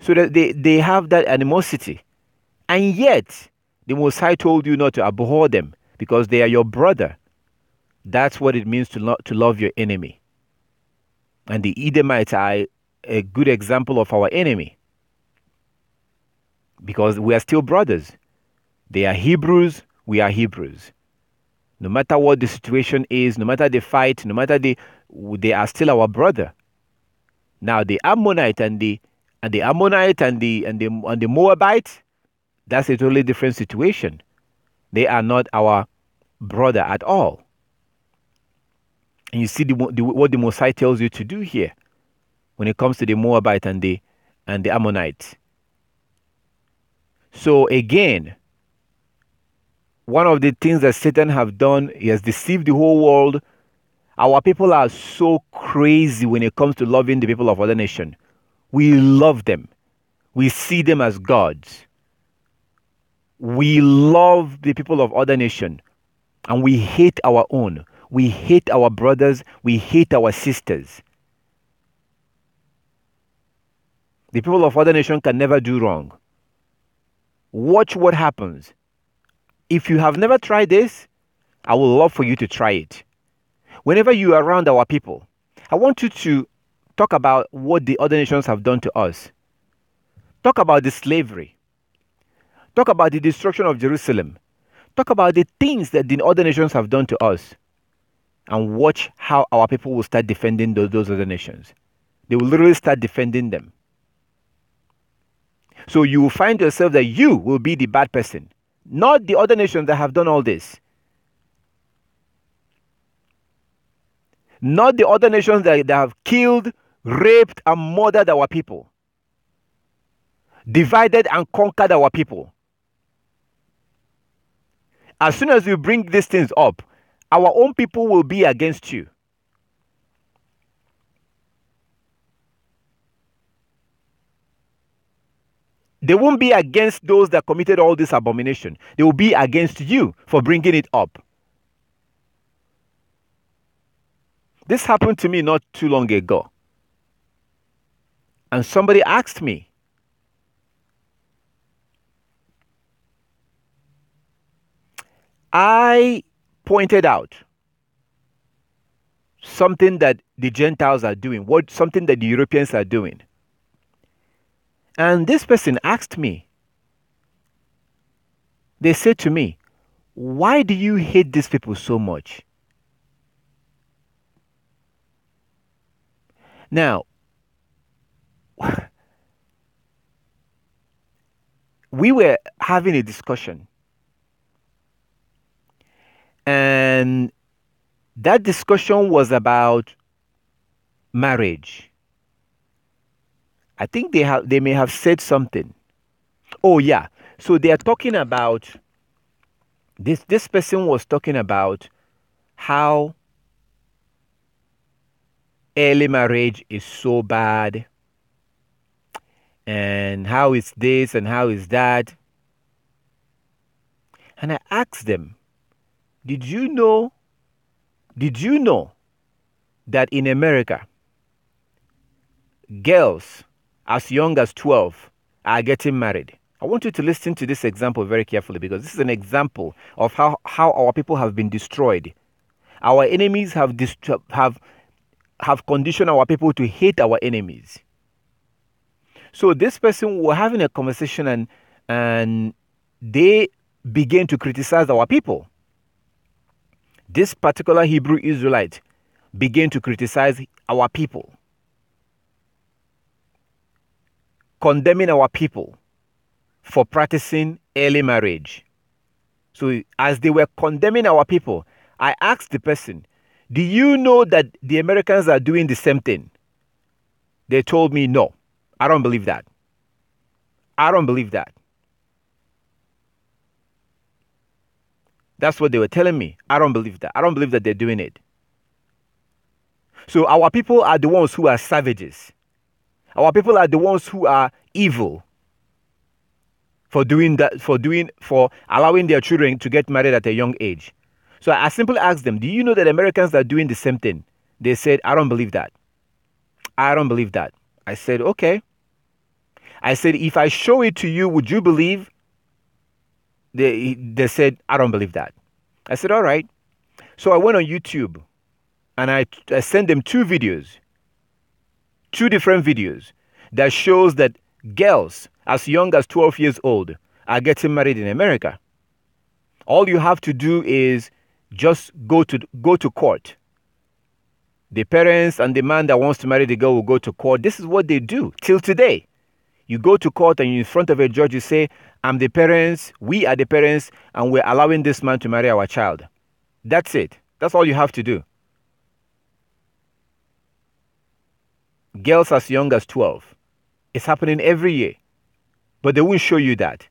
So that they have that animosity. And yet, the Most High told you not to abhor them because they are your brother. That's what it means to love your enemy. And the Edomites are a good example of our enemy. Because we are still brothers. They are Hebrews, we are Hebrews. No matter what the situation is, no matter the fight, no matter they are still our brother. Now the Ammonite and the Moabite, that's a totally different situation. They are not our brother at all. And you see what the Most High tells you to do here when it comes to the Moabite and the Ammonites. So again, one of the things that Satan have done, he has deceived the whole world. Our people are so crazy when it comes to loving the people of other nation. We love them. We see them as gods. We love the people of other nation, and we hate our own. We hate our brothers. We hate our sisters. The people of other nation can never do wrong. Watch what happens. If you have never tried this, I would love for you to try it. Whenever you are around our people, I want you to talk about what the other nations have done to us. Talk about the slavery. Talk about the destruction of Jerusalem. Talk about the things that the other nations have done to us. And watch how our people will start defending those other nations. They will literally start defending them. So you will find yourself that you will be the bad person, not the other nations that have done all this. Not the other nations that have killed, raped, and murdered our people. Divided and conquered our people. As soon as you bring these things up, our own people will be against you. They won't be against those that committed all this abomination. They will be against you for bringing it up. This happened to me not too long ago. And somebody asked me, I pointed out something that the Gentiles are doing, something that the Europeans are doing. And this person asked me, they said to me, why do you hate these people so much? Now, we were having a discussion. And that discussion was about marriage. I think they may have said something. Oh yeah. So they are talking about this person was talking about how early marriage is so bad, and how is this and how is that. And I asked them, did you know that in America, girls as young as 12 are getting married? I want you to listen to this example very carefully, because this is an example of how our people have been destroyed. Our enemies have conditioned our people to hate our enemies. So this person were having a conversation, and they began to criticize our people. This particular Hebrew Israelite began to criticize our people, condemning our people for practicing early marriage. So as they were condemning our people, I asked the person, do you know that the Americans are doing the same thing? They told me, no, I don't believe that. I don't believe that. That's what they were telling me. I don't believe that. I don't believe that they're doing it. So our people are the ones who are savages. Our people are the ones who are evil for doing that, for allowing their children to get married at a young age. So I simply asked them, do you know that Americans are doing the same thing? They said, I don't believe that. I don't believe that. I said, okay. I said, if I show it to you, would you believe? They said, I don't believe that. I said, all right. So I went on YouTube and I sent them two different videos that shows that girls as young as 12 years old are getting married in America. All you have to do is just go to court. The parents and the man that wants to marry the girl will go to court. This is what they do till today. You go to court and you're in front of a judge, you say, I'm the parents, we are the parents, and we're allowing this man to marry our child. That's it. That's all you have to do. Girls as young as 12. It's happening every year. But they won't show you that.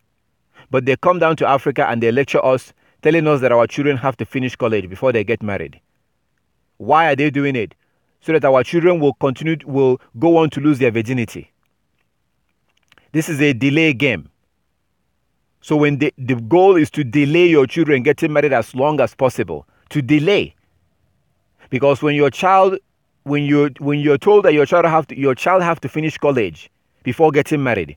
But they come down to Africa and they lecture us, telling us that our children have to finish college before they get married. Why are they doing it? So that our children will go on to lose their virginity. This is a delay game. So when the goal is to delay your children getting married as long as possible, to delay. Because when you're told that your child have to finish college before getting married,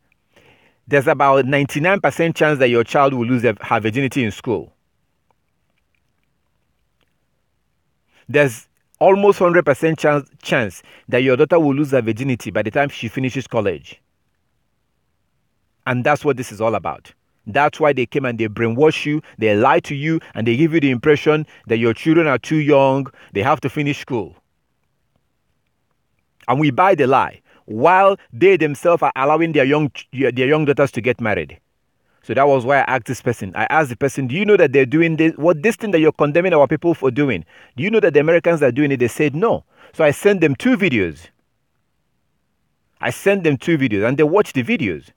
there's about 99% chance that your child will lose her virginity in school. There's almost 100% chance that your daughter will lose her virginity by the time she finishes college. And that's what this is all about. That's why they came and they brainwash you, they lie to you, and they give you the impression that your children are too young, they have to finish school. And we buy the lie, while they themselves are allowing their young daughters to get married. So that was why I asked this person. I asked the person, do you know that they're doing this thing that you're condemning our people for doing? Do you know that the Americans are doing it? They said no. So I sent them two videos. And they watched the videos.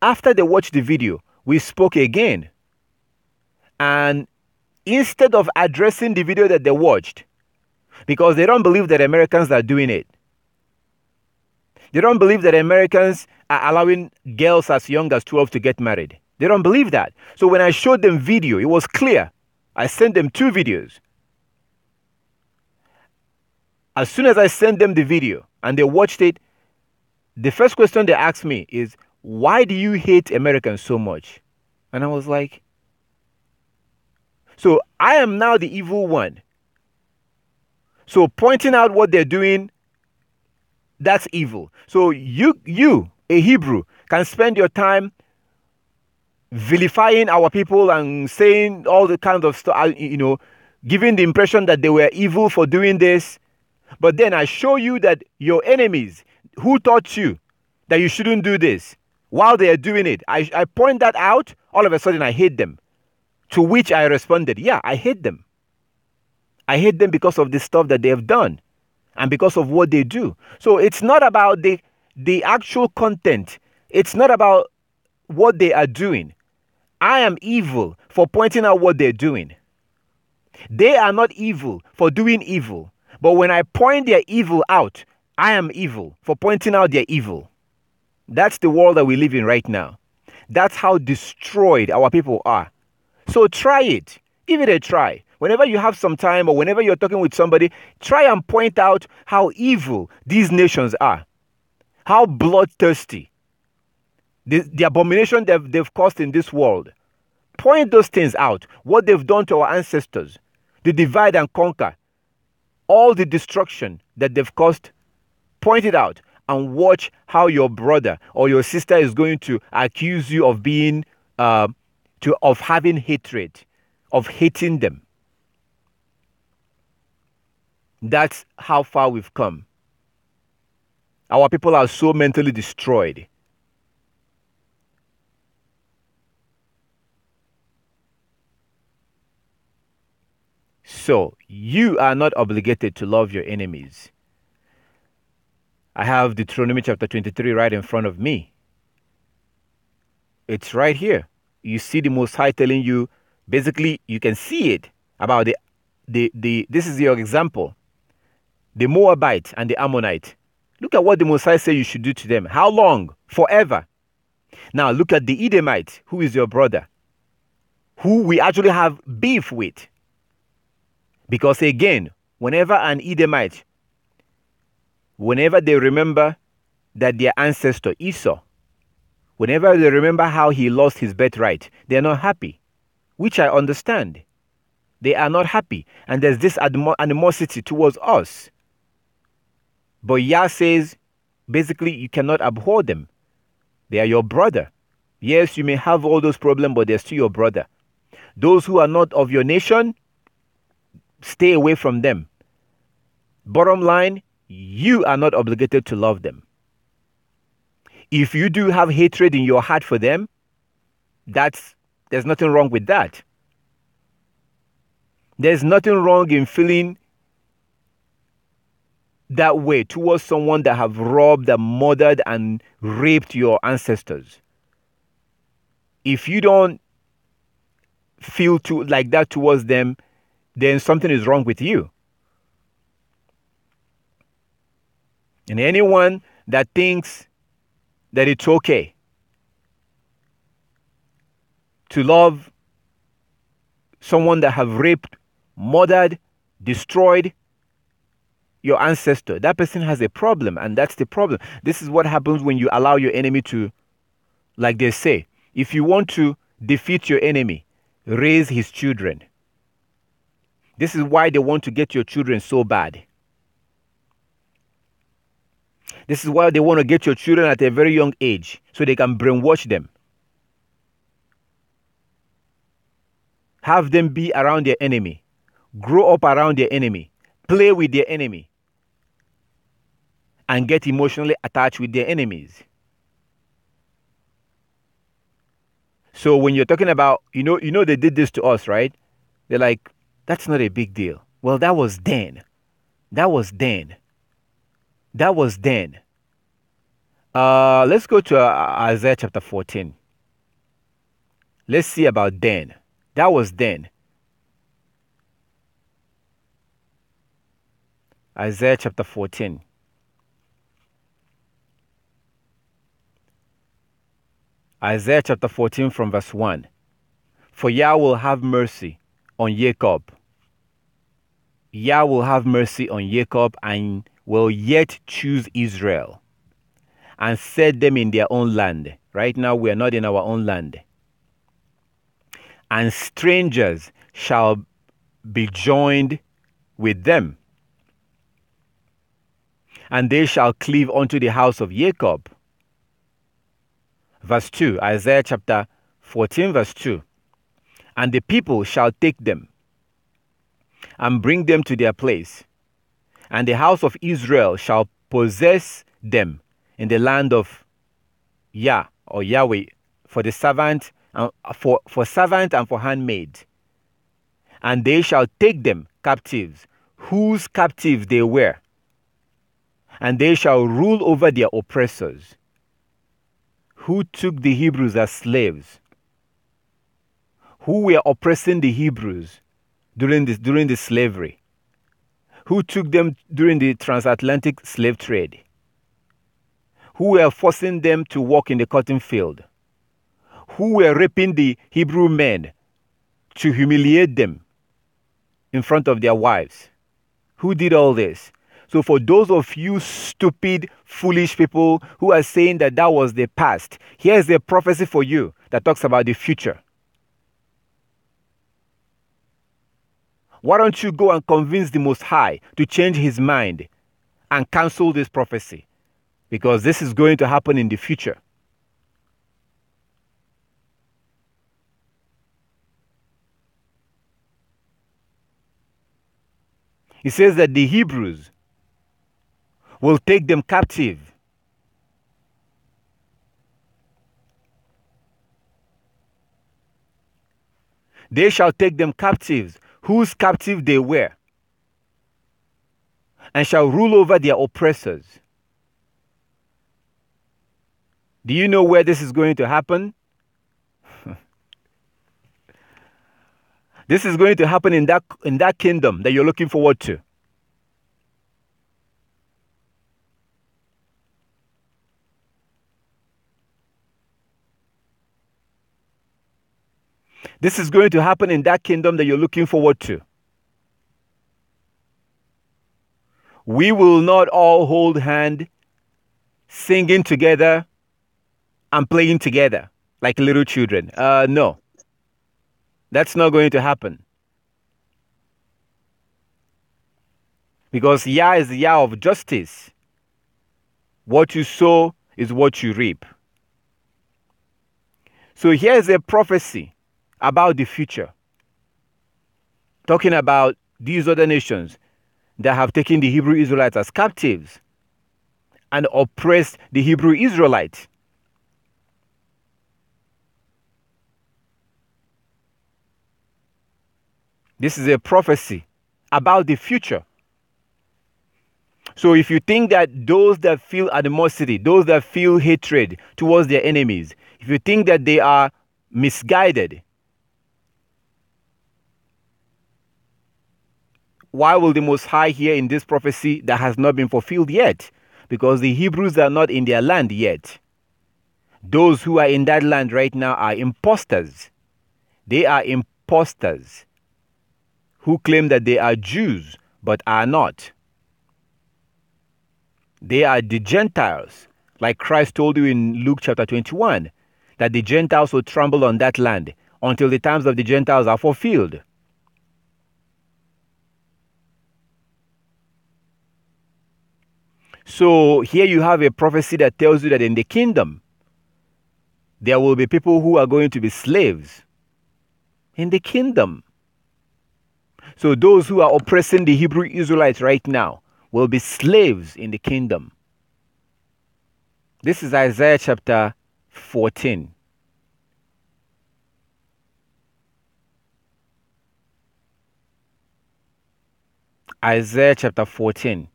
After they watched the video, we spoke again. And instead of addressing the video that they watched, because they don't believe that Americans are doing it, they don't believe that Americans are allowing girls as young as 12 to get married. They don't believe that. So when I showed them video, it was clear. I sent them two videos. As soon as I sent them the video and they watched it, the first question they asked me is, why do you hate Americans so much? And I was like, so I am now the evil one. So pointing out what they're doing, that's evil. So you, a Hebrew, can spend your time vilifying our people and saying all the kinds of stuff, giving the impression that they were evil for doing this. But then I show you that your enemies, who taught you that you shouldn't do this, while they are doing it, I point that out, all of a sudden I hate them. To which I responded, yeah, I hate them. I hate them because of the stuff that they have done and because of what they do. So it's not about the actual content. It's not about what they are doing. I am evil for pointing out what they're doing. They are not evil for doing evil. But when I point their evil out, I am evil for pointing out their evil. That's the world that we live in right now. That's how destroyed our people are. So try it. Give it a try. Whenever you have some time or whenever you're talking with somebody, try and point out how evil these nations are. How bloodthirsty. The abomination they've caused in this world. Point those things out. What they've done to our ancestors. The divide and conquer. All the destruction that they've caused. Point it out. And watch how your brother or your sister is going to accuse you of being, of having hatred, of hating them. That's how far we've come. Our people are so mentally destroyed. So, you are not obligated to love your enemies. I have Deuteronomy chapter 23 right in front of me. It's right here. You see the Most High telling you, basically, you can see it about this is your example. The Moabite and the Ammonite. Look at what the Most High said you should do to them. How long? Forever. Now look at the Edomite, who is your brother, who we actually have beef with. Because again, whenever an Edomite, whenever they remember that their ancestor Esau, whenever they remember how he lost his birthright, they are not happy, which I understand. They are not happy, and there's this animosity towards us. But Yah says, basically, you cannot abhor them. They are your brother. Yes, you may have all those problems, but they're still your brother. Those who are not of your nation, stay away from them. Bottom line, you are not obligated to love them. If you do have hatred in your heart for them, there's nothing wrong with that. There's nothing wrong in feeling that way towards someone that have robbed and murdered and raped your ancestors. If you don't feel like that towards them, then something is wrong with you. And anyone that thinks that it's okay to love someone that have raped, murdered, destroyed your ancestor, that person has a problem, and that's the problem. This is what happens when you allow your enemy to, like they say, if you want to defeat your enemy, raise his children. This is why they want to get your children so bad. This is why they want to get your children at a very young age, so they can brainwash them. Have them be around their enemy. Grow up around their enemy. Play with their enemy. And get emotionally attached with their enemies. So when you're talking about, you know they did this to us, right? They're like, that's not a big deal. Well, that was then. That was then. That was then. Let's go to Isaiah chapter 14. Let's see about then. That was then. Isaiah chapter 14. Isaiah chapter 14 from verse 1. For Yah will have mercy on Jacob. Yah will have mercy on Jacob and will yet choose Israel and set them in their own land. Right now we are not in our own land. And strangers shall be joined with them. And they shall cleave unto the house of Jacob. Verse 2, Isaiah chapter 14, verse 2. And the people shall take them and bring them to their place. And the house of Israel shall possess them in the land of Yah or Yahweh for the servant, for servant and for handmaid. And they shall take them captives, whose captives they were. And they shall rule over their oppressors, who took the Hebrews as slaves, who were oppressing the Hebrews during the slavery, who took them during the transatlantic slave trade, who were forcing them to work in the cotton field, who were raping the Hebrew men to humiliate them in front of their wives. Who did all this? So for those of you stupid, foolish people who are saying that that was the past, here's a prophecy for you that talks about the future. Why don't you go and convince the Most High to change his mind and cancel this prophecy? Because this is going to happen in the future. He says that the Hebrews will take them captive. They shall take them captives, whose captive they were, and shall rule over their oppressors. Do you know where this is going to happen? This is going to happen in that kingdom that you're looking forward to. This is going to happen in that kingdom that you're looking forward to. We will not all hold hand, singing together and playing together like little children. No. That's not going to happen. Because Yah is the Yah of justice. What you sow is what you reap. So here's a prophecy about the future, talking about these other nations that have taken the Hebrew Israelites as captives and oppressed the Hebrew Israelites. This is a prophecy about the future. So if you think that those that feel animosity, those that feel hatred towards their enemies, if you think that they are misguided, why will the Most High hear in this prophecy that has not been fulfilled yet? Because the Hebrews are not in their land yet. Those who are in that land right now are imposters. They are imposters who claim that they are Jews but are not. They are the Gentiles, like Christ told you in Luke chapter 21, that the Gentiles will trample on that land until the times of the Gentiles are fulfilled. So here you have a prophecy that tells you that in the kingdom, there will be people who are going to be slaves. In the kingdom. So those who are oppressing the Hebrew Israelites right now will be slaves in the kingdom. This is Isaiah chapter 14. Isaiah chapter 14.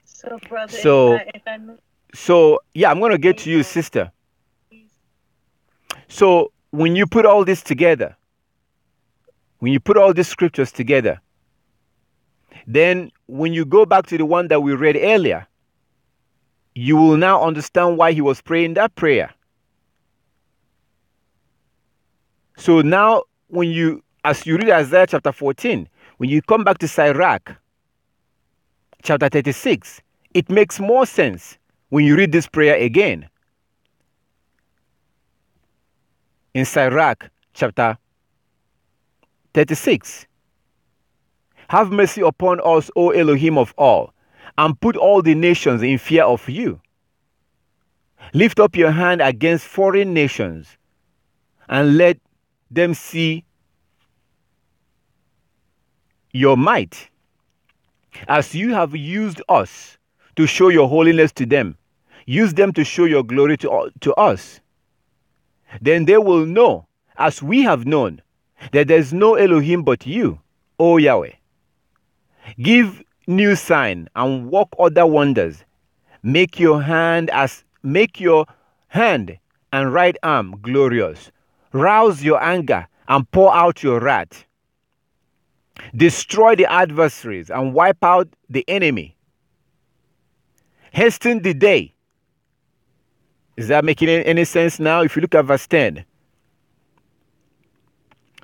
So, brother, yeah, I'm going to get to you, sister. So when you put all this together, when you put all these scriptures together, then when you go back to the one that we read earlier, you will now understand why he was praying that prayer. So now, as you read Isaiah chapter 14, when you come back to Sirach chapter 36, it makes more sense when you read this prayer again. In Sirach chapter 36. Have mercy upon us, O Elohim of all, and put all the nations in fear of you. Lift up your hand against foreign nations, and let them see your might. As you have used us to show your holiness to them, use them to show your glory to us. Then they will know, as we have known, that there is no Elohim but you, O Yahweh. Give new sign and work other wonders. Make your hand and right arm glorious. Rouse your anger and pour out your wrath. Destroy the adversaries and wipe out the enemy. Hasten the day. Is that making any sense now? If you look at verse 10.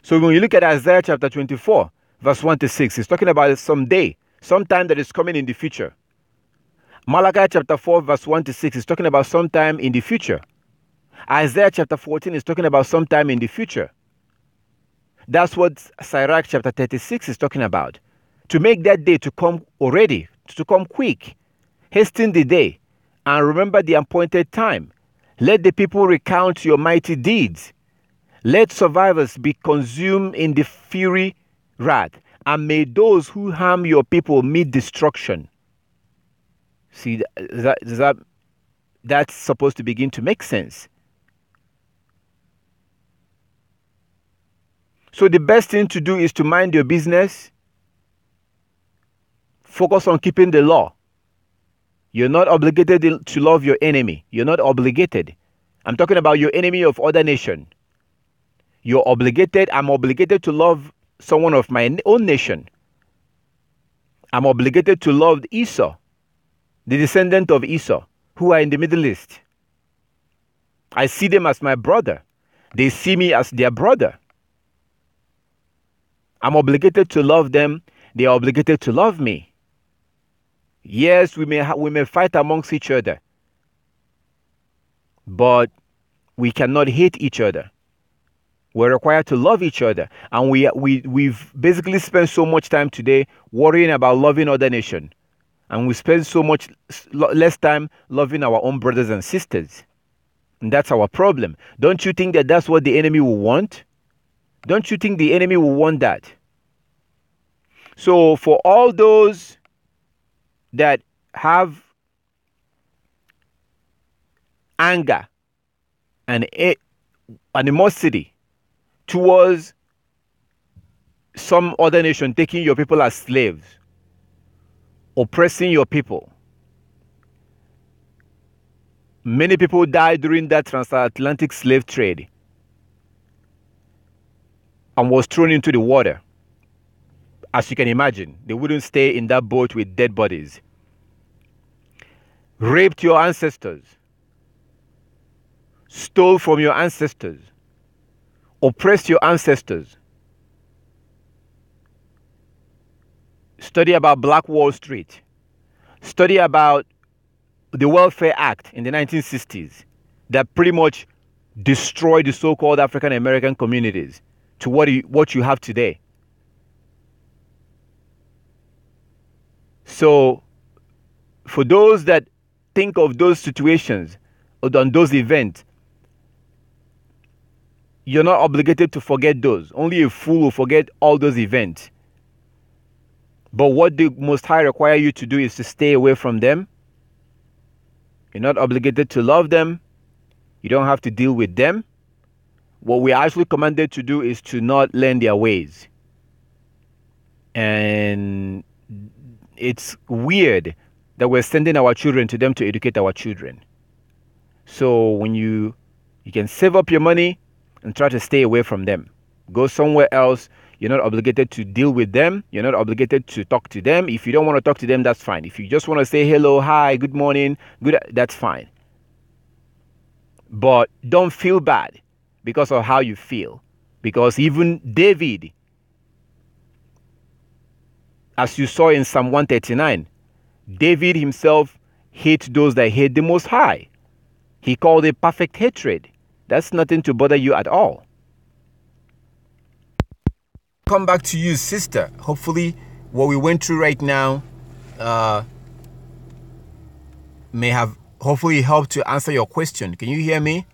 So when you look at Isaiah chapter 24, verse 1 to 6, it's talking about some day, sometime that is coming in the future. Malachi chapter 4, verse 1 to 6 is talking about sometime in the future. Isaiah chapter 14 is talking about sometime in the future. That's what Sirach chapter 36 is talking about. To make that day to come already, to come quick. Hasten the day and remember the appointed time. Let the people recount your mighty deeds. Let survivors be consumed in the fury wrath, and may those who harm your people meet destruction. See, that's supposed to begin to make sense. So the best thing to do is to mind your business. Focus on keeping the law. You're not obligated to love your enemy. You're not obligated. I'm talking about your enemy of other nation. You're obligated. I'm obligated to love someone of my own nation. I'm obligated to love Esau, the descendant of Esau, who are in the Middle East. I see them as my brother. They see me as their brother. I'm obligated to love them. They are obligated to love me. Yes, we may fight amongst each other, but we cannot hate each other. We're required to love each other, and we've basically spent so much time today worrying about loving other nations, and we spend so much less time loving our own brothers and sisters. And that's our problem. Don't you think that that's what the enemy will want? Don't you think the enemy will want that? So for all those that have anger and animosity towards some other nation taking your people as slaves, oppressing your people. Many people died during that transatlantic slave trade and was thrown into the water. As you can imagine, they wouldn't stay in that boat with dead bodies. Raped your ancestors. Stole from your ancestors. Oppressed your ancestors. Study about Black Wall Street. Study about the Welfare Act in the 1960s that pretty much destroyed the so-called African American communities to what you have today. So, for those that think of those situations or on those events, you're not obligated to forget those. Only a fool will forget all those events. But what the Most High require you to do is to stay away from them. You're not obligated to love them. You don't have to deal with them. What we are actually commanded to do is to not learn their ways. And it's weird that we're sending our children to them to educate our children. So when you can save up your money and try to stay away from them. Go somewhere else. You're not obligated to deal with them. You're not obligated to talk to them. If you don't want to talk to them, that's fine. If you just want to say hello, hi, good morning, that's fine. But don't feel bad because of how you feel. Because even David, as you saw in Psalm 139, David himself hates those that hate the Most High. He called it perfect hatred. That's nothing to bother you at all. Come back to you, sister. Hopefully what we went through right now may have hopefully helped to answer your question. Can you hear me?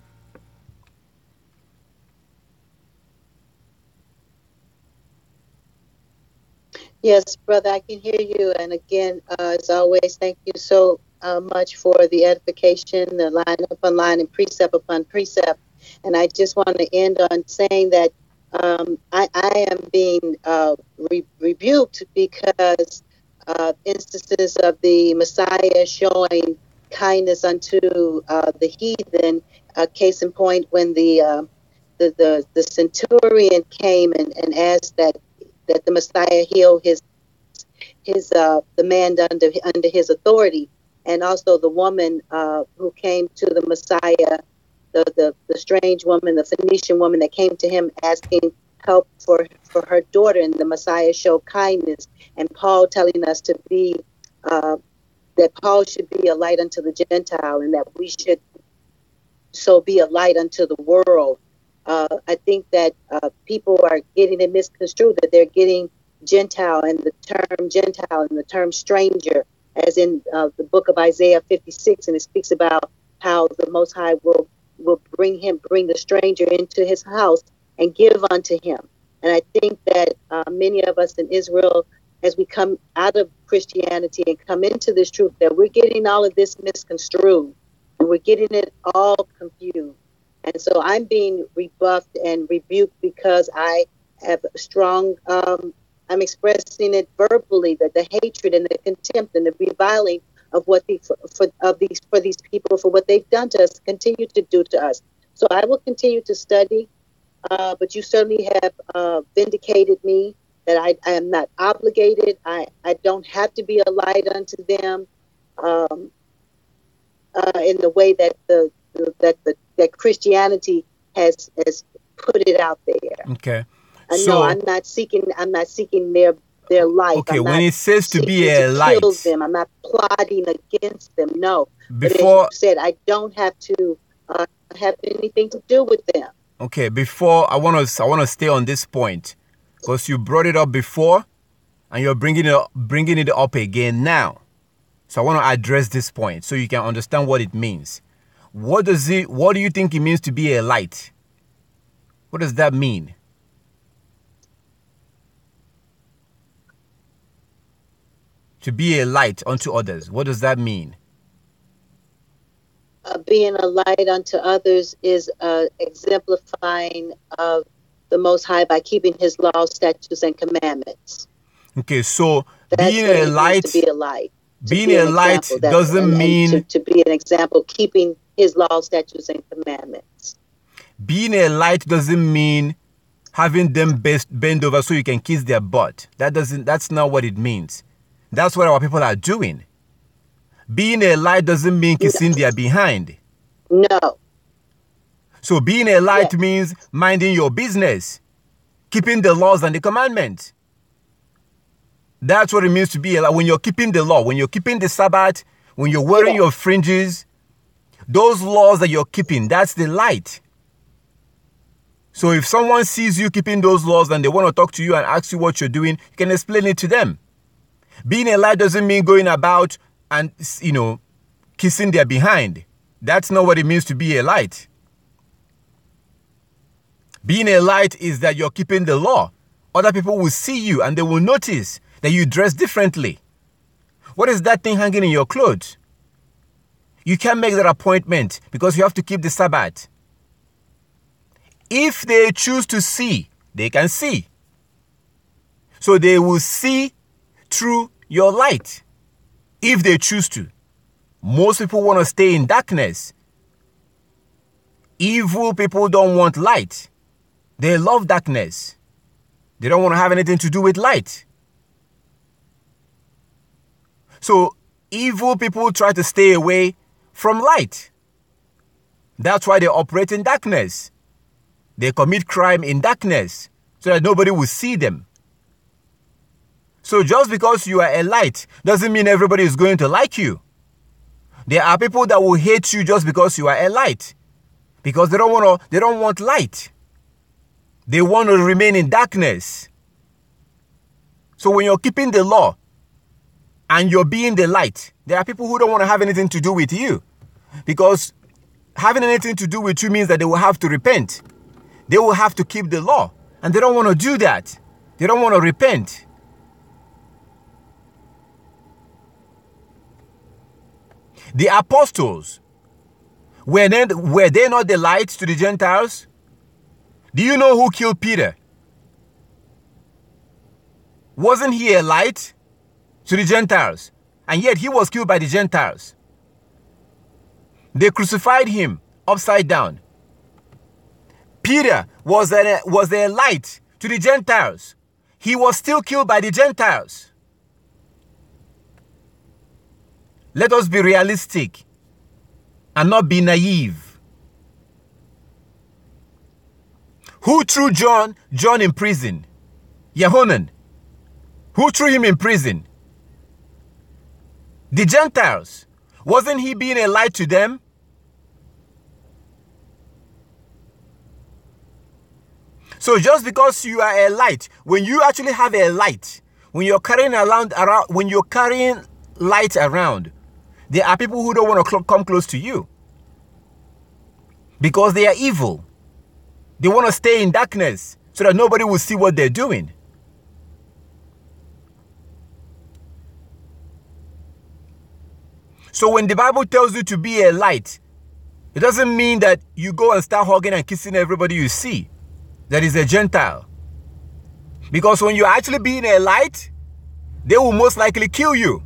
Yes, brother, I can hear you. And again, as always, thank you so much for the edification, the line upon line and precept upon precept. And I just want to end on saying that I am being rebuked because instances of the Messiah showing kindness unto the heathen. Case in point, when the centurion came and asked that that the Messiah heal the man under his authority, and also the woman who came to the Messiah, the strange woman, the Phoenician woman that came to him asking help for her daughter, and the Messiah showed kindness. And Paul telling us to be that Paul should be a light unto the Gentile, and that we should so be a light unto the world. I think that people are getting it misconstrued, that they're getting Gentile and the term Gentile and the term stranger, as in the book of Isaiah 56, and it speaks about how the Most High will bring the stranger into his house and give unto him. And I think that many of us in Israel, as we come out of Christianity and come into this truth, that we're getting all of this misconstrued and we're getting it all confused. And so I'm being rebuffed and rebuked because I have a strong, I'm expressing it verbally, that the hatred and the contempt and the reviling of what for these people, for what they've done to us, continue to do to us. So I will continue to study, but you certainly have vindicated me that I am not obligated. I don't have to be a light unto them in the way that that Christianity has put it out there. Okay. No, I'm not seeking their life. Okay, when it says to be a light, kill them. I'm not plotting against them. No. Before, but as you said, I don't have to have anything to do with them. Okay, before I want to stay on this point because you brought it up before, and you're bringing it up again now. So I want to address this point so you can understand what it means. What do you think it means to be a light? What does that mean? To be a light unto others. What does that mean? Being a light unto others is exemplifying of the Most High by keeping his laws, statutes, and commandments. Okay, so that's being a light, to be a light. Being a light doesn't mean to be an example, keeping his laws, statutes, and commandments. Being a light doesn't mean having them bend over so you can kiss their butt. That's not what it means. That's what our people are doing. Being a light doesn't mean kissing their behind. No. So being a light means minding your business, keeping the laws and the commandments. That's what it means to be a light. When you're keeping the law, when you're keeping the Sabbath, when you're wearing your fringes, those laws that you're keeping, that's the light. So if someone sees you keeping those laws and they want to talk to you and ask you what you're doing, you can explain it to them. Being a light doesn't mean going about and, kissing their behind. That's not what it means to be a light. Being a light is that you're keeping the law. Other people will see you and they will notice that you dress differently. What is that thing hanging in your clothes? You can't make that appointment because you have to keep the Sabbath. If they choose to see, they can see. So they will see through your light, if they choose to. Most people want to stay in darkness. Evil people don't want light. They love darkness. They don't want to have anything to do with light. So evil people try to stay away from light. That's why they operate in darkness. They commit crime in darkness so that nobody will see them. So just because you are a light doesn't mean everybody is going to like you. There are people that will hate you just because you are a light, because they don't want light. They want to remain in darkness. So when you're keeping the law and you're being the light, there are people who don't want to have anything to do with you, because having anything to do with you means that they will have to repent. They will have to keep the law, and they don't want to do that. They don't want to repent. The apostles, were they not the light to the Gentiles? Do you know who killed Peter? Wasn't he a light to the Gentiles? And yet he was killed by the Gentiles. They crucified him upside down. Peter was a light to the Gentiles. he was still killed by the Gentiles. Let us be realistic and not be naive. Who threw John in prison? Yehonan. Who threw him in prison? The Gentiles. Wasn't he being a light to them? So just because you are a light, when you actually have a light, when you're carrying light around, there are people who don't want to come close to you because they are evil. They want to stay in darkness so that nobody will see what they're doing. So when the Bible tells you to be a light, it doesn't mean that you go and start hugging and kissing everybody you see that is a Gentile. Because when you're actually being a light, they will most likely kill you.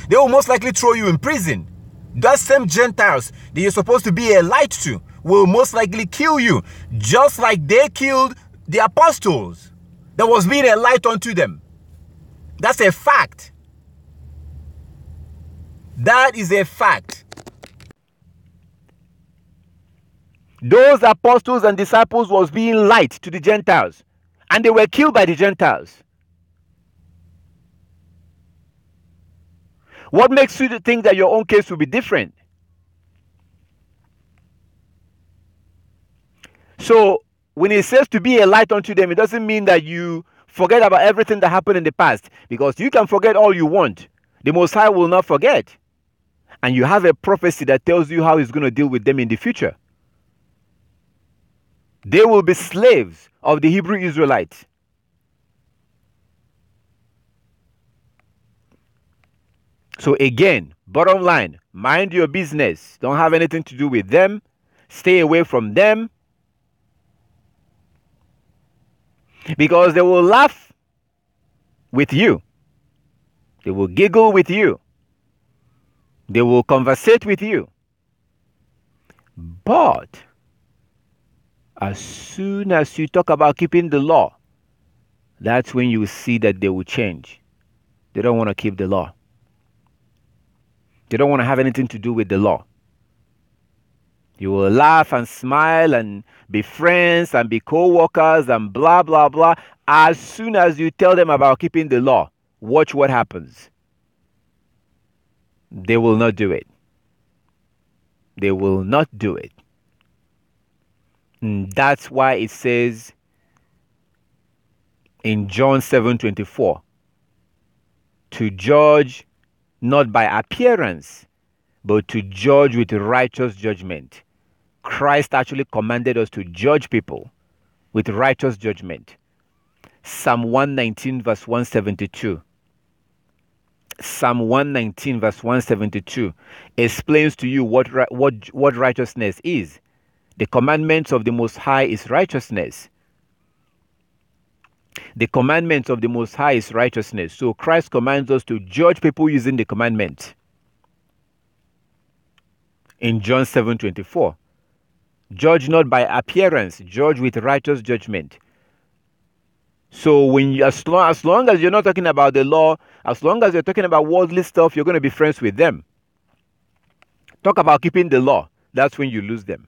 They will most likely throw you in prison. Those same Gentiles that you're supposed to be a light to will most likely kill you, just like they killed the apostles that was being a light unto them. That's a fact. That is a fact. Those apostles and disciples was being light to the Gentiles, and they were killed by the Gentiles. What makes you think that your own case will be different? So when it says to be a light unto them, it doesn't mean that you forget about everything that happened in the past, because you can forget all you want. The Most High will not forget. And you have a prophecy that tells you how he's going to deal with them in the future. They will be slaves of the Hebrew Israelites. So again, bottom line, mind your business. Don't have anything to do with them. Stay away from them. Because they will laugh with you. They will giggle with you. They will conversate with you. But as soon as you talk about keeping the law, that's when you see that they will change. They don't want to keep the law. They don't want to have anything to do with the law. You will laugh and smile and be friends and be co-workers and blah, blah, blah. As soon as you tell them about keeping the law, watch what happens. They will not do it. They will not do it. And that's why it says in John 7:24, to judge not by appearance, but to judge with righteous judgment. Christ actually commanded us to judge people with righteous judgment. Psalm 119 verse 172. Psalm 119 verse 172 explains to you what righteousness is. The commandments of the Most High is righteousness. The commandments of the Most High is righteousness. So Christ commands us to judge people using the commandment. In John 7:24, judge not by appearance, judge with righteous judgment. So when you, as long as you're not talking about the law, as long as you're talking about worldly stuff, you're going to be friends with them. Talk about keeping the law, that's when you lose them.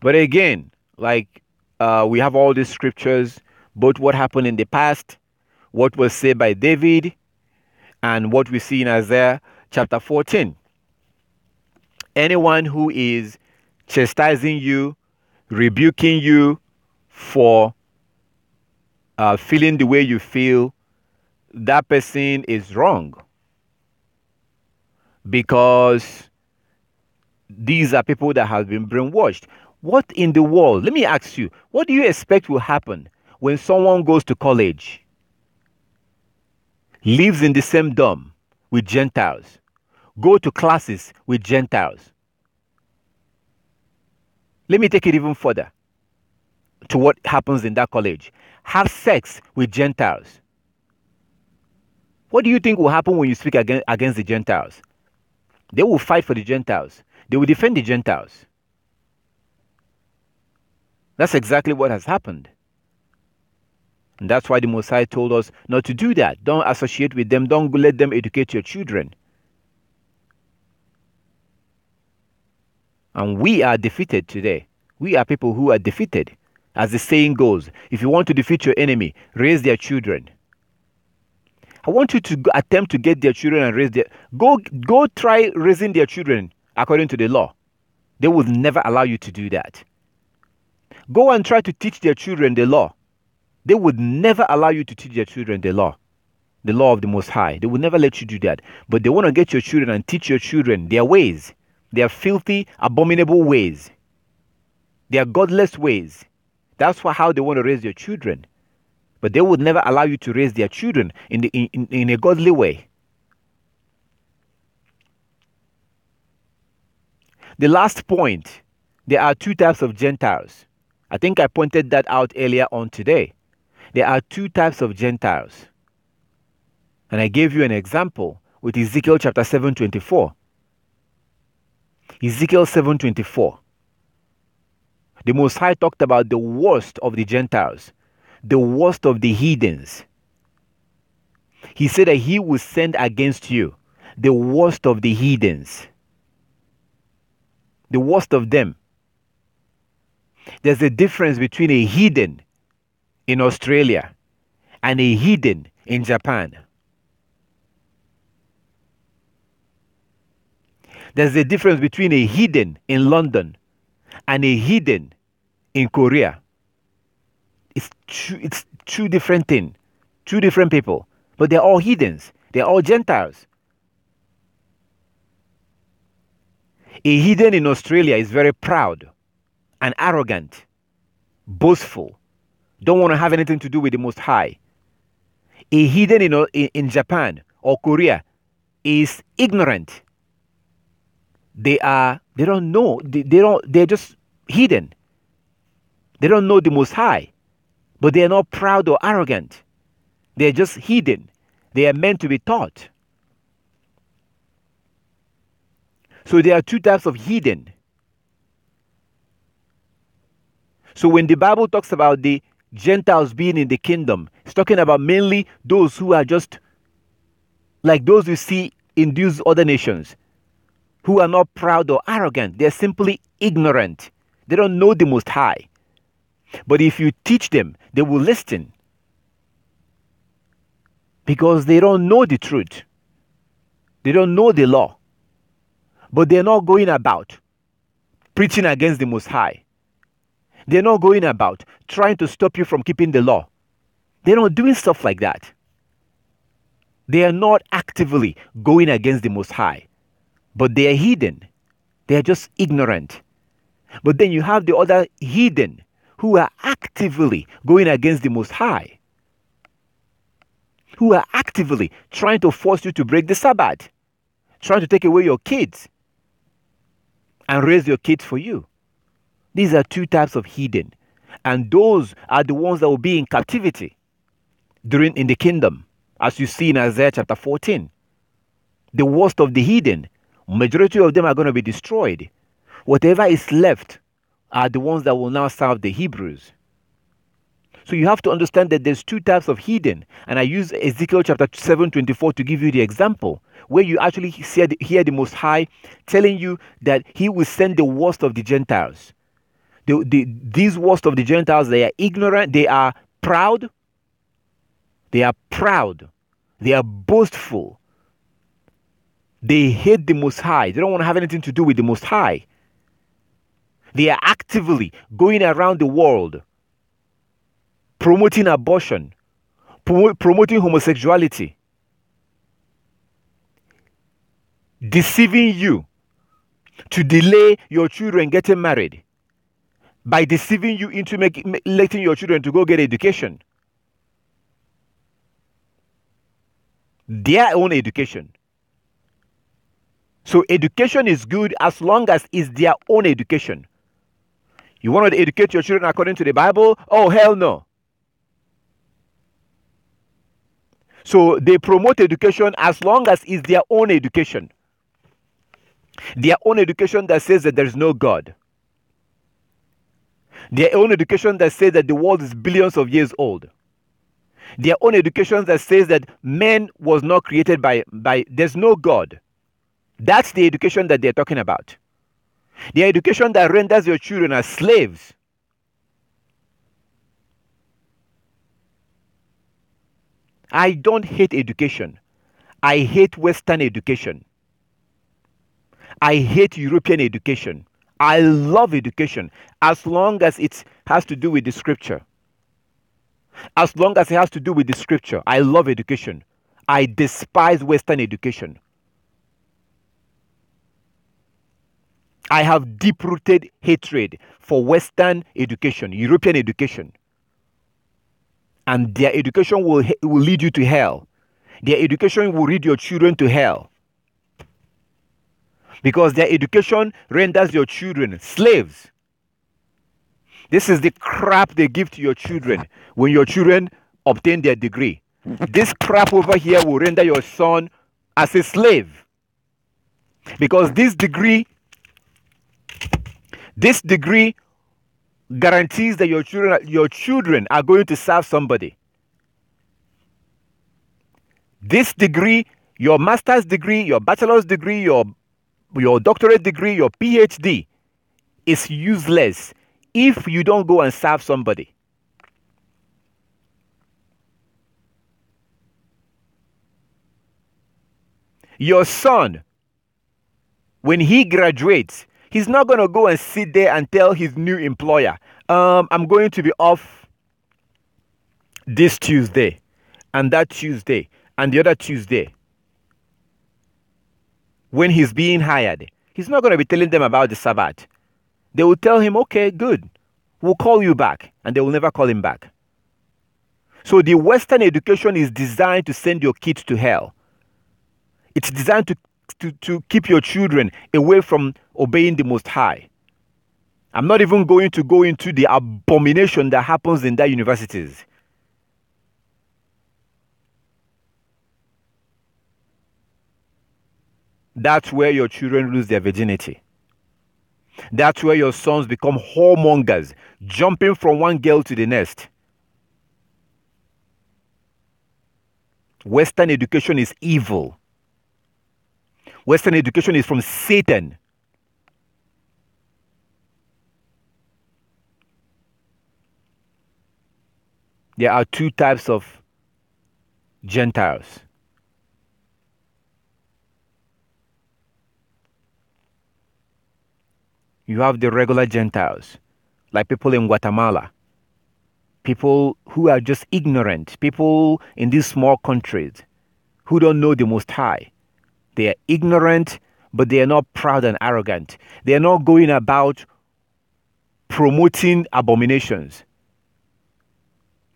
But again, like we have all these scriptures, both what happened in the past, what was said by David, and what we see in Isaiah chapter 14. Anyone who is chastising you, rebuking you for feeling the way you feel, that person is wrong. Because these are people that have been brainwashed. What in the world, let me ask you, what do you expect will happen when someone goes to college, lives in the same dorm with Gentiles, go to classes with Gentiles? Let me take it even further to what happens in that college. Have sex with Gentiles. What do you think will happen when you speak against the Gentiles? They will fight for the Gentiles. They will defend the Gentiles. That's exactly what has happened. And that's why the Most High told us not to do that. Don't associate with them. Don't let them educate your children. And we are defeated today. We are people who are defeated. As the saying goes, if you want to defeat your enemy, raise their children. I want you to attempt to get their children and raise their... Go try raising their children according to the law. They will never allow you to do that. Go and try to teach their children the law. They would never allow you to teach their children the law of the Most High. They will never let you do that. But they want to get your children and teach your children their ways, their filthy, abominable ways, their godless ways. That's how they want to raise your children. But they would never allow you to raise their children in a godly way. The last point, there are two types of Gentiles. I think I pointed that out earlier on today. There are two types of Gentiles. And I gave you an example with Ezekiel chapter 7:24. Ezekiel 7:24. The Most High talked about the worst of the Gentiles, the worst of the heathens. He said that he will send against you the worst of the heathens, the worst of them. There's a difference between a heathen in Australia and a heathen in Japan. There's a difference between a heathen in London and a heathen in Korea. It's two different things, two different people, but they're all heathens. They're all Gentiles. A heathen in Australia is very proud and arrogant, boastful, don't want to have anything to do with the Most High. A heathen in Japan or Korea is ignorant. They don't know. They're just heathen. They don't know the Most High, but they are not proud or arrogant. They're just heathen. They are meant to be taught. So there are two types of heathen. So when the Bible talks about the Gentiles being in the kingdom, it's talking about mainly those who are just like those you see in these other nations, who are not proud or arrogant. They're simply ignorant. They don't know the Most High. But if you teach them, they will listen, because they don't know the truth. They don't know the law. But they're not going about preaching against the Most High. They're not going about trying to stop you from keeping the law. They're not doing stuff like that. They are not actively going against the Most High, but they are heathen. They are just ignorant. But then you have the other heathen who are actively going against the Most High, who are actively trying to force you to break the Sabbath, trying to take away your kids and raise your kids for you. These are two types of heathen, and those are the ones that will be in captivity in the kingdom, as you see in Isaiah chapter 14. The worst of the heathen, majority of them are going to be destroyed. Whatever is left are the ones that will now serve the Hebrews. So you have to understand that there's two types of heathen, and I use Ezekiel chapter 7:24 to give you the example, where you actually hear the Most High telling you that he will send the worst of the Gentiles. These worst of the Gentiles, they are ignorant, they are proud, they are boastful, they hate the Most High, they don't want to have anything to do with the Most High. They are actively going around the world promoting abortion, promoting homosexuality, deceiving you to delay your children getting married, by deceiving you into letting your children to go get education, their own education. So education is good as long as it's their own education. You want to educate your children according to the Bible? Oh, hell no. So they promote education as long as it's their own education. Their own education that says that there is no God. Their own education that says that the world is billions of years old. Their own education that says that man was not created by there's no God. That's the education that they're talking about. The education that renders your children as slaves. I don't hate education. I hate Western education. I hate European education. I love education as long as it has to do with the scripture. As long as it has to do with the scripture, I love education. I despise Western education. I have deep-rooted hatred for Western education, European education. And their education will lead you to hell. Their education will lead your children to hell. Because their education renders your children slaves. This is the crap they give to your children when your children obtain their degree. This crap over here will render your son as a slave. Because this degree guarantees that your children are going to serve somebody. This degree, your master's degree, your bachelor's degree, your doctorate degree, your PhD, is useless if you don't go and serve somebody. Your son, when he graduates, he's not going to go and sit there and tell his new employer, I'm going to be off this Tuesday, and that Tuesday, and the other Tuesday. When he's being hired, he's not going to be telling them about the Sabbath. They will tell him, okay, good, we'll call you back, and they will never call him back. So the Western education is designed to send your kids to hell. It's designed to keep your children away from obeying the Most High. I'm not even going to go into the abomination that happens in their universities. That's where your children lose their virginity. That's where your sons become whoremongers, jumping from one girl to the next. Western education is evil. Western education is from Satan. There are two types of Gentiles. You have the regular Gentiles, like people in Guatemala, people who are just ignorant, people in these small countries who don't know the Most High. They are ignorant, but they are not proud and arrogant. They are not going about promoting abominations.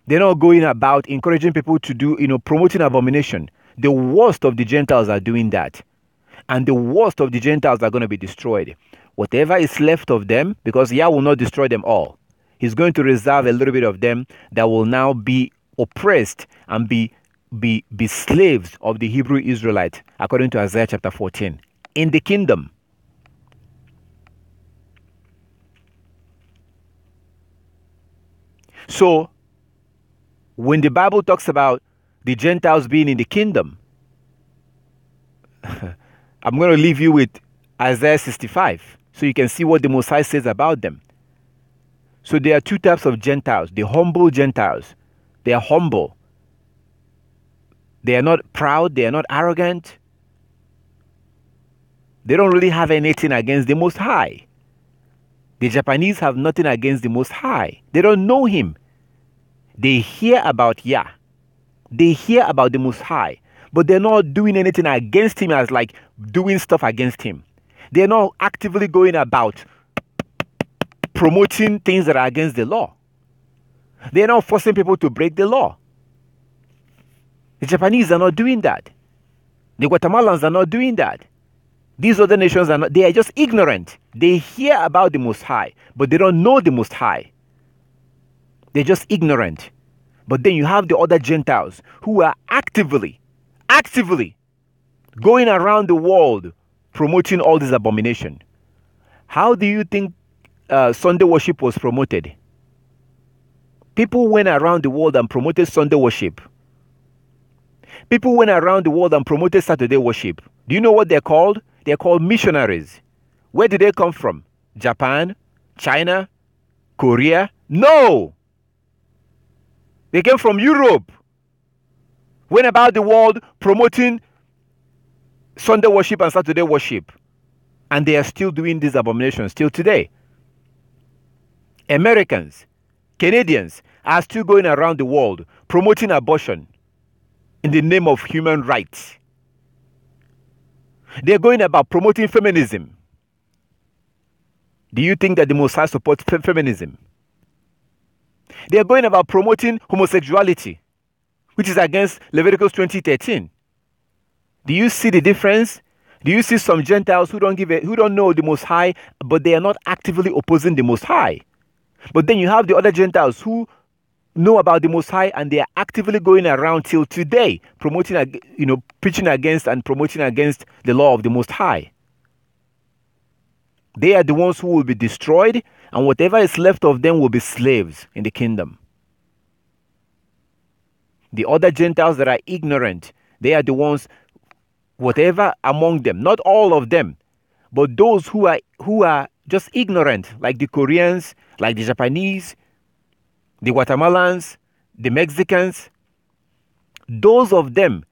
They're not going about encouraging people to do, promoting abomination. The worst of the Gentiles are doing that. And the worst of the Gentiles are going to be destroyed. Whatever is left of them, because Yah will not destroy them all. He's going to reserve a little bit of them that will now be oppressed and be slaves of the Hebrew Israelite, according to Isaiah chapter 14, in the kingdom. So, when the Bible talks about the Gentiles being in the kingdom, I'm going to leave you with Isaiah 65, so you can see what the Most High says about them. So there are two types of Gentiles. The humble Gentiles. They are humble. They are not proud. They are not arrogant. They don't really have anything against the Most High. The Japanese have nothing against the Most High. They don't know Him. They hear about Yah. They hear about the Most High. But they're not doing anything against Him, as like doing stuff against Him. They're not actively going about promoting things that are against the law. They're not forcing people to break the law. The Japanese are not doing that. The Guatemalans are not doing that. These other nations are not, they are just ignorant. They hear about the Most High, but they don't know the Most High. They're just ignorant. But then you have the other Gentiles who are actively going around the world promoting all this abomination. How do you think Sunday worship was promoted? People went around the world and promoted Sunday worship. People went around the world and promoted Saturday worship. Do you know what they're called? They're called missionaries. Where did they come from? Japan? China? Korea? No! They came from Europe. Went about the world promoting Sunday worship and Saturday worship. And they are still doing these abominations till today. Americans, Canadians are still going around the world promoting abortion in the name of human rights. They're going about promoting feminism. Do you think that the Most High supports feminism? They're going about promoting homosexuality, which is against Leviticus 20:13. Do you see the difference? Do you see some Gentiles who don't know the Most High, but they are not actively opposing the Most High? But then you have the other Gentiles who know about the Most High and they are actively going around till today, promoting, preaching against and promoting against the law of the Most High. They are the ones who will be destroyed, and whatever is left of them will be slaves in the kingdom. The other Gentiles that are ignorant, they are the ones, whatever among them, not all of them, but those who are just ignorant, like the Koreans, like the Japanese, the Guatemalans, the Mexicans, those of them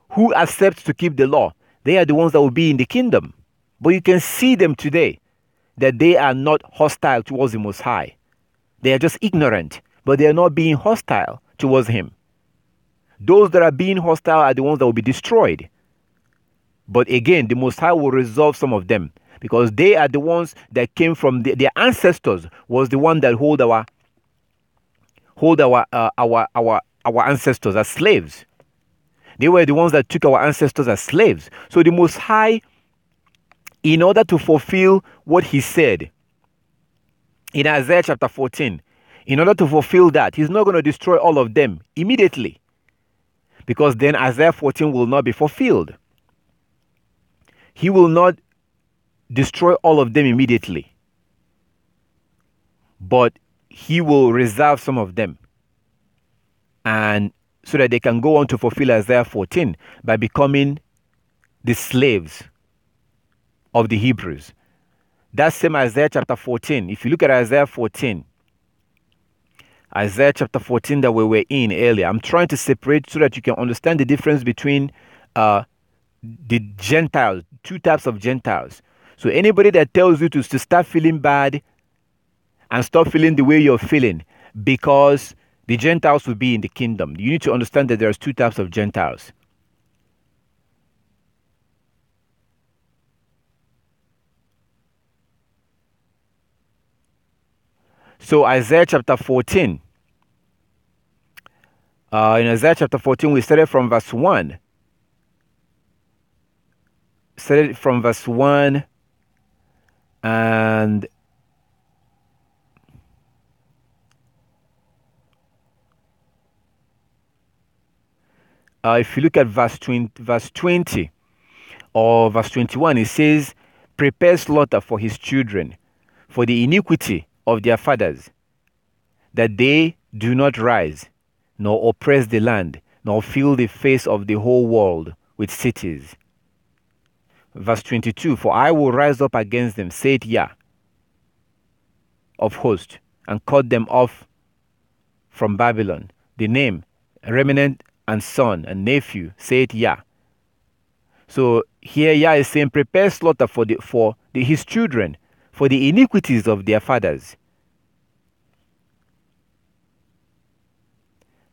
who accept to keep the law, they are the ones that will be in the kingdom. But you can see them today that they are not hostile towards the Most High. They are just ignorant, but they are not being hostile towards Him. Those that are being hostile are the ones that will be destroyed. But again, the Most High will resolve some of them, because they are the ones that came from their ancestors was the one that hold our ancestors as slaves. They were the ones that took our ancestors as slaves. So the Most High, in order to fulfill what He said in Isaiah chapter 14, in order to fulfill that, He's not going to destroy all of them immediately, because then Isaiah 14 will not be fulfilled. He will not destroy all of them immediately, but He will reserve some of them, and so that they can go on to fulfill Isaiah 14 by becoming the slaves of the Hebrews. That's same Isaiah chapter 14. If you look at Isaiah chapter 14 that we were in earlier, I'm trying to separate so that you can understand the difference between the Gentiles, two types of Gentiles. So anybody that tells you to start feeling bad and stop feeling the way you're feeling because the Gentiles will be in the kingdom, you need to understand that there's two types of Gentiles. So Isaiah chapter 14. In Isaiah chapter 14, we started from verse 1. Started from verse 1, and if you look at verse 20 or verse 21, it says, "Prepare slaughter for his children, for the iniquity of their fathers, that they do not rise, nor oppress the land, nor fill the face of the whole world with cities." Verse 22, "For I will rise up against them, saith Yah of hosts, and cut them off from Babylon, the name, remnant, and son, and nephew, saith Yah." So here Yah is saying, prepare slaughter for his children, for the iniquities of their fathers.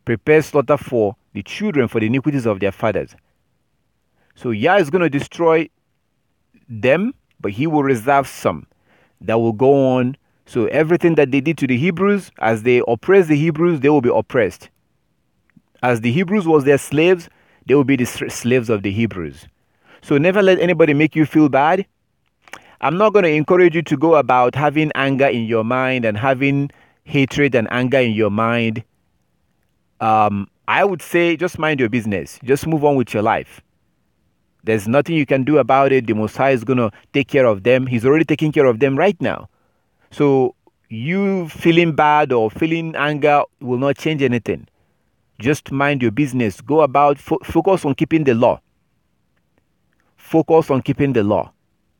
Prepare slaughter for the children, for the iniquities of their fathers. So Yah is going to destroy them, but He will reserve some that will go on. So everything that they did to the Hebrews, as they oppressed the Hebrews, they will be oppressed. As the Hebrews was their slaves, they will be the slaves of the Hebrews. So never let anybody make you feel bad. I'm not going to encourage you to go about having anger in your mind and having hatred and anger in your mind. I would say just mind your business. Just move on with your life. There's nothing you can do about it. The Most High is going to take care of them. He's already taking care of them right now. So You feeling bad or feeling anger will not change anything. Just mind your business. Go about, focus on keeping the law. Focus on keeping the law.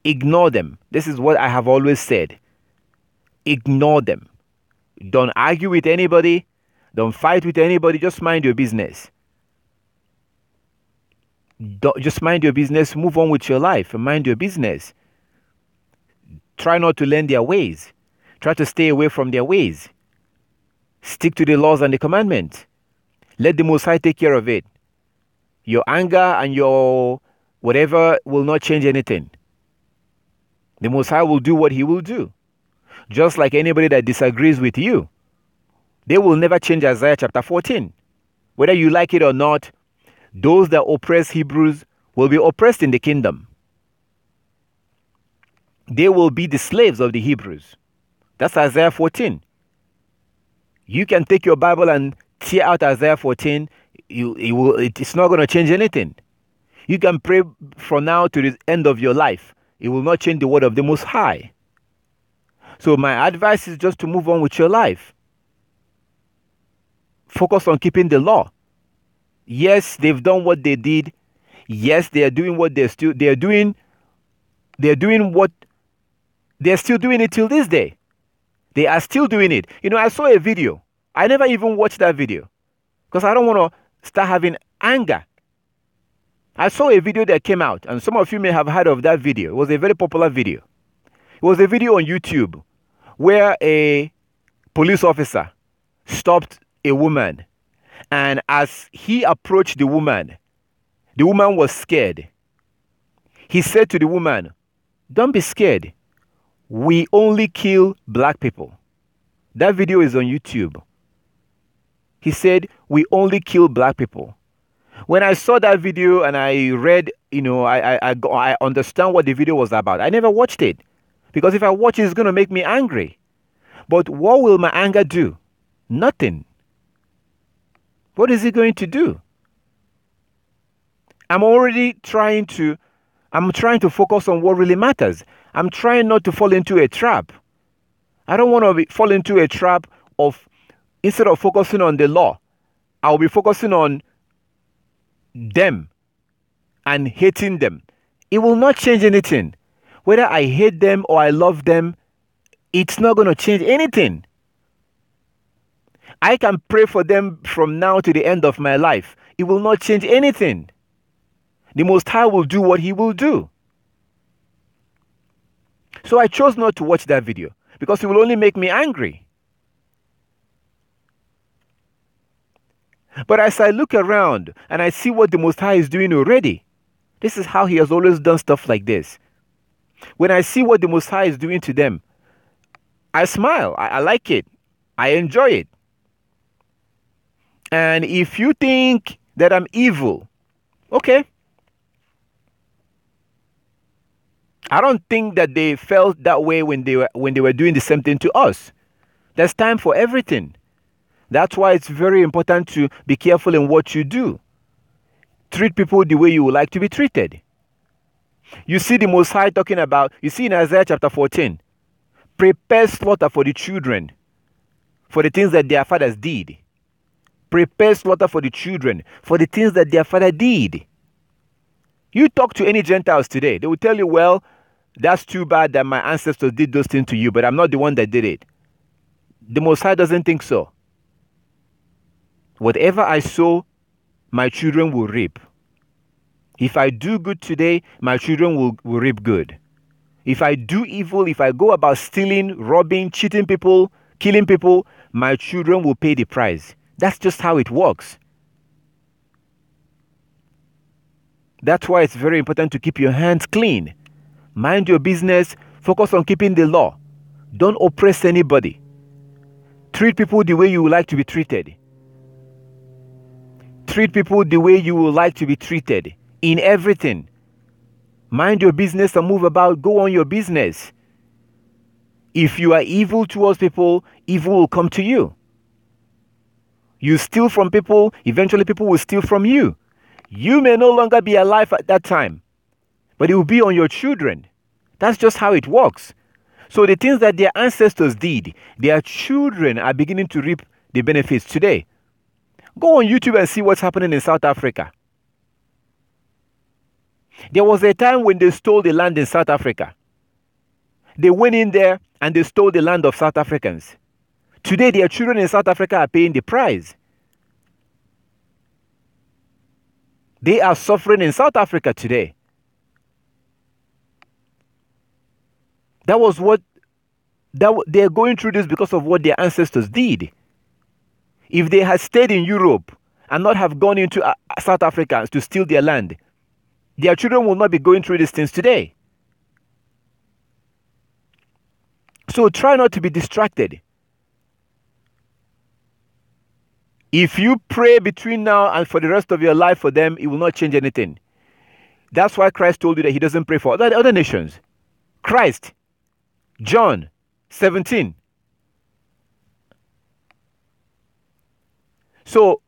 Ignore them. This is what I have always said. Ignore them. Don't argue with anybody. Don't fight with anybody. Just mind your business. Just mind your business. Move on with your life and mind your business. Try not to learn their ways. Try to stay away from their ways. Stick to the laws and the commandments. Let the Most High take care of it. Your anger and your whatever will not change anything. The Most High will do what He will do. Just like anybody that disagrees with you, they will never change Isaiah chapter 14. Whether you like it or not, those that oppress Hebrews will be oppressed in the kingdom. They will be the slaves of the Hebrews. That's Isaiah 14. You can take your Bible and tear out Isaiah 14. It's not going to change anything. You can pray from now to the end of your life. It will not change the word of the Most High. So my advice is just to move on with your life. Focus on keeping the law. Yes, they've done what they did. Yes, they are doing what they're still doing it till this day. They are still doing it. You know, I saw a video. I never even watched that video because I don't want to start having anger. I saw a video that came out, and some of you may have heard of that video. It was a very popular video. It was a video on YouTube where a police officer stopped a woman, and as he approached the woman was scared. He said to the woman, "Don't be scared. We only kill black people." That video is on YouTube. He said, "We only kill black people." When I saw that video and I read, I understand what the video was about. I never watched it because if I watch it, it's going to make me angry. But what will my anger do? Nothing. What is it going to do? I'm trying to focus on what really matters. I'm trying not to fall into a trap. I don't want to fall into a trap of, instead of focusing on the law, I'll be focusing on them and hating them. It will not change anything. Whether I hate them or I love them, it's not going to change anything. I can pray for them from now to the end of my life. It will not change anything. The Most High will do what He will do. So I chose not to watch that video because it will only make me angry. But as I look around and I see what the Most High is doing already, this is how He has always done stuff like this. When I see what the Most High is doing to them, I smile. I like it. I enjoy it. And if you think that I'm evil, okay. I don't think that they felt that way when they were doing the same thing to us. There's time for everything. That's why it's very important to be careful in what you do. Treat people the way you would like to be treated. You see the Most High talking about, you see in Isaiah chapter 14, prepare slaughter for the children, for the things that their fathers did. Prepare slaughter for the children, for the things that their father did. You talk to any Gentiles today, they will tell you, well, that's too bad that my ancestors did those things to you, but I'm not the one that did it. The Most High doesn't think so. Whatever I sow, my children will reap. If I do good today, my children will reap good. If I do evil, if I go about stealing, robbing, cheating people, killing people, my children will pay the price. That's just how it works. That's why it's very important to keep your hands clean. Mind your business. Focus on keeping the law. Don't oppress anybody. Treat people the way you would like to be treated. Treat people the way you would like to be treated in everything. Mind your business and move about. Go on your business. If you are evil towards people, evil will come to you. You steal from people, eventually people will steal from you. You may no longer be alive at that time, but it will be on your children. That's just how it works. So the things that their ancestors did, their children are beginning to reap the benefits today. Go on YouTube and see what's happening in South Africa. There was a time when they stole the land in South Africa. They went in there and they stole the land of South Africans. Today, their children in South Africa are paying the price. They are suffering in South Africa today. They're going through this because of what their ancestors did. If they had stayed in Europe and not have gone into South Africa to steal their land, their children will not be going through these things today. So try not to be distracted. If you pray between now and for the rest of your life for them, it will not change anything. That's why Christ told you that he doesn't pray for other nations. Christ, John 17. So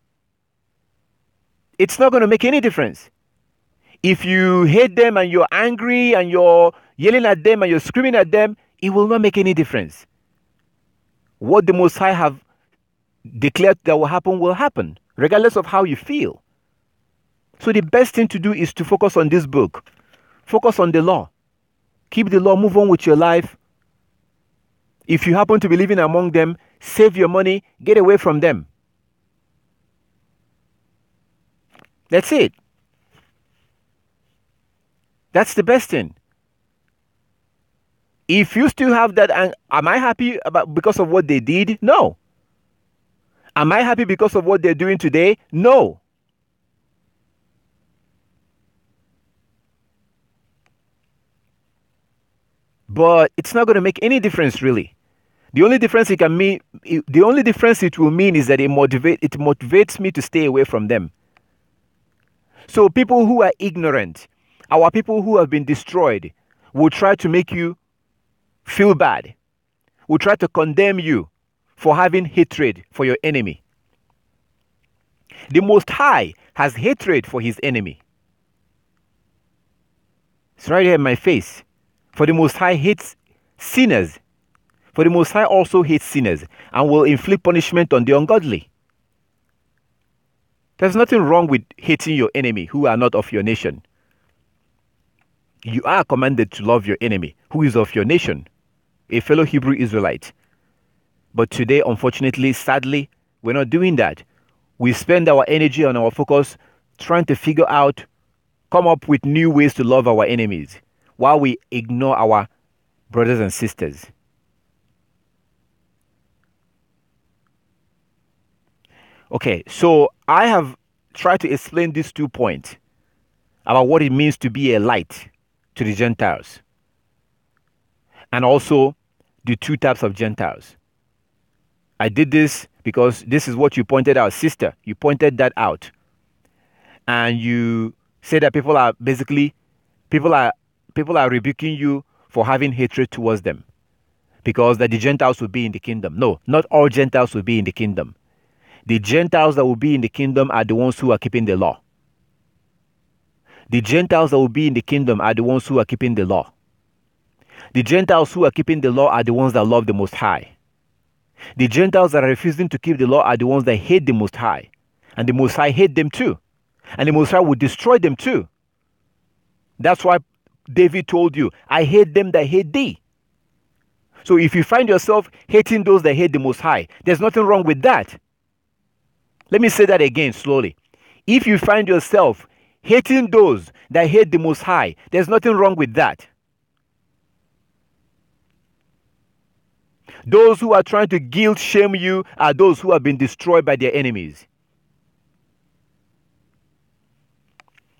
it's not going to make any difference. If you hate them and you're angry and you're yelling at them and you're screaming at them, it will not make any difference. What the Most High have declared that will happen, regardless of how you feel. So the best thing to do is to focus on this book. Focus on the law. Keep the law, move on with your life. If you happen to be living among them, save your money, get away from them. That's it. That's the best thing. If you still have that, am I happy because of what they did? No. Am I happy because of what they're doing today? No. But it's not going to make any difference, really. The only difference it will mean is that it motivates me to stay away from them. So people who are ignorant, our people who have been destroyed, will try to make you feel bad, will try to condemn you for having hatred for your enemy. The Most High has hatred for his enemy. It's right here in my face. For the Most High hates sinners. For the Most High also hates sinners and will inflict punishment on the ungodly. There's nothing wrong with hating your enemy who are not of your nation. You are commanded to love your enemy who is of your nation, a fellow Hebrew Israelite. But today, unfortunately, sadly, we're not doing that. We spend our energy and our focus trying to figure out, come up with new ways to love our enemies while we ignore our brothers and sisters. Okay, so I have tried to explain these 2 points about what it means to be a light to the Gentiles, and also the 2 types of Gentiles. I did this because this is what you pointed out, sister. You pointed that out. And you said that people are rebuking you for having hatred towards them because that the Gentiles will be in the kingdom. No, not all Gentiles will be in the kingdom. The Gentiles that will be in the kingdom are the ones who are keeping the law. The Gentiles that will be in the kingdom are the ones who are keeping the law. The Gentiles who are keeping the law are the ones that love the Most High. The Gentiles that are refusing to keep the law are the ones that hate the Most High. And the Most High hate them too. And the Most High will destroy them too. That's why David told you, I hate them that hate thee. So if you find yourself hating those that hate the Most High, there's nothing wrong with that. Let me say that again slowly. If you find yourself hating those that hate the Most High, there's nothing wrong with that. Those who are trying to guilt shame you are those who have been destroyed by their enemies.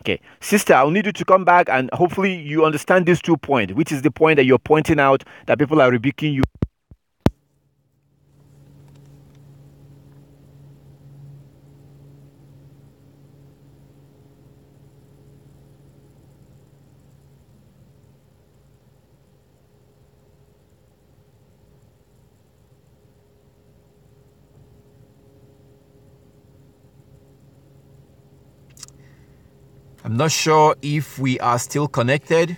Okay, sister, I'll need you to come back and hopefully you understand these 2 points, which is the point that you're pointing out that people are rebuking you. I'm not sure if we are still connected.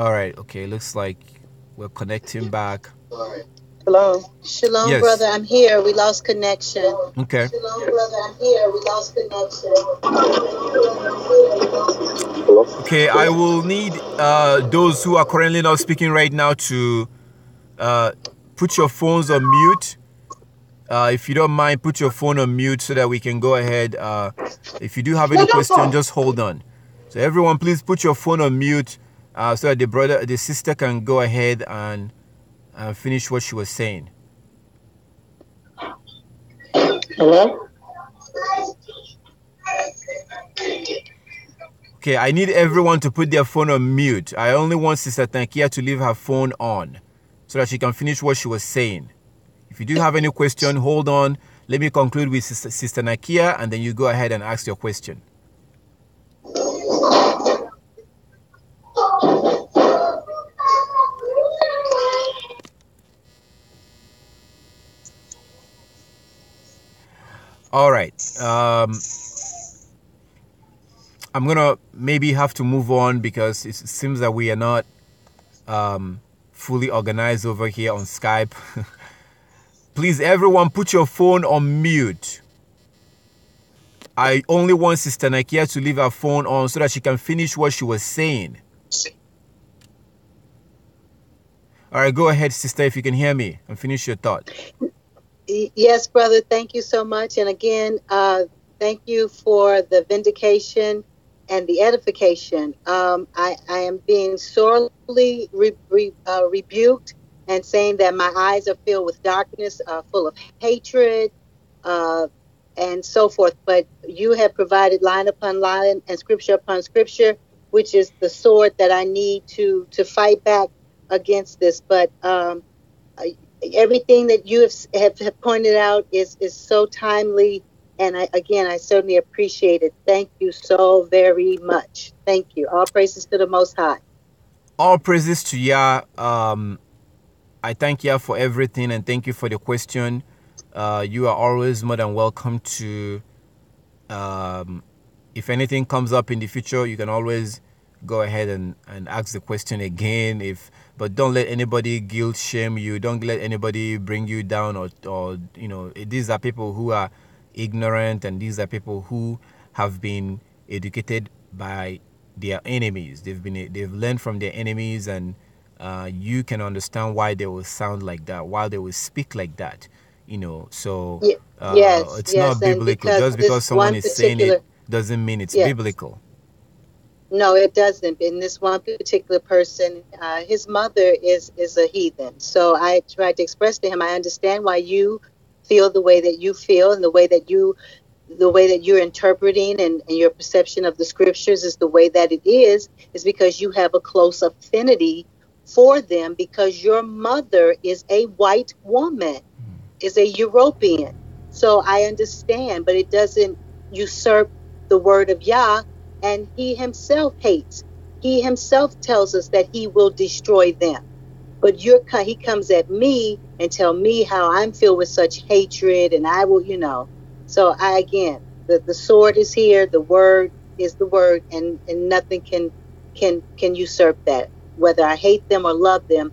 All right. Okay. Looks like we're connecting back. Shalom. Shalom, Yes. brother. I'm here. We lost connection. Okay. Shalom, brother. I'm here. We lost connection. Okay. I will need those who are currently not speaking right now to put your phones on mute. If you don't mind, put your phone on mute so that we can go ahead. If you do have any question, just hold on. So everyone, please put your phone on mute so that the sister can go ahead and finish what she was saying. Hello? Okay, I need everyone to put their phone on mute. I only want Sister Tankia to leave her phone on so that she can finish what she was saying. If you do have any question, hold on. Let me conclude with Sister Nakia, and then you go ahead and ask your question. All right. I'm going to maybe have to move on because it seems that we are not fully organized over here on Skype. Please, everyone, put your phone on mute. I only want Sister Nakia to leave her phone on so that she can finish what she was saying. All right, go ahead, sister, if you can hear me, and finish your thought. Yes, brother. Thank you so much. And again, thank you for the vindication and the edification. I am being sorely rebuked and saying that my eyes are filled with darkness, full of hatred, and so forth. But you have provided line upon line and scripture upon scripture, which is the sword that I need to fight back against this. But everything that you have pointed out is so timely. And I certainly appreciate it. Thank you so very much. Thank you. All praises to the Most High. All praises to Yah. I thank Yah for everything and thank you for the question. You are always more than welcome to, if anything comes up in the future, you can always go ahead and ask the question again. But don't let anybody guilt shame you. Don't let anybody bring you down or these are people who are ignorant, and these are people who have been educated by their enemies. They've learned from their enemies, and you can understand why they will sound like that, why they will speak like that. So it's not biblical. Just because someone is saying it doesn't mean it's biblical. No, it doesn't. In this one particular person, his mother is a heathen. So I tried to express to him, I understand why you feel the way that you feel, and the way that you're interpreting and your perception of the scriptures is the way that it is because you have a close affinity for them, because your mother is a white woman, is a European. So I understand, but it doesn't usurp the word of Yah, and he himself hates. He himself tells us that he will destroy them. But he comes at me and tell me how I'm filled with such hatred, and I will, So the sword is here, the word is the word, and nothing can usurp that. Whether I hate them or love them,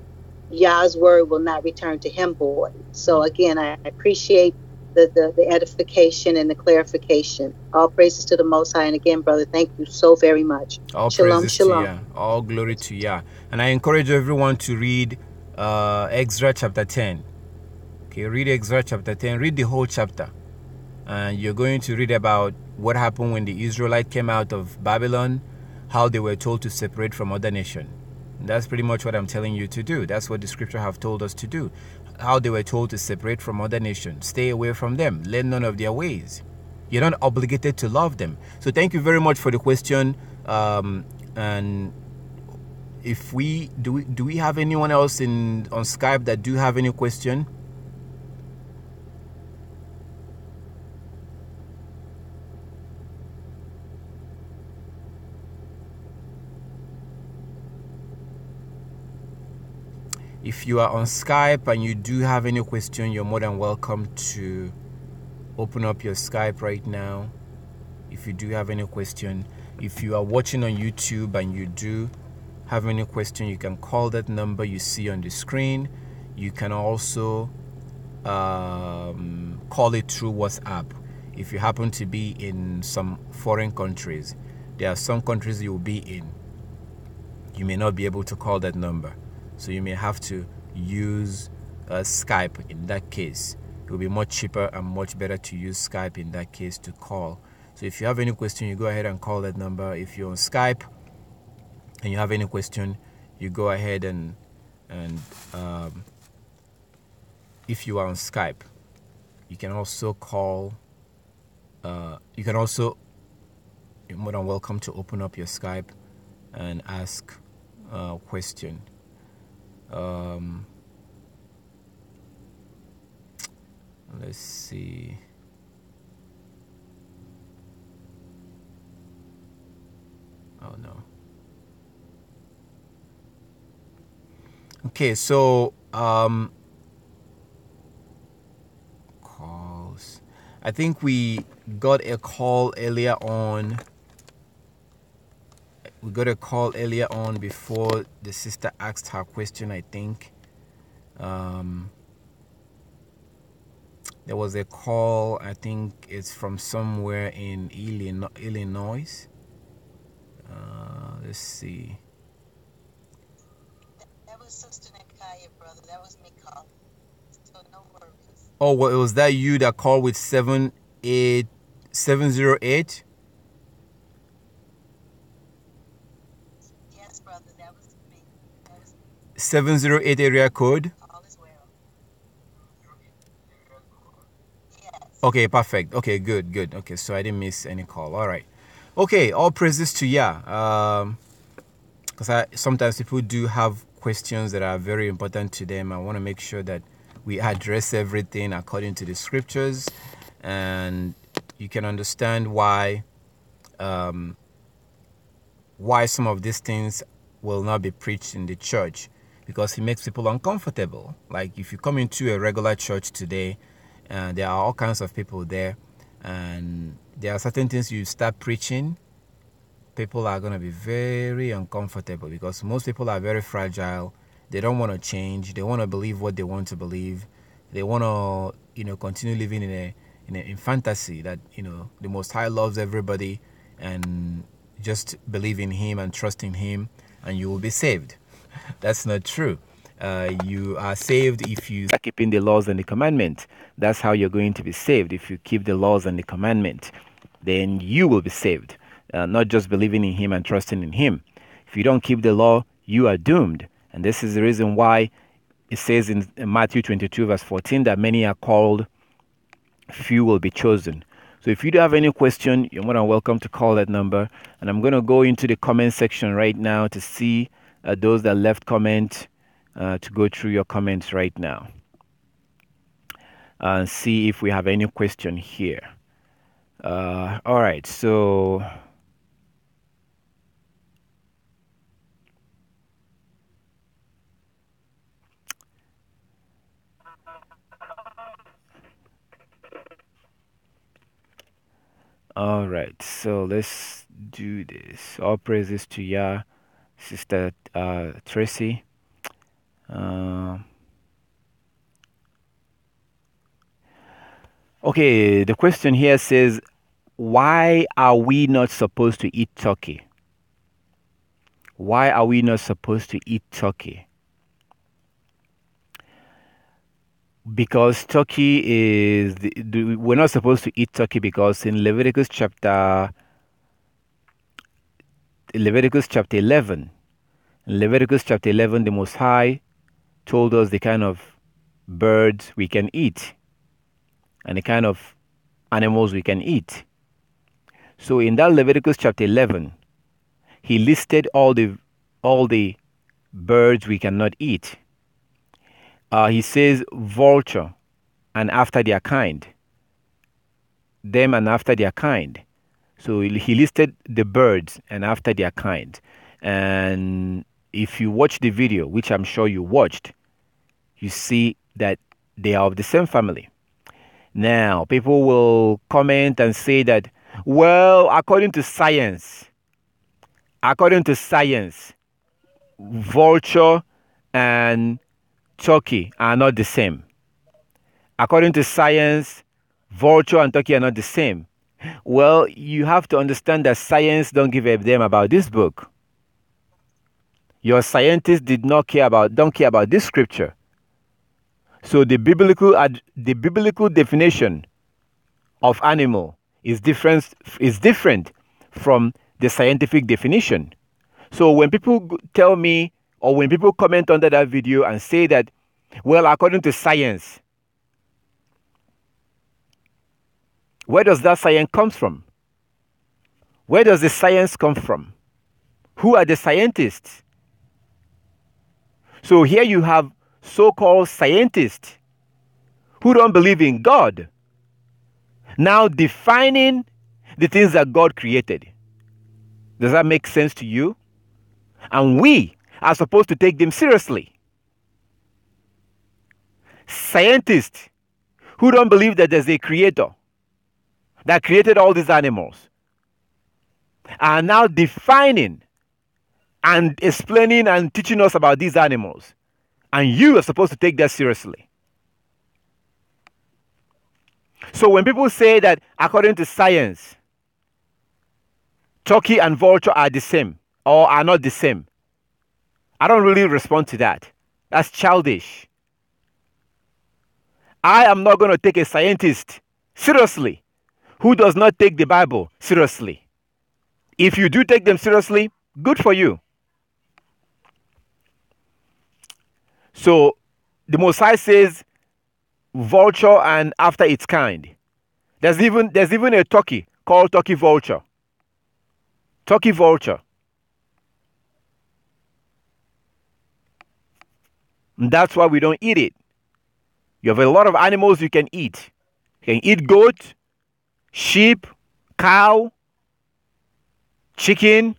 Yah's word will not return to him void. So again, I appreciate the edification and the clarification. All praises to the Most High. And again, brother, thank you so very much. All shalom, praises shalom. to Yah. All glory to Yah. And I encourage everyone to read Ezra chapter 10. Okay, read Ezra chapter 10. Read the whole chapter. And you're going to read about what happened when the Israelites came out of Babylon, how they were told to separate from other nations. That's pretty much what I'm telling you to do. That's what the scripture have told us to do. How they were told to separate from other nations. Stay away from them. Learn none of their ways. You're not obligated to love them. So thank you very much for the question. And if do we have anyone else on Skype that do have any question? If you are on Skype and you do have any question, you're more than welcome to open up your Skype right now. If you do have any question, if you are watching on YouTube and you do have any question, you can call that number you see on the screen. You can also call it through WhatsApp. If you happen to be in some foreign countries, there are some countries you will be in, you may not be able to call that number, so you may have to use Skype. In that case, it will be much cheaper and much better to use Skype in that case to call. So if you have any question, you go ahead and call that number. If you're on Skype and you have any question, you go ahead and if you are on Skype, you can also call. You can also, you're more than welcome to open up your Skype and ask a question. Let's see. Oh no. Okay, so calls. I think we got a call earlier on. We got a call earlier on before the sister asked her question, I think. There was a call, I think it's from somewhere in Illinois. Let's see. That was Sister Nakaya, brother. That was me calling. So no worries. Oh, well, was that you that called with 708? Yes, brother. That was me. 708 area code? All is well. Yes. Okay, perfect. Okay, good. Okay, so I didn't miss any call. All right. Okay, all praises to Yah. Because sometimes people do have questions that are very important to them. I want to make sure that we address everything according to the scriptures, and you can understand why some of these things will not be preached in the church, because it makes people uncomfortable. Like if you come into a regular church today, there are all kinds of people there, and there are certain things you start preaching, people are going to be very uncomfortable, because most people are very fragile. They don't want to change. They want to believe what they want to believe. They want to, continue living in fantasy that, the Most High loves everybody, and just believe in Him and trust in Him, and you will be saved. That's not true. You are saved if you start keeping the laws and the commandment. That's how you're going to be saved. If you keep the laws and the commandment, then you will be saved. Not just believing in Him and trusting in Him. If you don't keep the law, you are doomed. And this is the reason why it says in Matthew 22 verse 14 that many are called, few will be chosen. So if you do have any question, you're more than welcome to call that number. And I'm going to go into the comment section right now to see those that left comment, to go through your comments right now and see if we have any question here. All right, so let's do this. All praises to Yah, Sister Tracy. Okay, the question here says, why are we not supposed to eat turkey? Why are we not supposed to eat turkey? Because turkey is, we're not supposed to eat turkey because in Leviticus chapter 11, the Most High told us the kind of birds we can eat and the kind of animals we can eat. So in that Leviticus chapter 11, He listed all the birds we cannot eat. He says vulture and after their kind, them and after their kind. So He listed the birds and after their kind. And if you watch the video, which I'm sure you watched, you see that they are of the same family. Now, people will comment and say that, well, according to science, vulture and turkey are not the same. According to science, vulture and turkey are not the same. Well, you have to understand that science don't give a damn about this book. Your scientists don't care about this scripture. So the biblical definition of animal is different from the scientific definition. So when people tell me, or when people comment under that video and say that, well, according to science, where does that science come from? Where does the science come from? Who are the scientists? So here you have so-called scientists who don't believe in God, now defining the things that God created. Does that make sense to you? And we are supposed to take them seriously. Scientists who don't believe that there's a creator that created all these animals are now defining and explaining and teaching us about these animals. And you are supposed to take that seriously. So when people say that according to science, turkey and vulture are the same or are not the same, I don't really respond to that. That's childish. I am not going to take a scientist seriously who does not take the Bible seriously. If you do take them seriously, good for you. So the Most High says vulture and after its kind. There's even a turkey called turkey vulture. Turkey vulture. And that's why we don't eat it. You have a lot of animals you can eat. You can eat goat, sheep, cow, chicken.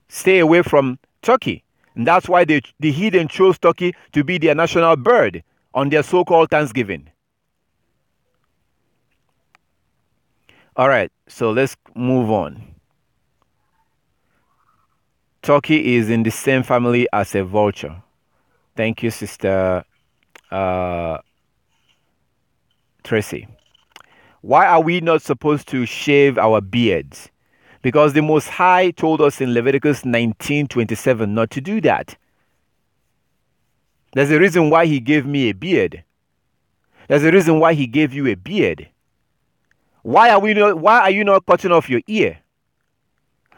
Stay away from turkey. And that's why the heathen chose turkey to be their national bird on their so-called Thanksgiving. All right, so let's move on. Turkey is in the same family as a vulture. Thank you, Sister Tracy. Why are we not supposed to shave our beards? Because the Most High told us in Leviticus 19:27 not to do that. There's a reason why he gave me a beard. There's a reason why he gave you a beard. Why are you not cutting off your ear?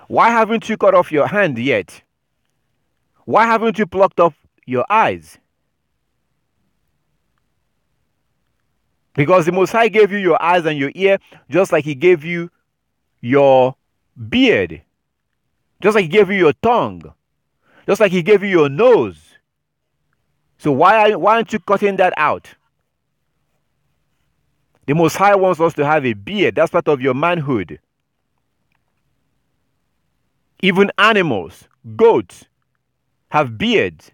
Why haven't you cut off your hand yet? Why haven't you plucked off your eyes? Because the Most High gave you your eyes and your ear just like he gave you your beard. Just like he gave you your tongue. Just like he gave you your nose. So why aren't you cutting that out? The Most High wants us to have a beard. That's part of your manhood. Even animals, goats, have beards.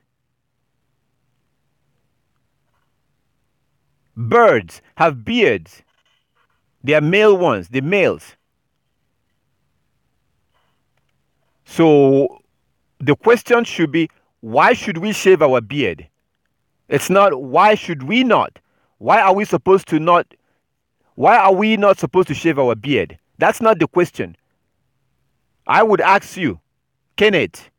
Birds have beards. They are male ones, the males. So the question should be, why should we shave our beard? It's not why should we not? Why are we not supposed to shave our beard? That's not the question. I would ask you, Kenneth,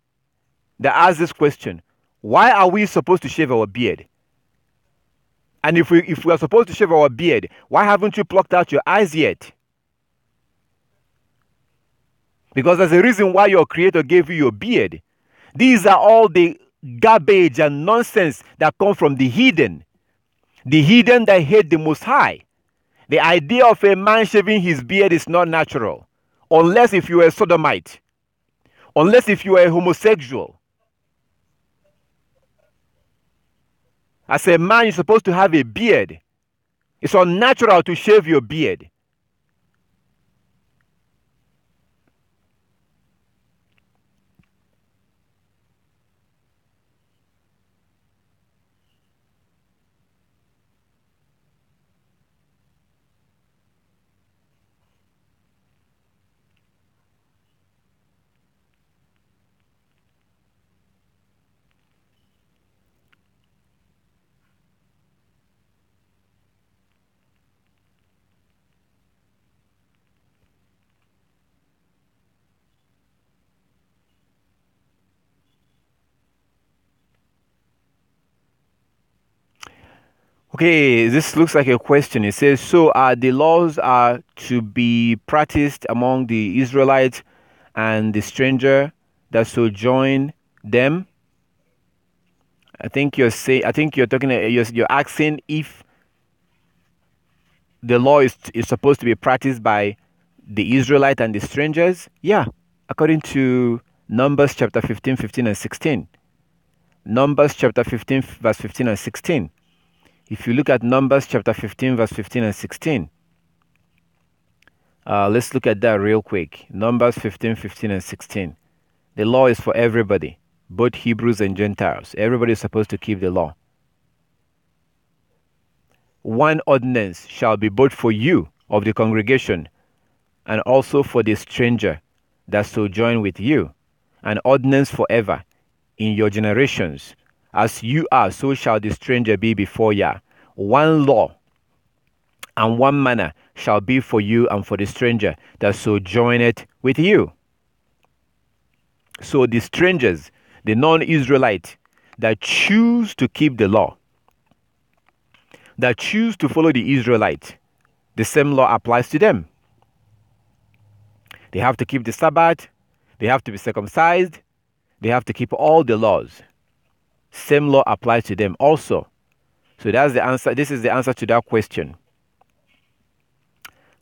that asked this question. Why are we supposed to shave our beard? And if we are supposed to shave our beard, why haven't you plucked out your eyes yet? Because there's a reason why your Creator gave you your beard. These are all the garbage and nonsense that come from the heathen. The heathen that hate the Most High. The idea of a man shaving his beard is not natural. Unless if you are a sodomite. Unless if you are a homosexual. As a man, you're supposed to have a beard. It's unnatural to shave your beard. Okay, this looks like a question. It says, so the laws are to be practiced among the Israelites and the stranger that sojourn them? I think you're talking, you're asking if the law is supposed to be practiced by the Israelite and the strangers. Yeah, according to Numbers chapter 15, 15 and 16. Numbers chapter 15, verse 15 and 16. If you look at Numbers chapter 15, verse 15 and 16, let's look at that real quick. Numbers 15, 15 and 16. The law is for everybody, both Hebrews and Gentiles. Everybody is supposed to keep the law. One ordinance shall be both for you of the congregation and also for the stranger that sojourn with you, an ordinance forever in your generations. As you are, so shall the stranger be before Yah. One law and one manner shall be for you and for the stranger that sojourneth with you. So the strangers, the non-Israelite that choose to keep the law, that choose to follow the Israelite, the same law applies to them. They have to keep the Sabbath, they have to be circumcised, they have to keep all the laws. Same law applies to them also. So that's the answer. This is the answer to that question.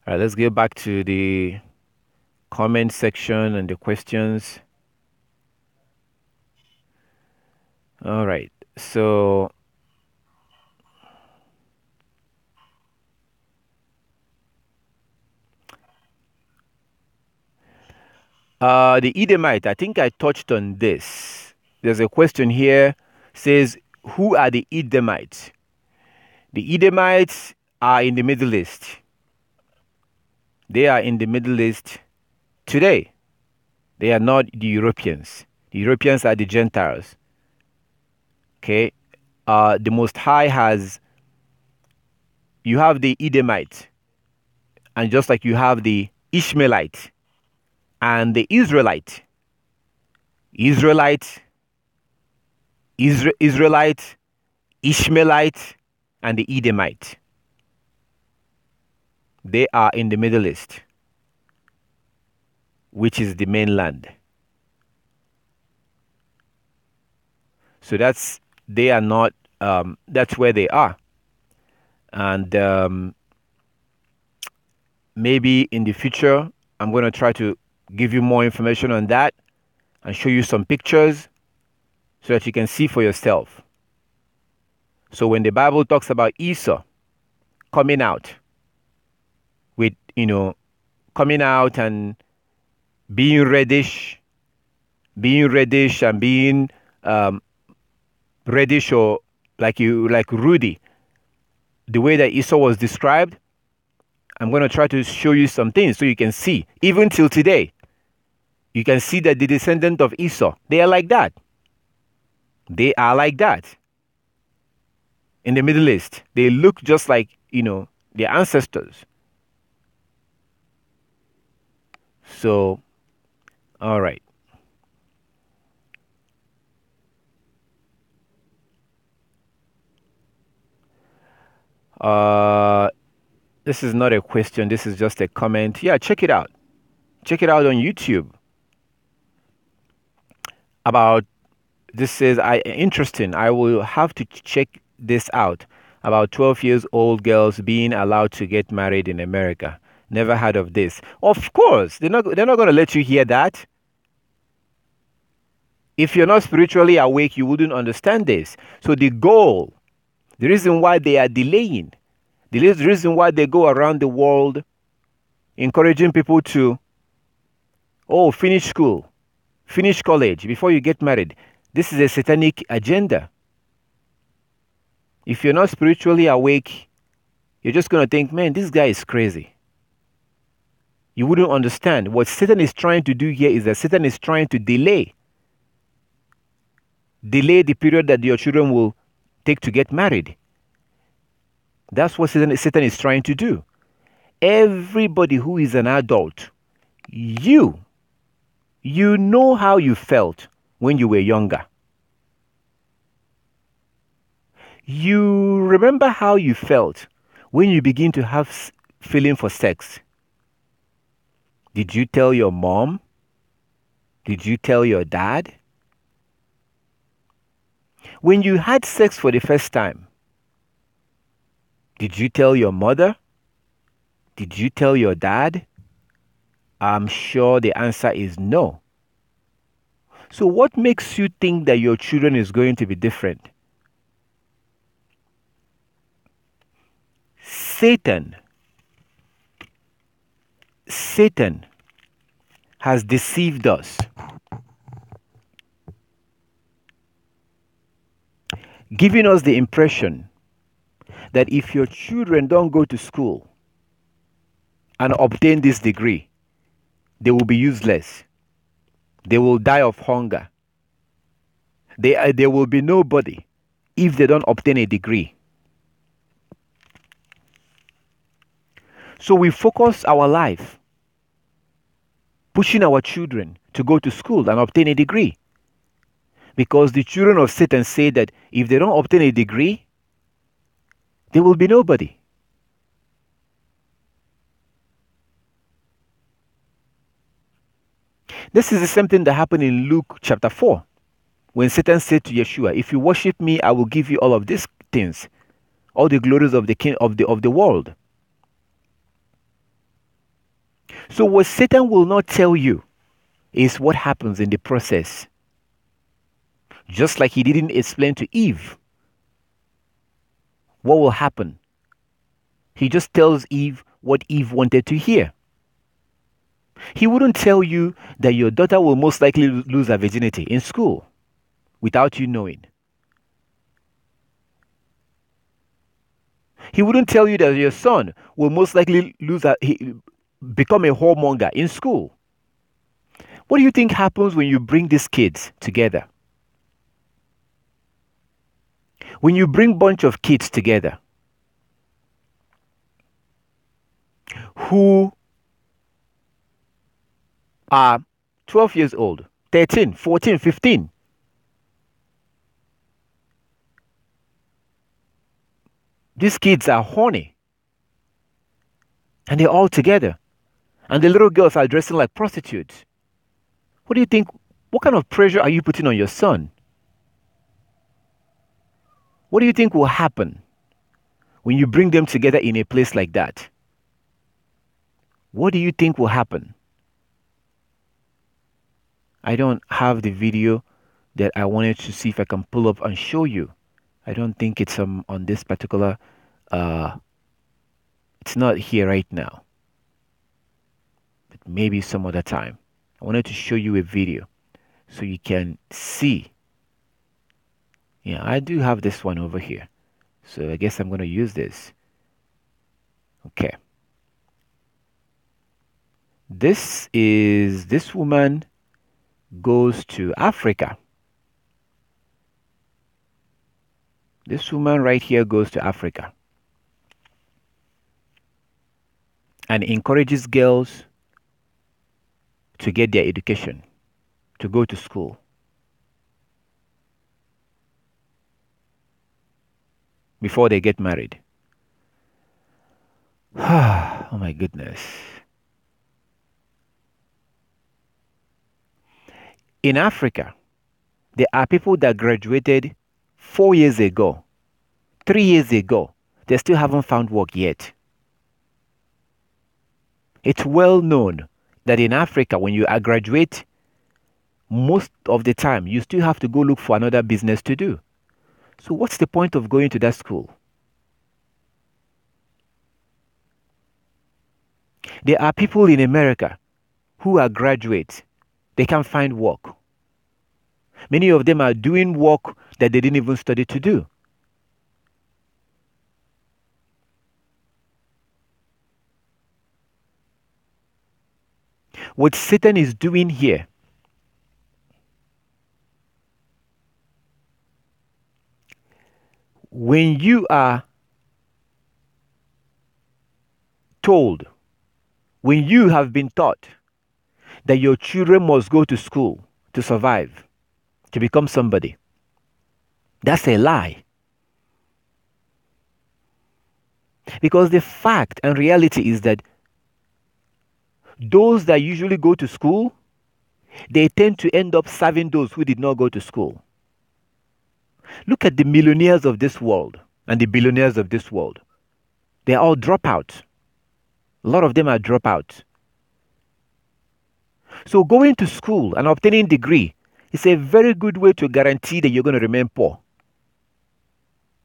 All right, let's get back to the comment section and the questions. All right, so the Edomite, I think I touched on this. There's a question here, says, who are the Edomites? The Edomites are in the Middle East. They are in the Middle East today. They are not the Europeans. The Europeans are the Gentiles. Okay. The Most High you have the Edomite, and just like you have the Ishmaelite and the Israelite, Ishmaelite, and the Edomite. They are in the Middle East, which is the mainland. So that's where they are. And maybe in the future, I'm going to try to give you more information on that and show you some pictures so that you can see for yourself. So when the Bible talks about Esau coming out with, coming out and being reddish and being reddish, or like Rudy, the way that Esau was described, I'm going to try to show you some things so you can see. Even till today, you can see that the descendant of Esau, they are like that. They are like that. In the Middle East, they look just like, their ancestors. So, all right. This is not a question. This is just a comment. Yeah, check it out. Check it out on YouTube. This says, interesting. I will have to check this out. About 12 years old girls being allowed to get married in America. Never heard of this. Of course, they're not going to let you hear that. If you're not spiritually awake, you wouldn't understand this. So the reason why they are delaying, the reason why they go around the world encouraging people to, finish school, finish college before you get married. This is a satanic agenda. If you're not spiritually awake, you're just going to think, man, this guy is crazy. You wouldn't understand. What Satan is trying to do here is that Satan is trying to delay the period that your children will take to get married. That's what Satan is trying to do. Everybody who is an adult, you know how you felt when you were younger. You remember how you felt when you begin to have feeling for sex. Did you tell your mom? Did you tell your dad? When you had sex for the first time, did you tell your mother? Did you tell your dad? I'm sure the answer is no. So what makes you think that your children is going to be different? Satan has deceived us, giving us the impression that if your children don't go to school and obtain this degree, they will be useless. They will die of hunger. There will be nobody if they don't obtain a degree. So we focus our life pushing our children to go to school and obtain a degree. Because the children of Satan say that if they don't obtain a degree, they will be nobody. This is the same thing that happened in Luke chapter 4. When Satan said to Yeshua, if you worship me, I will give you all of these things, all the glories of the king of the world. So what Satan will not tell you is what happens in the process. Just like he didn't explain to Eve what will happen. He just tells Eve what Eve wanted to hear. He wouldn't tell you that your daughter will most likely lose her virginity in school without you knowing. He wouldn't tell you that your son will most likely become a whoremonger in school. What do you think happens when you bring these kids together? When you bring a bunch of kids together who are 12 years old, 13, 14, 15, these kids are horny and they're all together. And the little girls are dressing like prostitutes. What do you think? What kind of pressure are you putting on your son? What do you think will happen when you bring them together in a place like that? What do you think will happen? I don't have the video that I wanted to see if I can pull up and show you. I don't think it's on this particular, it's not here right now. But maybe some other time. I wanted to show you a video so you can see. Yeah, I do have this one over here. So I guess I'm going to use this. Okay. This woman goes to Africa. This woman right here goes to Africa and encourages girls to get their education, to go to school. Before they get married. Oh my goodness. In Africa, there are people that graduated 4 years ago, 3 years ago. They still haven't found work yet. It's well known that in Africa, when you graduate, most of the time, you still have to go look for another business to do. So what's the point of going to that school? There are people in America who are graduates. They can't find work. Many of them are doing work that they didn't even study to do. What Satan is doing here when you are told, when you have been taught that your children must go to school to survive, to become somebody, that's a lie. Because the fact and reality is that those that usually go to school, they tend to end up serving those who did not go to school. Look at the millionaires of this world and the billionaires of this world. They are all dropouts. A lot of them are dropouts. So going to school and obtaining a degree is a very good way to guarantee that you're going to remain poor.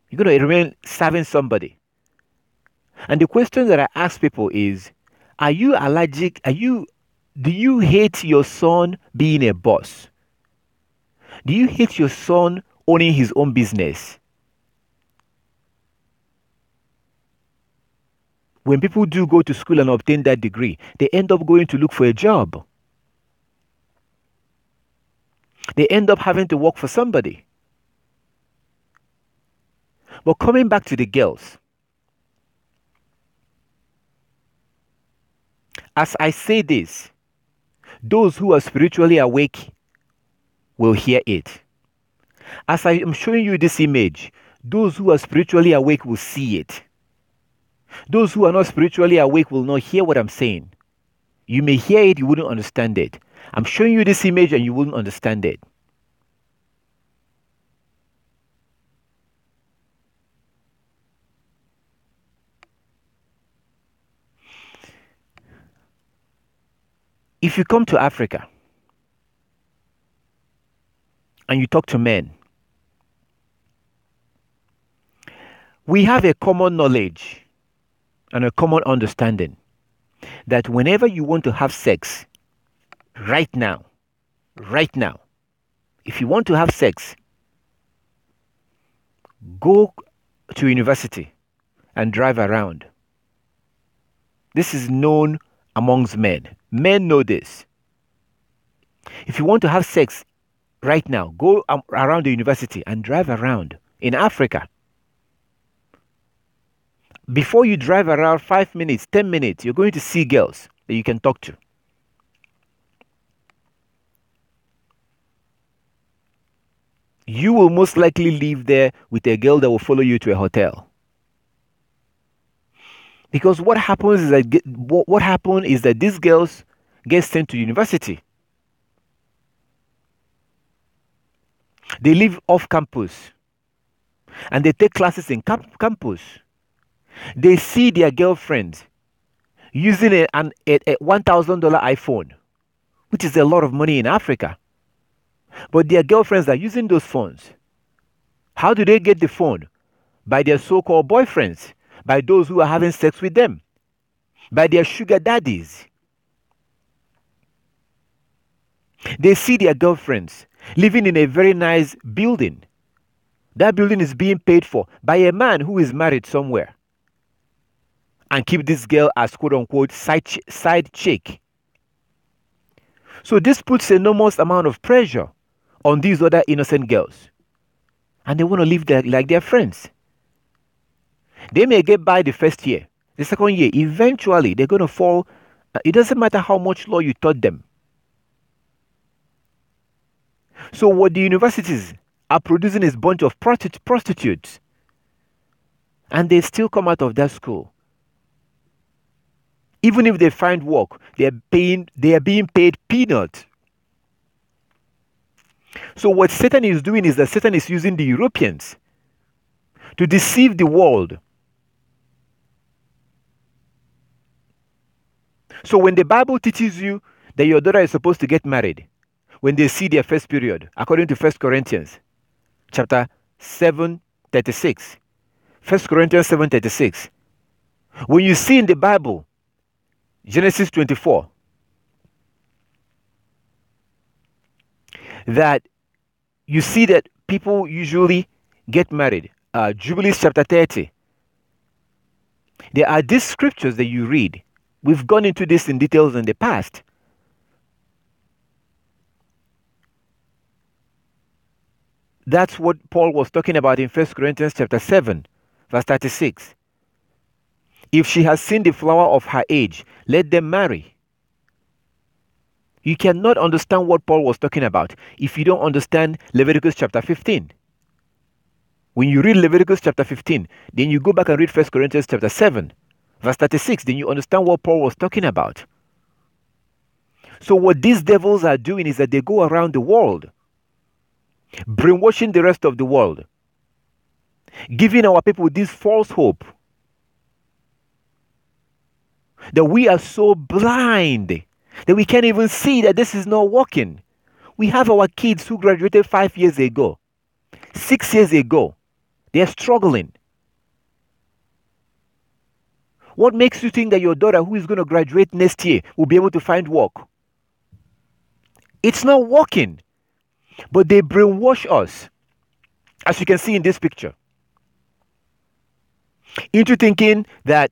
You're going to remain serving somebody. And the question that I ask people is, are you allergic? Do you hate your son being a boss? Do you hate your son owning his own business? When people do go to school and obtain that degree, they end up going to look for a job. They end up having to work for somebody. But coming back to the girls, as I say this, those who are spiritually awake will hear it. As I am showing you this image, those who are spiritually awake will see it. Those who are not spiritually awake will not hear what I'm saying. You may hear it, you wouldn't understand it. I'm showing you this image and you wouldn't understand it. If you come to Africa and you talk to men, we have a common knowledge and a common understanding that whenever you want to have sex, right now, if you want to have sex, go to university and drive around. This is known amongst men. Men know this. If you want to have sex right now, go around the university and drive around in Africa. Before you drive around 5 minutes, 10 minutes, you're going to see girls that you can talk to. You will most likely live there with a girl that will follow you to a hotel. Because what happens is that these girls get sent to university. They live off campus and they take classes in campus. They see their girlfriends using a $1,000 iPhone, which is a lot of money in Africa. But their girlfriends are using those phones. How do they get the phone? By their so-called boyfriends, by those who are having sex with them, by their sugar daddies. They see their girlfriends living in a very nice building. That building is being paid for by a man who is married somewhere, and keep this girl as quote-unquote side chick. So this puts enormous amount of pressure on these other innocent girls. And they want to live like their friends. They may get by the first year, the second year. Eventually, they're going to fall. It doesn't matter how much law you taught them. So what the universities are producing is a bunch of prostitutes. And they still come out of that school. Even if they find work, they are being paid peanuts. So what Satan is doing is that Satan is using the Europeans to deceive the world. So when the Bible teaches you that your daughter is supposed to get married when they see their first period, according to 1 Corinthians chapter 7:36, 1 Corinthians 7:36, when you see in the Bible Genesis 24 that you see that people usually get married, Jubilees chapter 30, there are these scriptures that you read. We've gone into this in details in the past. That's what Paul was talking about in 1 Corinthians chapter 7, verse 36. If she has seen the flower of her age, let them marry. You cannot understand what Paul was talking about if you don't understand Leviticus chapter 15. When you read Leviticus chapter 15, then you go back and read 1 Corinthians chapter 7, verse 36, then you understand what Paul was talking about. So what these devils are doing is that they go around the world, brainwashing the rest of the world, giving our people this false hope that we are so blind that we can't even see that this is not working. We have our kids who graduated 5 years ago, 6 years ago. They are struggling. What makes you think that your daughter who is going to graduate next year will be able to find work? It's not working. But they brainwash us, as you can see in this picture, into thinking that,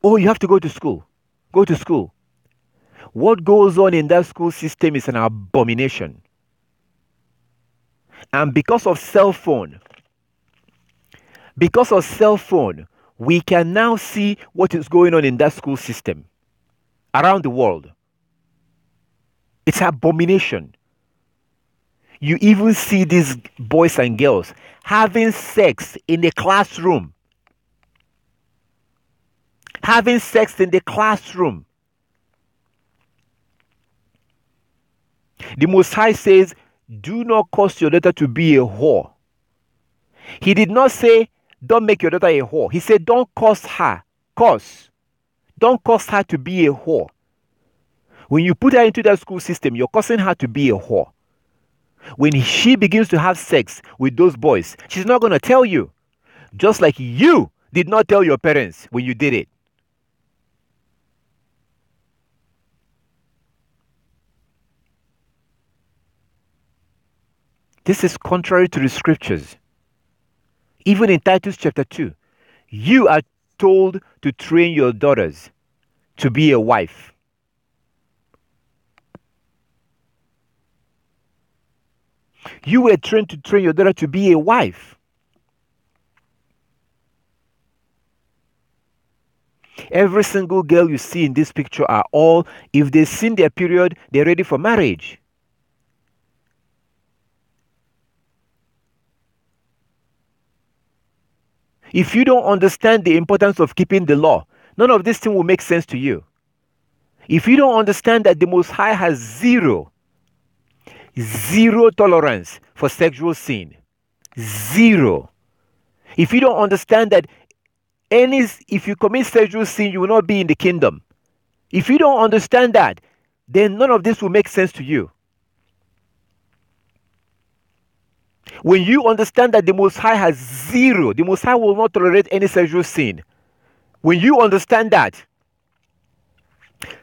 oh, you have to go to school. Go to school. What goes on in that school system is an abomination. And because of cell phone, we can now see what is going on in that school system around the world. It's an abomination. You even see these boys and girls having sex in the classroom. Having sex in the classroom. The Most High says, do not cause your daughter to be a whore. He did not say, don't make your daughter a whore. He said, don't cause her. Don't cause her to be a whore. When you put her into that school system, you're causing her to be a whore. When she begins to have sex with those boys, she's not going to tell you. Just like you did not tell your parents when you did it. This is contrary to the scriptures. Even in Titus chapter 2, you are told to train your daughters to be a wife. You were trained to train your daughter to be a wife. Every single girl you see in this picture are all, if they've seen their period, they're ready for marriage. If you don't understand the importance of keeping the law, none of this thing will make sense to you. If you don't understand that the Most High has zero tolerance for sexual sin. Zero. If you don't understand that if you commit sexual sin, you will not be in the kingdom. If you don't understand that, then none of this will make sense to you. When you understand that the Most High has zero, the Most High will not tolerate any sexual sin. When you understand that,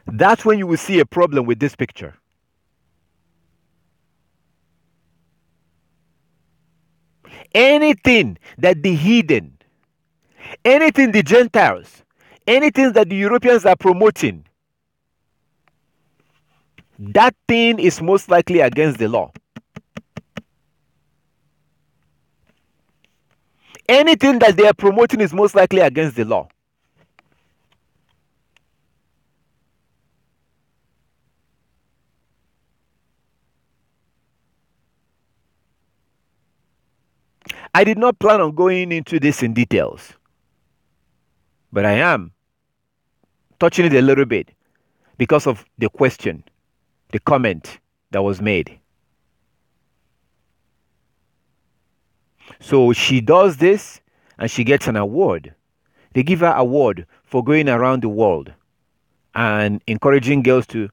that's when you will see a problem with this picture. Anything that the heathen, anything the Gentiles, anything that the Europeans are promoting, that thing is most likely against the law. Anything that they are promoting is most likely against the law. I did not plan on going into this in details, but I am touching it a little bit because of the question, the comment that was made. So she does this and she gets an award. They give her award for going around the world and encouraging girls to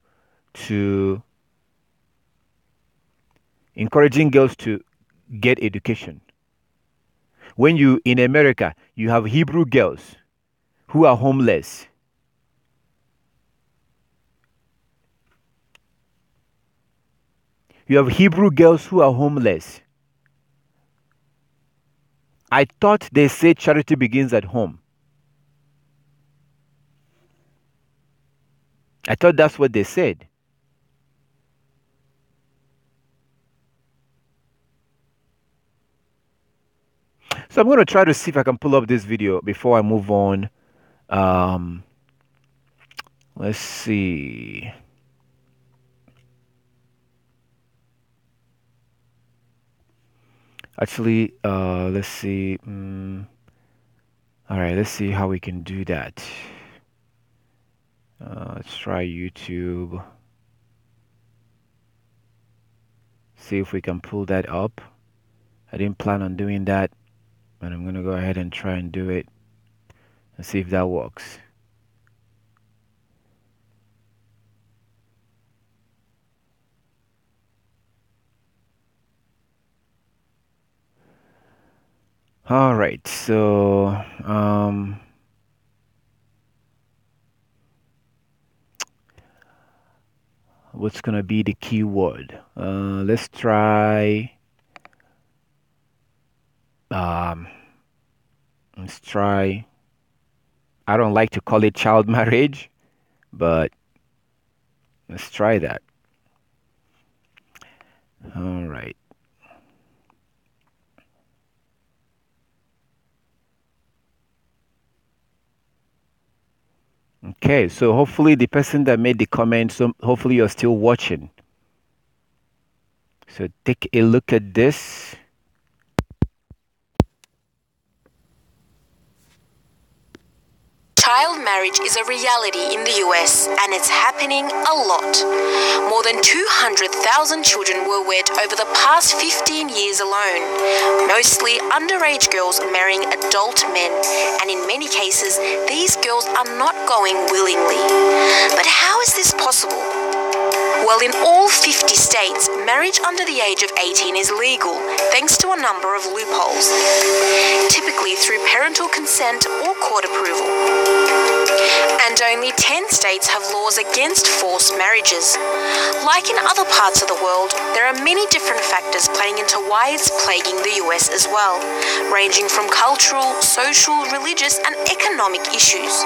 get education. When you in America, you have Hebrew girls who are homeless. You have Hebrew girls who are homeless. I thought they said charity begins at home. I thought that's what they said. So I'm going to try to see if I can pull up this video before I move on. Let's see. Actually, let's see. All right, let's see how we can do that. Let's try YouTube. See if we can pull that up. I didn't plan on doing that, but I'm gonna go ahead and try and do it and see if that works. All right, so what's gonna be the keyword? Let's try. Let's try. I don't like to call it child marriage, but let's try that. All right. Okay, so hopefully the person that made the comment, so hopefully you're still watching. So take a look at this. Child marriage is a reality in the US, and it's happening a lot. More than 200,000 children were wed over the past 15 years alone. Mostly underage girls marrying adult men, and in many cases, these girls are not going willingly. But how is this possible? Well, in all 50 states, marriage under the age of 18 is legal, thanks to a number of loopholes, typically through parental consent or court approval. And only 10 states have laws against forced marriages. Like in other parts of the world, there are many different factors playing into why it's plaguing the US as well, ranging from cultural, social, religious, and economic issues.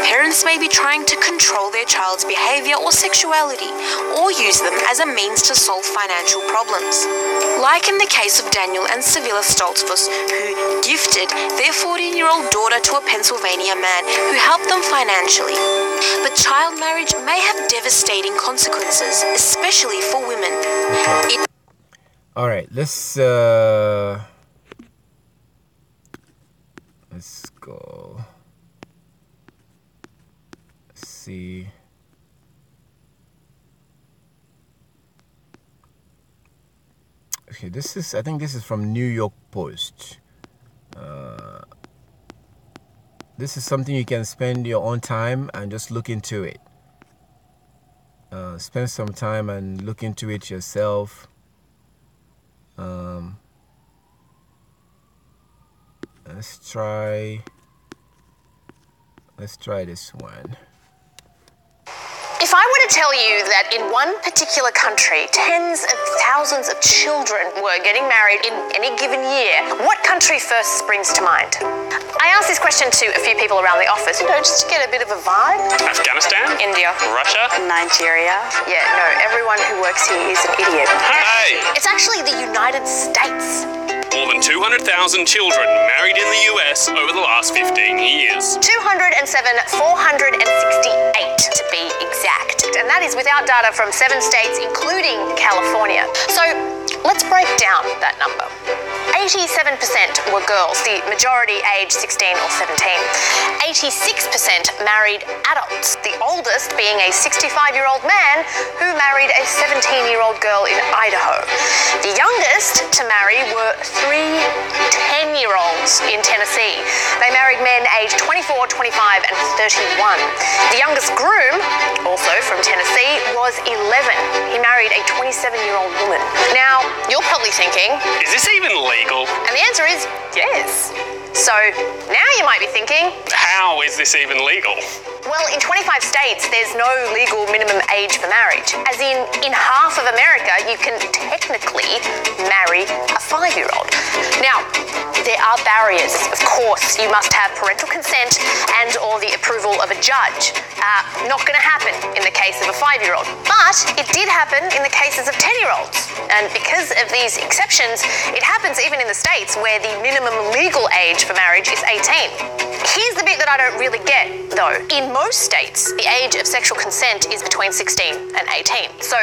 Parents may be trying to control their child's behavior or sexuality, or use them as a means to solve financial problems. Like in the case of Daniel and Sevilla Stoltzfus, who gifted their 14-year-old daughter to a Pennsylvania man who helped them financially. But child marriage may have devastating consequences, especially for women. All right, let's go. Let's see. Okay, I think this is from New York Post. This is something you can spend your own time and just look into it. Spend some time and look into it yourself. Let's try this one. If I were to tell you that in one particular country, tens of thousands of children were getting married in any given year, what country first springs to mind? I asked this question to a few people around the office, just to get a bit of a vibe. Afghanistan? India. Russia? Nigeria. Yeah, no, everyone who works here is an idiot. Hey! It's actually the United States. More than 200,000 children married in the US over the last 15 years. 207,468 to be exact. And that is without data from 7 states, including California. So let's break down that number. 87% were girls, the majority aged 16 or 17. 86% married adults, the oldest being a 65-year-old man who married a 17-year-old girl in Idaho. The youngest to marry were 3 10-year-olds in Tennessee. They married men aged 24, 25, and 31. The youngest groom, also from Tennessee, was 11. He married a 27-year-old woman. Now, you're probably thinking, Is this even legal? and the answer is yes. So now you might be thinking, How is this even legal? well, in 25 states, there's no legal minimum age for marriage. As in half of America, you can technically marry a 5-year-old. Now, there are barriers. Of course, you must have parental consent and or the approval of a judge. Not going to happen in the case of a 5-year-old. But it did happen in the cases of 10-year-olds. And because of these exceptions, it happens even in the states where the minimum legal age for marriage is 18. Here's the bit that I don't really get, though. In most states, the age of sexual consent is between 16 and 18. So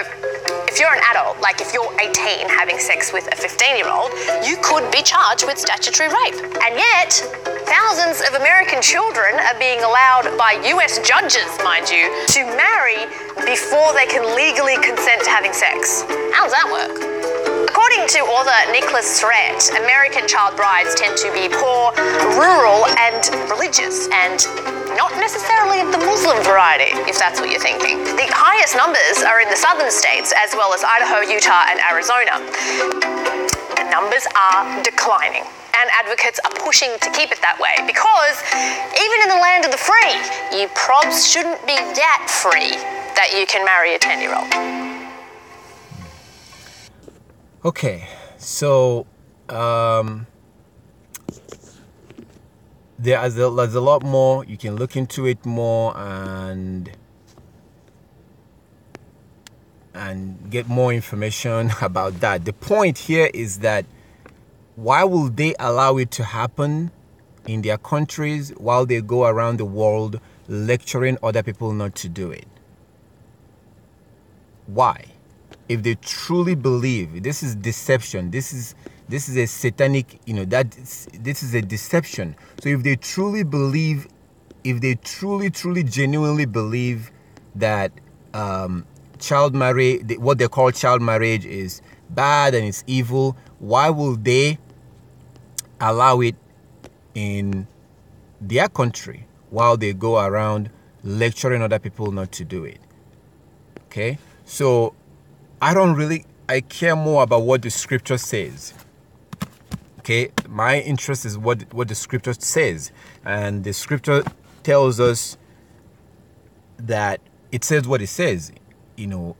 if you're an adult, like if you're 18 having sex with a 15-year-old, you could be charged with statutory rape. And yet, thousands of American children are being allowed by US judges, mind you, to marry before they can legally consent to having sex. How does that work? According to author Nicholas Surratt, American child brides tend to be poor, rural, and religious, and not necessarily of the Muslim variety, if that's what you're thinking. The highest numbers are in the southern states, as well as Idaho, Utah, and Arizona. The numbers are declining, and advocates are pushing to keep it that way, because even in the land of the free, you probs shouldn't be that free that you can marry a 10-year-old. Okay, so there's a lot more. You can look into it more and get more information about that. The point here is that why will they allow it to happen in their countries while they go around the world lecturing other people not to do it? Why? If they truly believe this is deception, this is a satanic, this is a deception. So if they truly believe, if they truly genuinely believe that child marriage, what they call child marriage, is bad and it's evil, why will they allow it in their country while they go around lecturing other people not to do it? Okay, so I care more about what the scripture says. Okay, my interest is what the scripture says, and the scripture tells us that it says what it says. The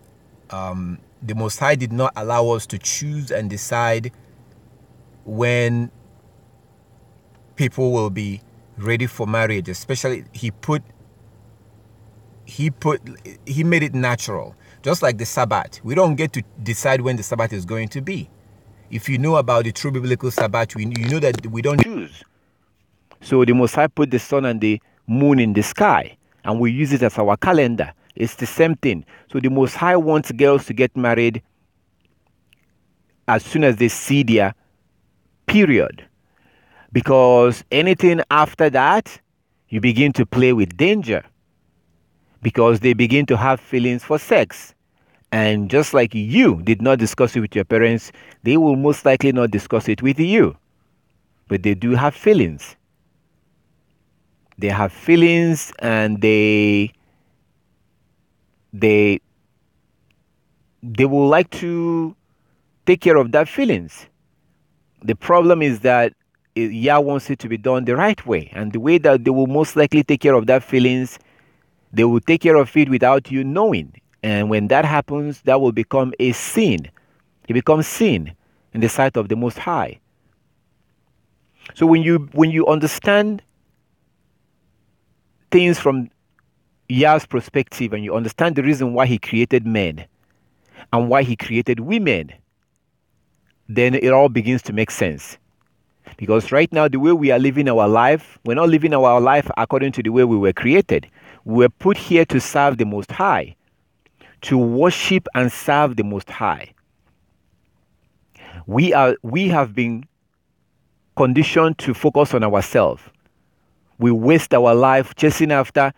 Most High did not allow us to choose and decide when people will be ready for marriage. Especially, he made it natural. Just like the Sabbath, we don't get to decide when the Sabbath is going to be. If you know about the true biblical Sabbath, you know that we don't choose. So the Most High put the sun and the moon in the sky, and we use it as our calendar. It's the same thing. So the Most High wants girls to get married as soon as they see their period. Because anything after that, you begin to play with danger. Because they begin to have feelings for sex. And just like you did not discuss it with your parents, they will most likely not discuss it with you. But they do have feelings. They have feelings, and they will like to take care of that feelings. The problem is that Yah wants it to be done the right way. And the way that they will most likely take care of that feelings, they will take care of it without you knowing. And when that happens, that will become a sin. It becomes sin in the sight of the Most High. So when you understand things from Yah's perspective, and you understand the reason why he created men and why he created women, then it all begins to make sense. Because right now, the way we are living our life, we're not living our life according to the way we were created. We were put here to serve the Most High, to worship and serve the Most High. We have been conditioned to focus on ourselves. We waste our life chasing after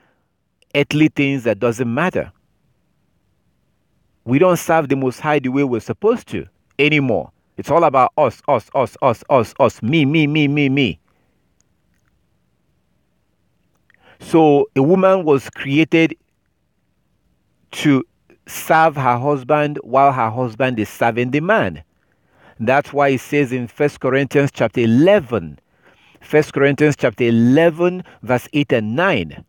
earthly things that doesn't matter. We don't serve the Most High the way we're supposed to anymore. It's all about us, me. So a woman was created to serve her husband while her husband is serving the man. That's why it says in 1 Corinthians chapter 11, verse 8 and 9,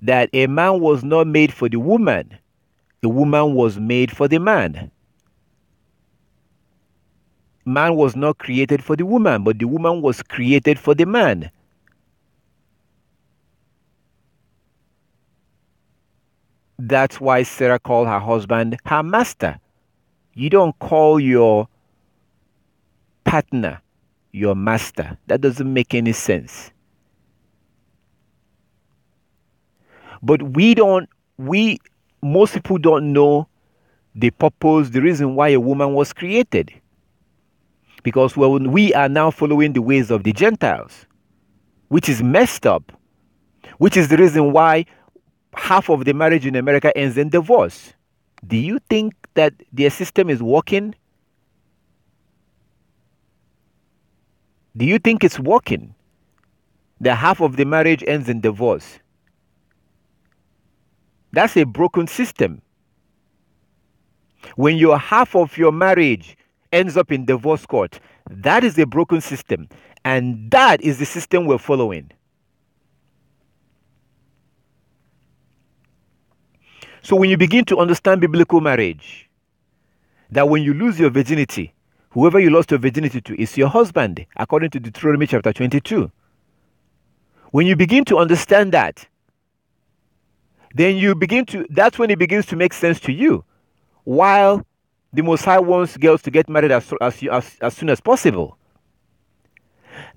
that a man was not made for the woman, the woman was made for the man. Man was not created for the woman, but the woman was created for the man. That's why Sarah called her husband her master. You don't call your partner your master. That doesn't make any sense. But most people don't know the purpose, the reason why a woman was created. Because we are now following the ways of the Gentiles, which is messed up, which is the reason why half of the marriage in America ends in divorce. Do you think that their system is working? Do you think it's working? That half of the marriage ends in divorce. That's a broken system. When your half of your marriage ends up in divorce court, that is a broken system. And that is the system we're following. So when you begin to understand biblical marriage, that when you lose your virginity, whoever you lost your virginity to is your husband, according to Deuteronomy chapter 22. When you begin to understand that, then that's when it begins to make sense to you. While the Most High wants girls to get married as soon as possible,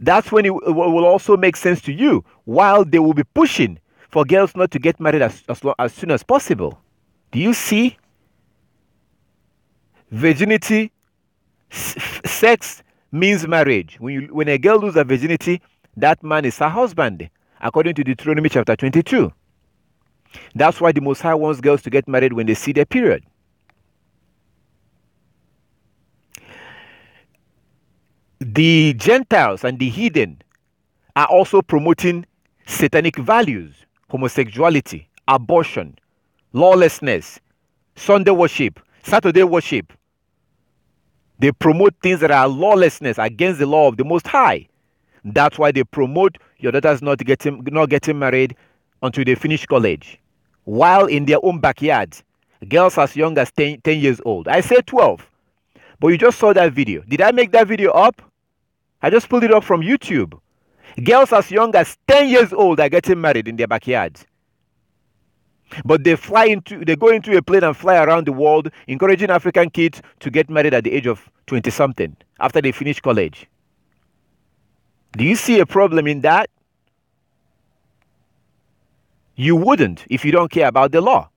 that's when it will also make sense to you, while they will be pushing for girls not to get married as soon as possible. Do you see? Virginity, sex means marriage. When a girl loses her virginity, that man is her husband, according to Deuteronomy chapter 22. That's why the Most High wants girls to get married when they see their period. The Gentiles and the heathen are also promoting satanic values, homosexuality, abortion, lawlessness, Sunday worship, Saturday worship. They promote things that are lawlessness, against the law of the Most High. That's why they promote your daughters not getting married until they finish college. While in their own backyards, girls as young as 10 years old. I say 12. But you just saw that video. Did I make that video up? I just pulled it up from YouTube. Girls as young as 10 years old are getting married in their backyards. But they go into a plane and fly around the world, encouraging African kids to get married at the age of 20-something after they finish college. Do you see a problem in that? You wouldn't if you don't care about the law.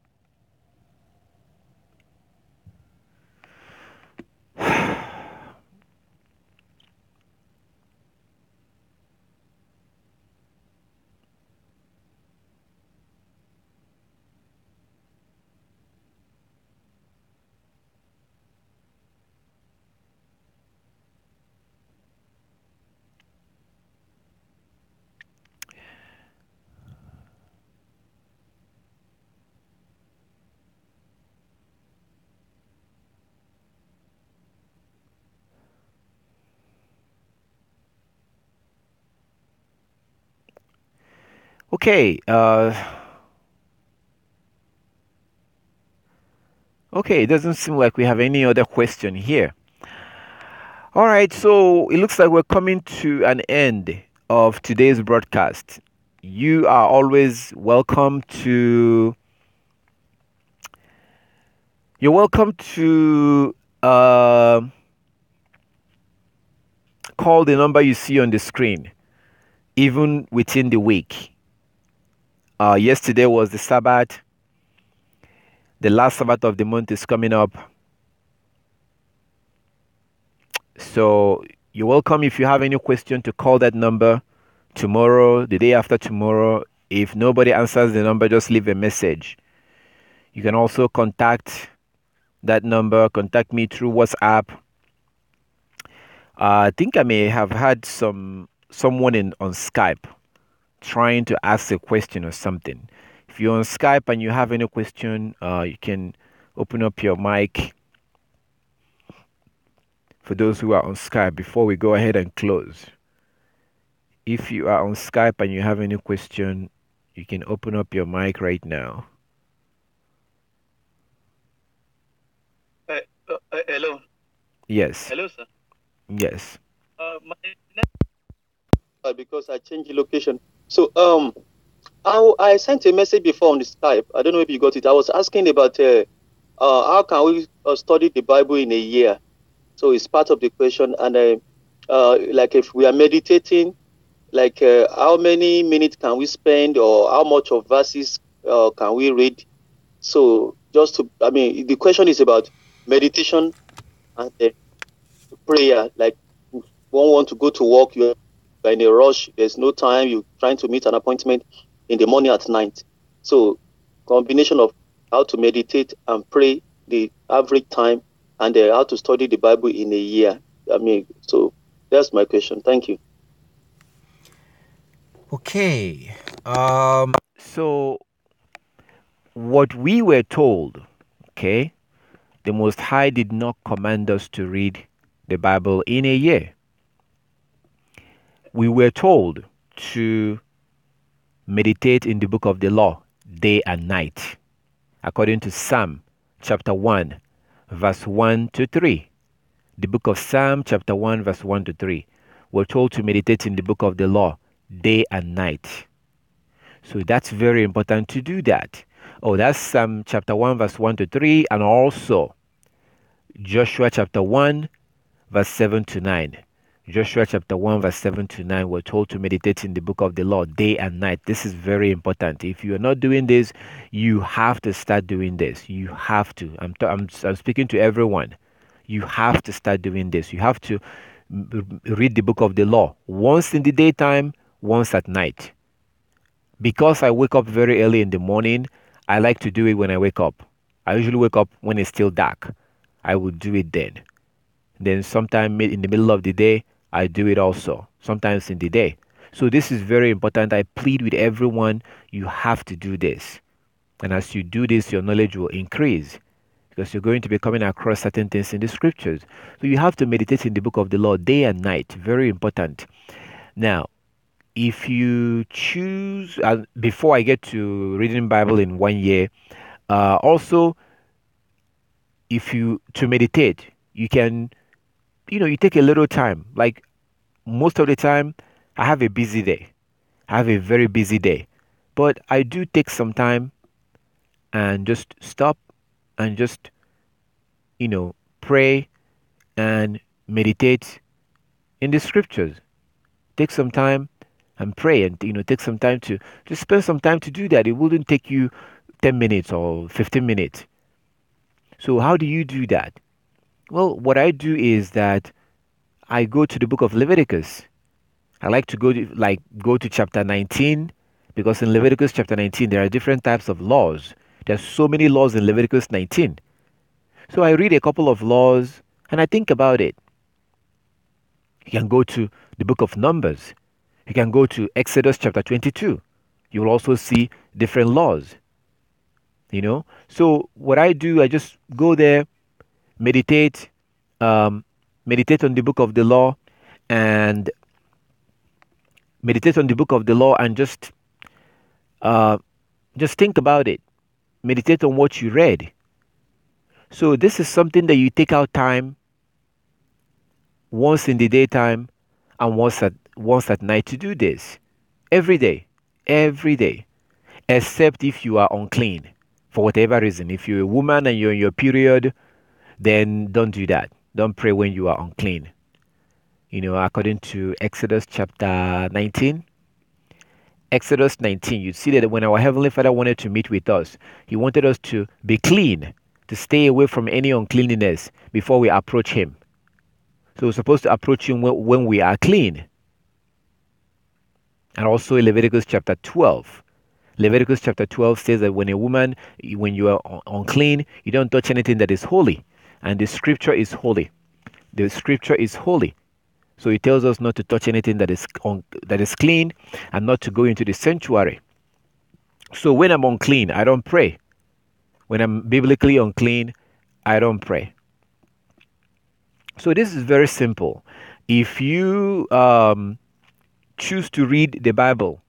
Okay, it doesn't seem like we have any other question here. All right, so it looks like we're coming to an end of today's broadcast. You are always welcome to... You're welcome to call the number you see on the screen, even within the week. Yesterday was the Sabbath. The last Sabbath of the month is coming up. So you're welcome, if you have any question, to call that number tomorrow, the day after tomorrow. If nobody answers the number, just leave a message. You can also contact that number, contact me through WhatsApp. I think I may have had someone on Skype trying to ask a question or something. If you're on Skype and you have any question, you can open up your mic. For those who are on Skype, before we go ahead and close, if you are on Skype and you have any question, you can open up your mic right now. Hello. Yes. Hello, sir. Yes. Because I changed the location. So I sent a message before on the Skype. I don't know if you got it. I was asking about how can we study the Bible in a year. So it's part of the question. And like if we are meditating, like how many minutes can we spend, or how much of verses can we read? So the question is about meditation and prayer. Like one want to go to work, you're in a rush, there's no time, you're trying to meet an appointment in the morning at night. So combination of how to meditate and pray, the average time, and how to study the Bible in a year. So that's my question. Thank you. Okay. So what we were told, okay, the Most High did not command us to read the Bible in a year. We were told to meditate in the book of the law day and night, according to Psalm chapter 1, verse 1 to 3. The book of Psalm chapter 1, verse 1 to 3. We're told to meditate in the book of the law day and night. So that's very important to do that. Oh, that's Psalm chapter 1, verse 1 to 3, and also Joshua chapter 1, verse 7 to 9. Joshua chapter 1, verse 7 to 9, we're told to meditate in the book of the law day and night. This is very important. If you are not doing this, you have to start doing this. You have to. I'm speaking to everyone. You have to start doing this. You have to read the book of the law once in the daytime, once at night. Because I wake up very early in the morning, I like to do it when I wake up. I usually wake up when it's still dark. I would do it then. Then sometime in the middle of the day, I do it also. Sometimes in the day. So this is very important. I plead with everyone, you have to do this. And as you do this, your knowledge will increase, because you're going to be coming across certain things in the scriptures. So you have to meditate in the book of the Lord day and night. Very important. Now, if you choose, before I get to reading Bible in 1 year, also, to meditate, you can, you take a little time. Like most of the time, I have a busy day. I have a very busy day. But I do take some time and just stop and just, pray and meditate in the scriptures. Take some time and pray, and take some time to just spend some time to do that. It wouldn't take you 10 minutes or 15 minutes. So how do you do that? Well, what I do is that I go to the book of Leviticus. I like to go to chapter 19, because in Leviticus chapter 19 there are different types of laws. There's so many laws in Leviticus 19. So I read a couple of laws and I think about it. You can go to the book of Numbers. You can go to Exodus chapter 22. You will also see different laws. So what I do, I just go there, meditate on the book of the law, and just think about it. Meditate on what you read. So this is something that you take out time once in the daytime and once at night to do this. Every day, except if you are unclean for whatever reason. If you're a woman and you're in your period, then don't do that. Don't pray when you are unclean. According to Exodus chapter 19, you see that when our Heavenly Father wanted to meet with us, He wanted us to be clean, to stay away from any uncleanliness before we approach Him. So we're supposed to approach Him when we are clean. And also in Leviticus chapter 12. Leviticus chapter 12 says that when you are unclean, you don't touch anything that is holy. And the scripture is holy. The scripture is holy. So it tells us not to touch anything that is clean, and not to go into the sanctuary. So when I'm unclean, I don't pray. When I'm biblically unclean, I don't pray. So this is very simple. If you choose to read the Bible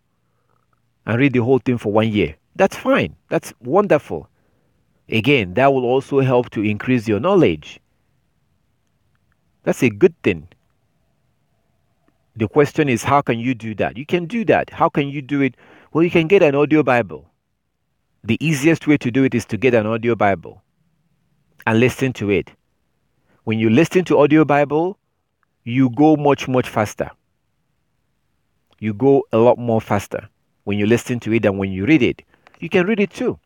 and read the whole thing for 1 year, that's fine. That's wonderful. Again, that will also help to increase your knowledge. That's a good thing. The question is, how can you do that? You can do that. How can you do it? Well, you can get an audio Bible. The easiest way to do it is to get an audio Bible and listen to it. When you listen to audio Bible, you go much, much faster. You go a lot more faster when you listen to it than when you read it. You can read it too.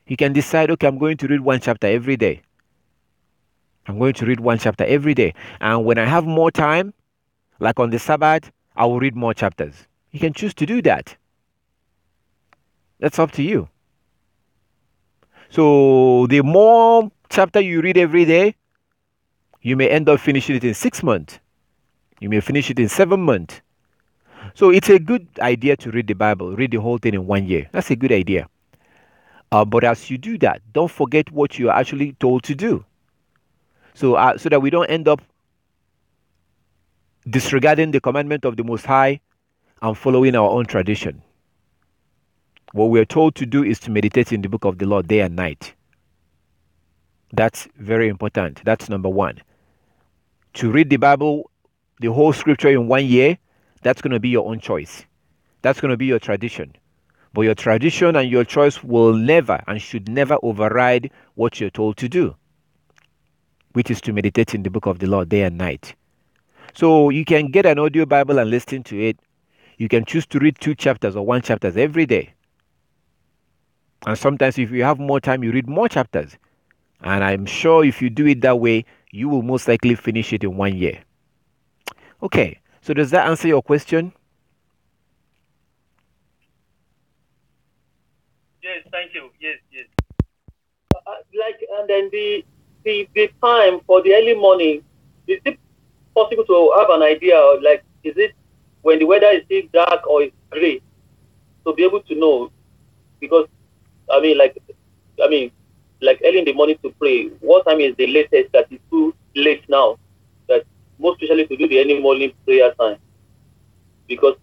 You can decide, okay, I'm going to read one chapter every day. I'm going to read one chapter every day. And when I have more time, like on the Sabbath, I will read more chapters. You can choose to do that. That's up to you. So the more chapter you read every day, you may end up finishing it in 6 months. You may finish it in 7 months. So it's a good idea to read the Bible, read the whole thing in 1 year. That's a good idea. But as you do that, don't forget what you are actually told to do. So that we don't end up disregarding the commandment of the Most High and following our own tradition. What we are told to do is to meditate in the book of the Lord day and night. That's very important. That's number one. To read the Bible, the whole scripture in 1 year, that's going to be your own choice. That's going to be your tradition. But your tradition and your choice will never and should never override what you're told to do, which is to meditate in the book of the Lord day and night. So you can get an audio Bible and listen to it. You can choose to read 2 chapters or 1 chapter every day. And sometimes if you have more time, you read more chapters. And I'm sure if you do it that way, you will most likely finish it in 1 year. Okay, so does that answer your question? Yes, thank you. Yes. And then the time for the early morning, is it possible to have an idea? Like, is it when the weather is still dark or it's gray? To be able to know, because like early in the morning to pray, what time is the latest that is too late now? That most especially to do the early morning prayer time. Because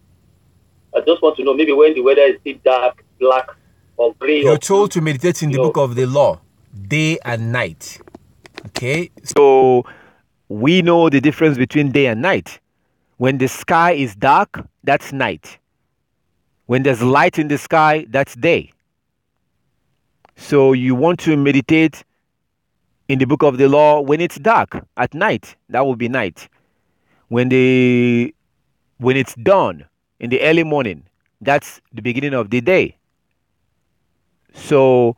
I just want to know, maybe when the weather is still dark, black, or gray. You're told to meditate in the book of the law, day and night. Okay? So we know the difference between day and night. When the sky is dark, that's night. When there's light in the sky, that's day. So you want to meditate in the book of the law when it's dark at night. That will be night. When it's dawn in the early morning, that's the beginning of the day. So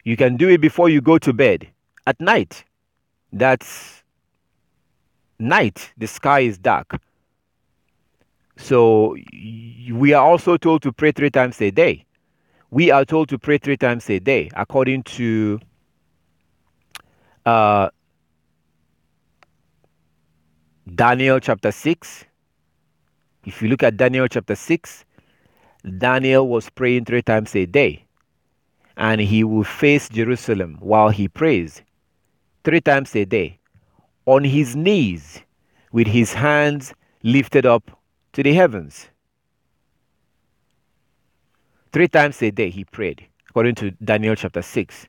you can do it before you go to bed at night. That's night. The sky is dark. So we are also told to pray 3 times a day. We are told to pray 3 times a day, according to Daniel chapter 6. If you look at Daniel chapter 6, Daniel was praying 3 times a day. And he will face Jerusalem while he prays 3 times a day, on his knees, with his hands lifted up to the heavens. 3 times a day he prayed, according to Daniel chapter 6.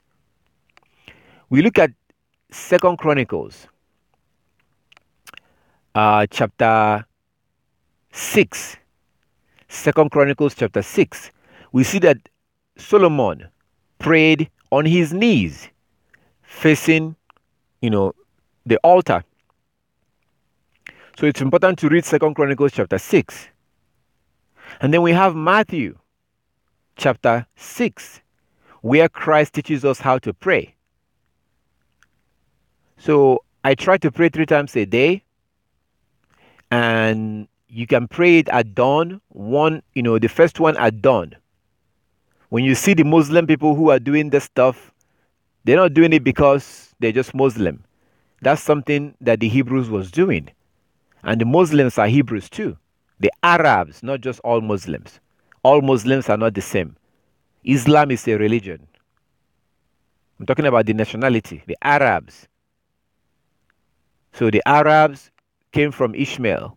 We look at 2 Chronicles chapter 6. 2 Chronicles chapter 6. We see that Solomon prayed on his knees, facing, the altar. So it's important to read 2 Chronicles chapter 6. And then we have Matthew chapter 6, where Christ teaches us how to pray. So I try to pray 3 times a day, and you can pray it at dawn. The first one at dawn. When you see the Muslim people who are doing this stuff, they're not doing it because they're just Muslim. That's something that the Hebrews was doing. And the Muslims are Hebrews too. The Arabs, not just all Muslims. All Muslims are not the same. Islam is a religion. I'm talking about the nationality, the Arabs. So the Arabs came from Ishmael.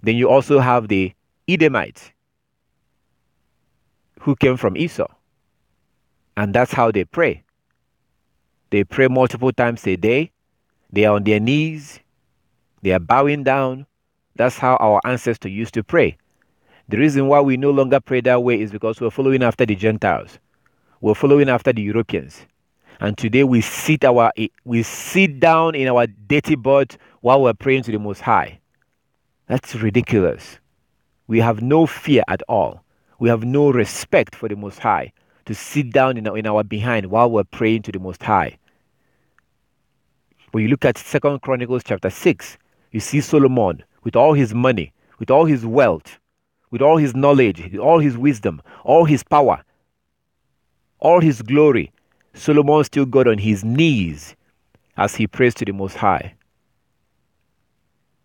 Then you also have the Edomites, who came from Esau. And that's how they pray. They pray multiple times a day. They are on their knees. They are bowing down. That's how our ancestors used to pray. The reason why we no longer pray that way is because we're following after the Gentiles. We're following after the Europeans. And today we sit down in our dirty butts while we're praying to the Most High. That's ridiculous. We have no fear at all. We have no respect for the Most High to sit down in our behind while we're praying to the Most High. When you look at 2 Chronicles chapter 6, you see Solomon with all his money, with all his wealth, with all his knowledge, with all his wisdom, all his power, all his glory. Solomon still got on his knees as he prays to the Most High.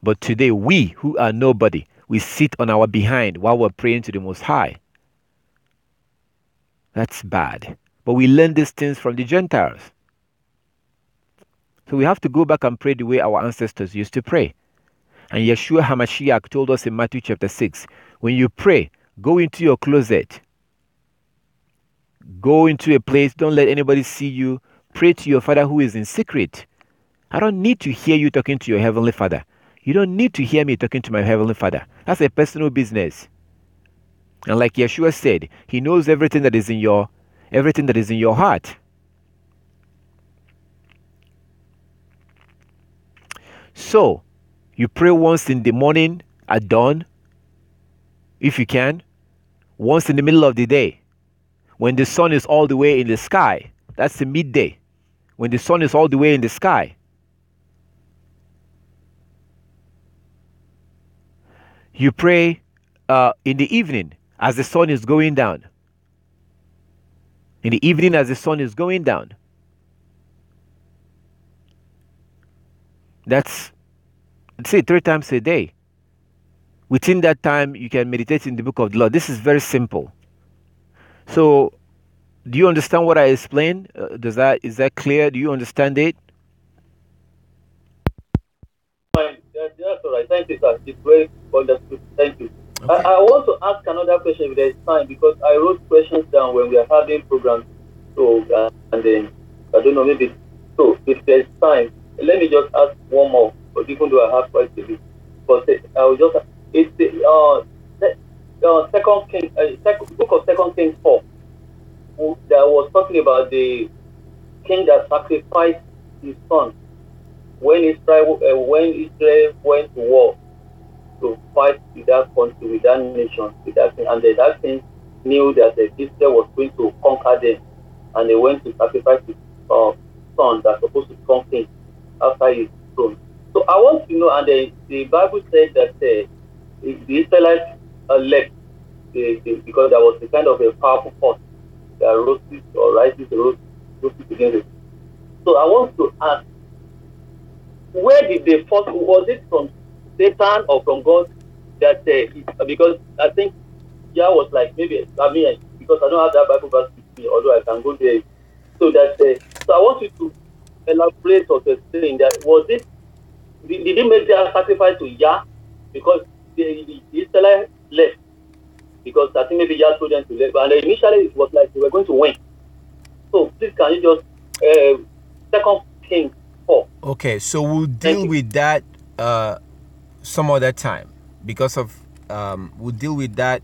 But today, we who are nobody, we sit on our behind while we're praying to the Most High. That's bad. But we learn these things from the Gentiles. So we have to go back and pray the way our ancestors used to pray. And Yeshua HaMashiach told us in Matthew chapter 6, when you pray, go into your closet. Go into a place, don't let anybody see you. Pray to your Father who is in secret. I don't need to hear you talking to your Heavenly Father. You don't need to hear me talking to my Heavenly Father. That's a personal business. And like Yeshua said, He knows everything that is in your heart. So, you pray once in the morning at dawn, if you can, once in the middle of the day, when the sun is all the way in the sky. That's the midday, when the sun is all the way in the sky. You pray in the evening as the sun is going down. In the evening as the sun is going down. That's, say, 3 times a day. Within that time, you can meditate in the book of the Lord. This is very simple. So, do you understand what I explained? Is that clear? Do you understand it? Fine. That's all right. Thank you, sir. It's very understood. Thank you. Okay. I want to ask another question if there is time, because I wrote questions down when we are having programs. So, and then, I don't know, maybe, so if there's time, let me just ask one more, but even though I have quite a bit. But I will just, it's the book of 2 Kings 4, that was talking about the king that sacrificed his son when Israel went to war to fight with that country, with that nation, with that king, and that king knew that Israel was going to conquer them, and they went to sacrifice his son that's supposed to become king after his throne. So I want to know, and the Bible said that the Israelites left because there was a kind of a powerful force that rises against it. So I want to ask, where did they force? Was it from Satan or from God? That because I think Yah was like, maybe, because I don't have that Bible verse with me, although I can go there. So that so I want you to elaborate or to explain that, was it, did he make their sacrifice to Yah because the Israelites left? Because I think maybe Yah told them to leave, and initially it was like they were going to win. So please, can you just 2 Kings 4? Okay, so we'll deal with that some other time, because of we'll deal with that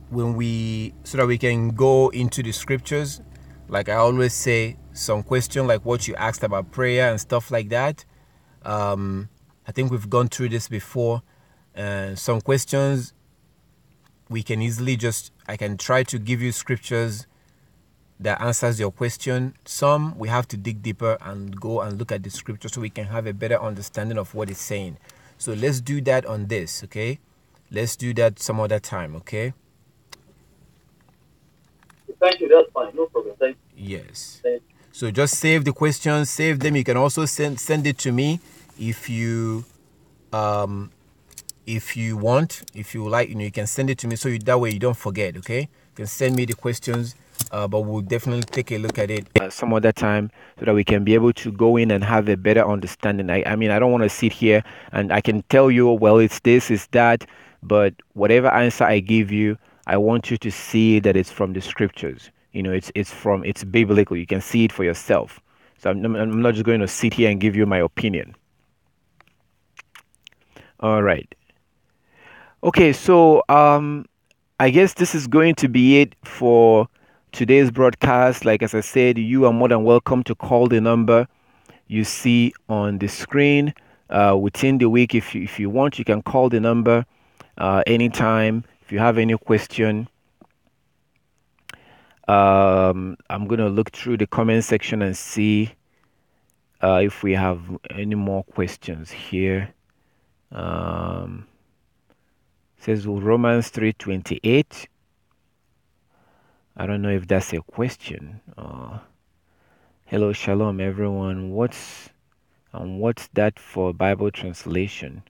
when we, so that we can go into the scriptures. Like I always say, some question like what you asked about prayer and stuff like that. I think we've gone through this before. Some questions we can easily I can try to give you scriptures that answers your question. Some we have to dig deeper and go and look at the scripture so we can have a better understanding of what it's saying. So let's do that on this, okay? Let's do that some other time, okay? Thank you, that's fine, no problem. Thank you. Yes. Thank you. So just save the questions, save them. You can also send it to me if you want, if you like, you can send it to me so that way you don't forget, okay? You can send me the questions, but we'll definitely take a look at it some other time so that we can be able to go in and have a better understanding. I mean, I don't want to sit here and I can tell you, well, it's this, it's that, but whatever answer I give you, I want you to see that it's from the scriptures. It's biblical. You can see it for yourself. So I'm not just going to sit here and give you my opinion. All right. Okay, so I guess this is going to be it for today's broadcast. Like as I said, you are more than welcome to call the number you see on the screen. within the week. If you want, you can call the number anytime. If you have any question, I'm going to look through the comment section and see if we have any more questions here. Says Romans 3:28. I don't know if that's a question. Hello, shalom, everyone. What's that for Bible translation?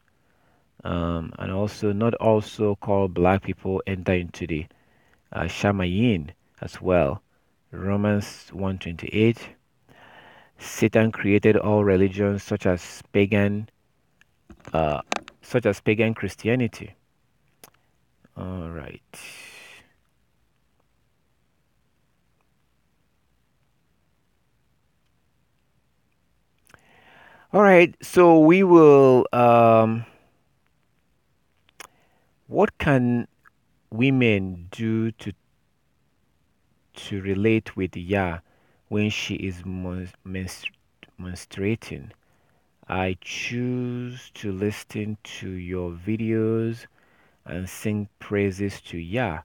And also, not also call black people enter into the Shamayin as well. Romans 1:28. Satan created all religions such as pagan Christianity. All right. All right, so we will, what can women do to relate with Yah when she is menstruating? I choose to listen to your videos and sing praises to Yah.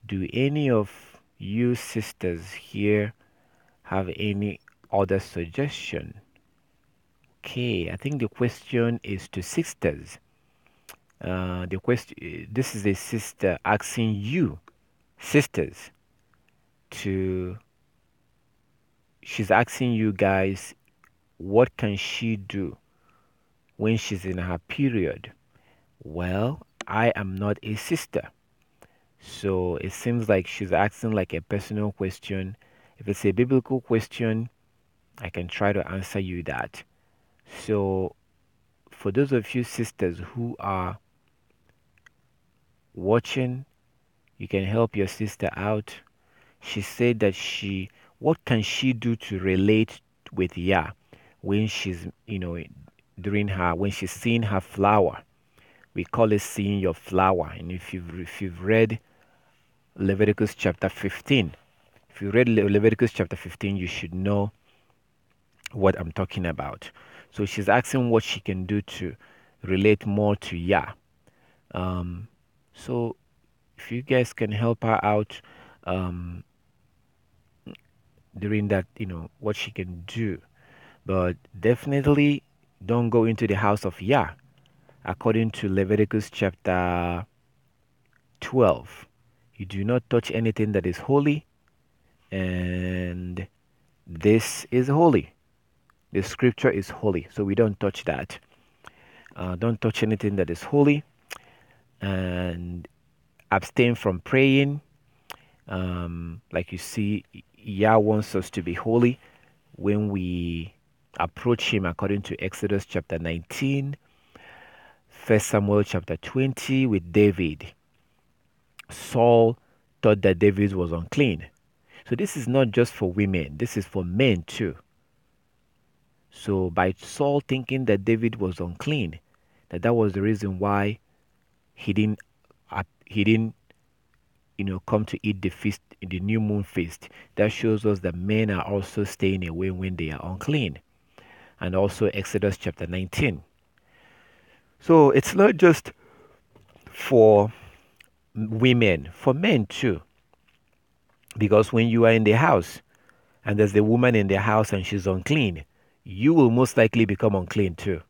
Do any of you sisters here have any other suggestion? Okay, I think the question is to sisters. This is a sister asking you, sisters, she's asking you guys, what can she do when she's in her period? Well, I am not a sister, so it seems like she's asking like a personal question. If it's a biblical question, I can try to answer you that. So for those of you sisters who are watching, you can help your sister out. She said that what can she do to relate with Yah when she's, when she's seeing her flower? We call it seeing your flower. And if you've read Leviticus chapter 15, you should know what I'm talking about. So she's asking what she can do to relate more to Yah. So if you guys can help her out during that, what she can do. But definitely don't go into the house of Yah. According to Leviticus chapter 12, you do not touch anything that is holy, and this is holy. The scripture is holy, so we don't touch that. Don't touch anything that is holy, and abstain from praying. Like you see, Yah wants us to be holy when we approach him according to Exodus chapter 19, 1 Samuel chapter 20 with David. Saul thought that David was unclean. So this is not just for women, this is for men too. So by Saul thinking that David was unclean, that was the reason why he didn't come to eat the feast, the new moon feast. That shows us that men are also staying away when they are unclean. And also Exodus chapter 19. So it's not just for women, for men too. Because when you are in the house and there's a woman in the house and she's unclean, you will most likely become unclean too.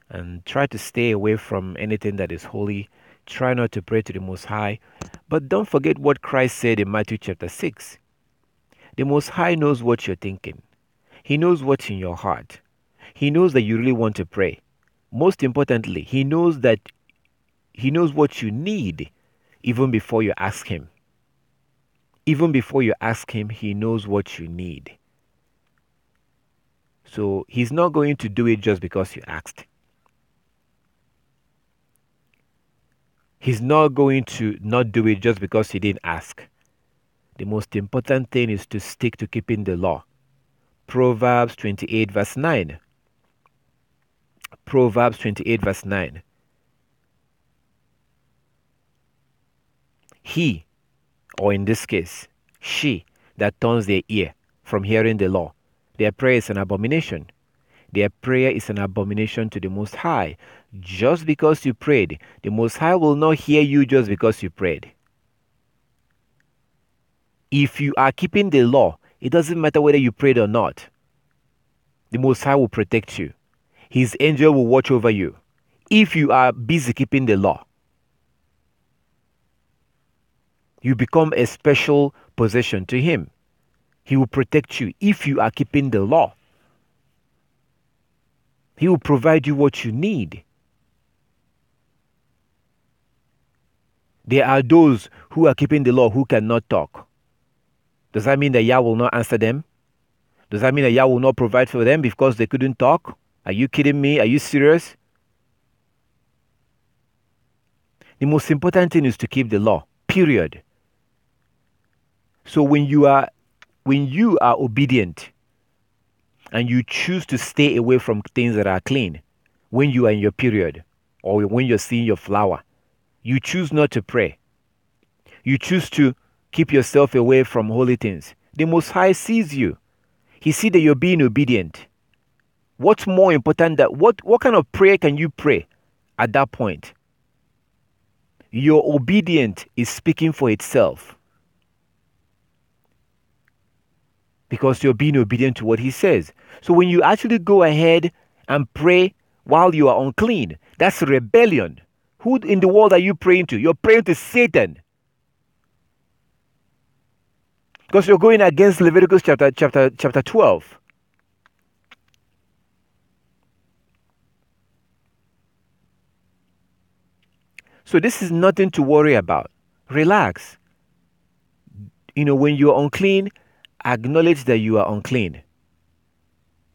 And try to stay away from anything that is holy. Try not to pray to the Most High. But don't forget what Christ said in Matthew chapter 6. The Most High knows what you're thinking. He knows what's in your heart. He knows that you really want to pray. Most importantly, he knows what you need even before you ask him. Even before you ask him, he knows what you need. So he's not going to do it just because you asked. He's not going to not do it just because he didn't ask. The most important thing is to stick to keeping the law. Proverbs 28 verse 9. Proverbs 28 verse 9. He, or in this case, she, that turns their ear from hearing the law, their prayer is an abomination. Their prayer is an abomination to the Most High. Just because you prayed, the Most High will not hear you just because you prayed. If you are keeping the law, it doesn't matter whether you prayed or not. The Most High will protect you. His angel will watch over you. If you are busy keeping the law, you become a special possession to him. He will protect you if you are keeping the law. He will provide you what you need. There are those who are keeping the law who cannot talk. Does that mean that Yah will not answer them? Does that mean that Yah will not provide for them because they couldn't talk? Are you kidding me? Are you serious? The most important thing is to keep the law, period. So when you are obedient and you choose to stay away from things that are clean, when you are in your period or when you're seeing your flower, you choose not to pray. You choose to keep yourself away from holy things. The Most High sees you. He sees that you're being obedient. What's more important that what kind of prayer can you pray at that point? Your obedience is speaking for itself. Because you're being obedient to what he says. So when you actually go ahead and pray while you are unclean, that's rebellion. Who in the world are you praying to? You're praying to Satan. Because you're going against Leviticus chapter 12. So this is nothing to worry about. Relax. When you're unclean, acknowledge that you are unclean.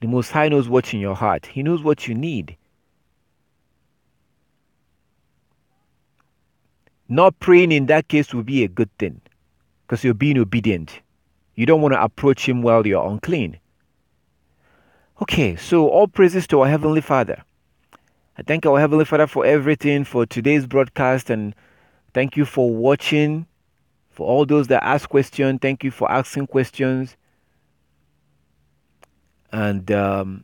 The Most High knows what's in your heart. He knows what you need. Not praying in that case will be a good thing because you're being obedient. You don't want to approach him while you're unclean. Okay, so all praises to our Heavenly Father. I thank our Heavenly Father for everything, for today's broadcast, and thank you for watching. For all those that ask questions, thank you for asking questions. And the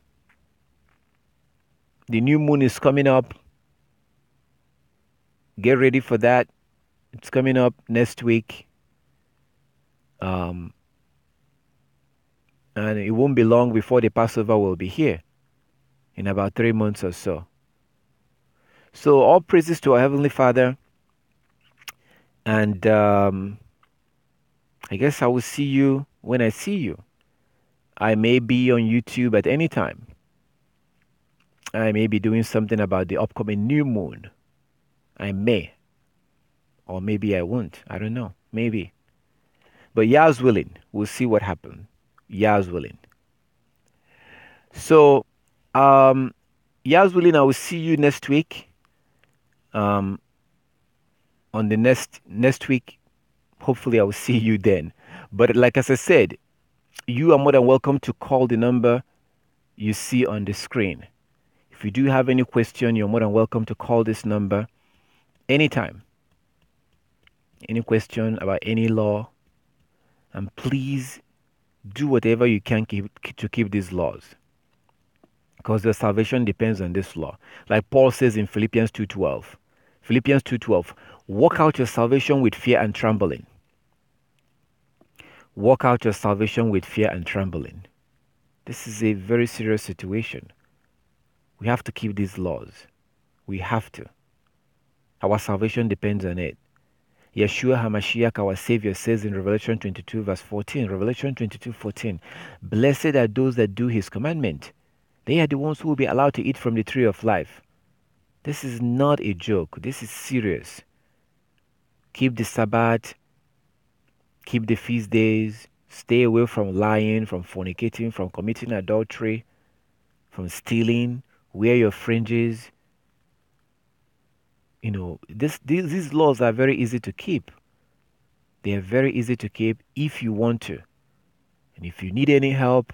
new moon is coming up. Get ready for that. It's coming up next week. And it won't be long before the Passover will be here. In about 3 months or so. So all praises to our Heavenly Father. And I guess I will see you when I see you. I may be on YouTube at any time. I may be doing something about the upcoming new moon. I may. Or maybe I won't. I don't know. Maybe. But Yah's willing. We'll see what happens. Yah's willing. So, Yah's willing, I will see you next week. On the next week, hopefully I will see you then. But like as I said, you are more than welcome to call the number you see on the screen. If you do have any question, you're more than welcome to call this number anytime. Any question about any law, and please do whatever you can to keep these laws. Because your salvation depends on this law. Like Paul says in Philippians 2:12. Philippians 2:12. Work out your salvation with fear and trembling. Work out your salvation with fear and trembling. This is a very serious situation. We have to keep these laws. We have to. Our salvation depends on it. Yeshua HaMashiach, our Savior, says in Revelation 22 verse 14, Revelation 22:14, blessed are those that do his commandment. They are the ones who will be allowed to eat from the tree of life. This is not a joke. This is serious. Keep the Sabbath. Keep the feast days. Stay away from lying, from fornicating, from committing adultery, from stealing. Wear your fringes. These laws are very easy to keep. They are very easy to keep if you want to. And if you need any help,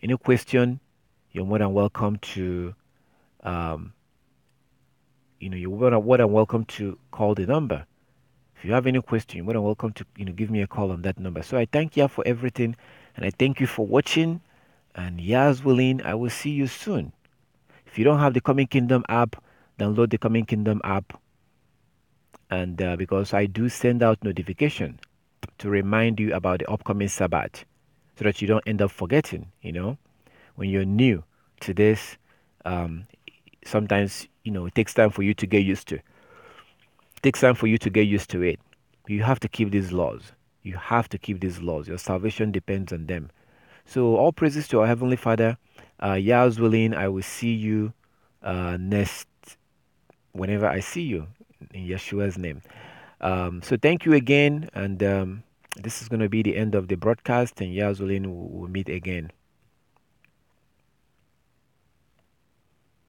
any question, you're more than welcome to, you're more than welcome to call the number. If you have any question, you're more than welcome to, give me a call on that number. So I thank you for everything, and I thank you for watching. And Yah's willing, I will see you soon. If you don't have the Coming Kingdom app, download the Coming Kingdom app. And because I do send out notification to remind you about the upcoming Sabbath, so that you don't end up forgetting, when you're new to this. Sometimes, it takes time for you to get used to. It takes time for you to get used to it. You have to keep these laws. You have to keep these laws. Your salvation depends on them. So all praises to our Heavenly Father. Yah's willing, I will see you next, whenever I see you, in Yeshua's name. So thank you again. And this is going to be the end of the broadcast. And Yah's willing, we'll meet again.